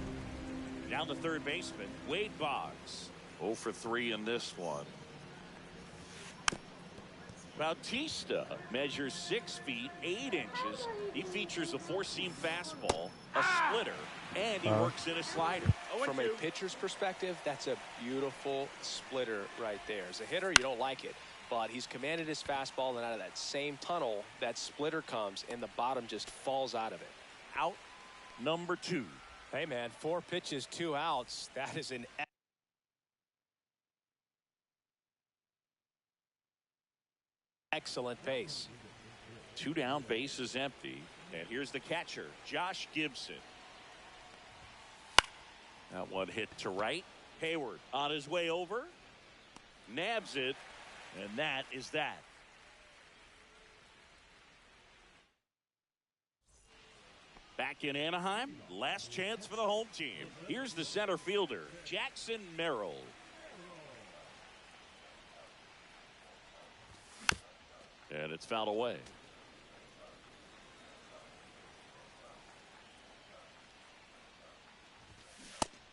Down the third baseman, Wade Boggs. 0 for 3 in this one. Bautista measures 6 feet 8 inches. He features a 4-seam fastball, a splitter, and he works in a slider. From a pitcher's perspective, that's a beautiful splitter right there. As a hitter, you don't like it, but he's commanded his fastball, and out of that same tunnel, that splitter comes, and the bottom just falls out of it. Out number 2. Hey, man, 4 pitches, 2 outs. That is an excellent pace. 2 down, bases empty. And here's the catcher, Josh Gibson. That one hit to right. Hayward on his way over. Nabs it. And that is that. Back in Anaheim, last chance for the home team. Here's the center fielder, Jackson Merrill. And it's fouled away.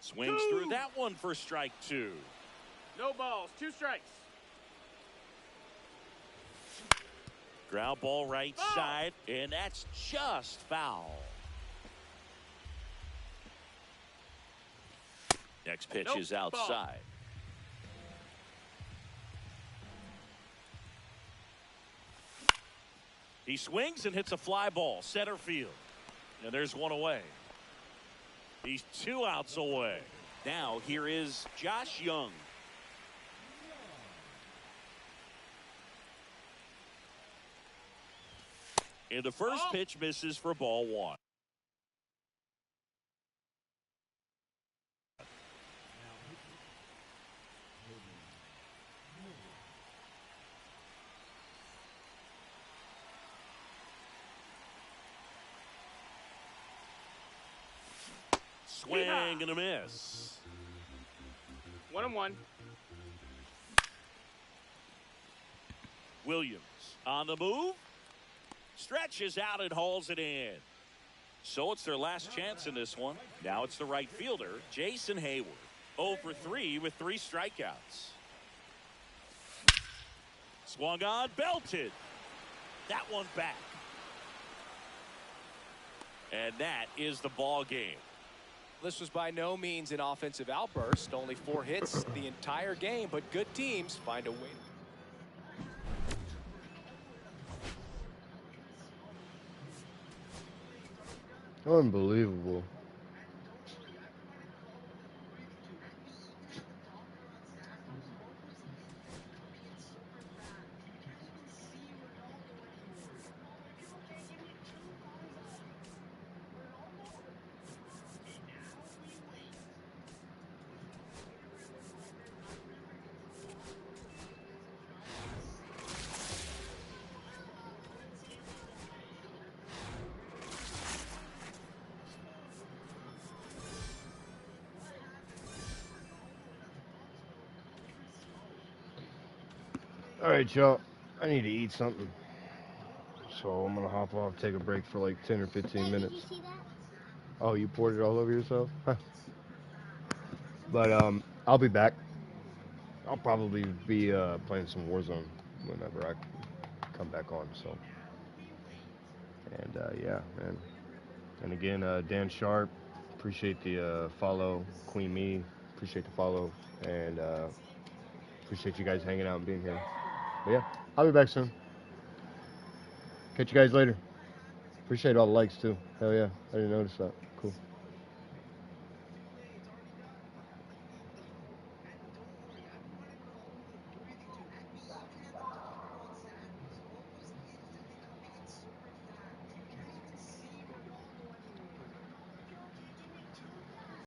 Swings through that one for strike 2. No balls, 2 strikes. Ground ball right side, and that's just foul. Next pitch is outside. He swings and hits a fly ball, center field. And there's one away. He's 2 outs away. Now here is Josh Young. And the first pitch misses for ball 1. Swing and a miss. 1-1. Williams on the move. Stretches out and hauls it in. So it's their last chance in this one. Now it's the right fielder, Jason Hayward. 0 for 3 with 3 strikeouts. Swung on, belted. That one back. And that is the ball game. This was by no means an offensive outburst. Only 4 hits the entire game, but good teams find a way. Unbelievable. All right, y'all. I need to eat something. So I'm going to hop off, take a break for like 10 or 15 minutes. Did you see that? Oh, you poured it all over yourself? But I'll be back. I'll probably be playing some Warzone whenever I come back on. So, and yeah, man. And again, Dan Sharp, appreciate the follow. Queen Me, appreciate the follow. And appreciate you guys hanging out and being here. But yeah, I'll be back soon. Catch you guys later. Appreciate all the likes too. Hell yeah, I didn't notice that. Cool.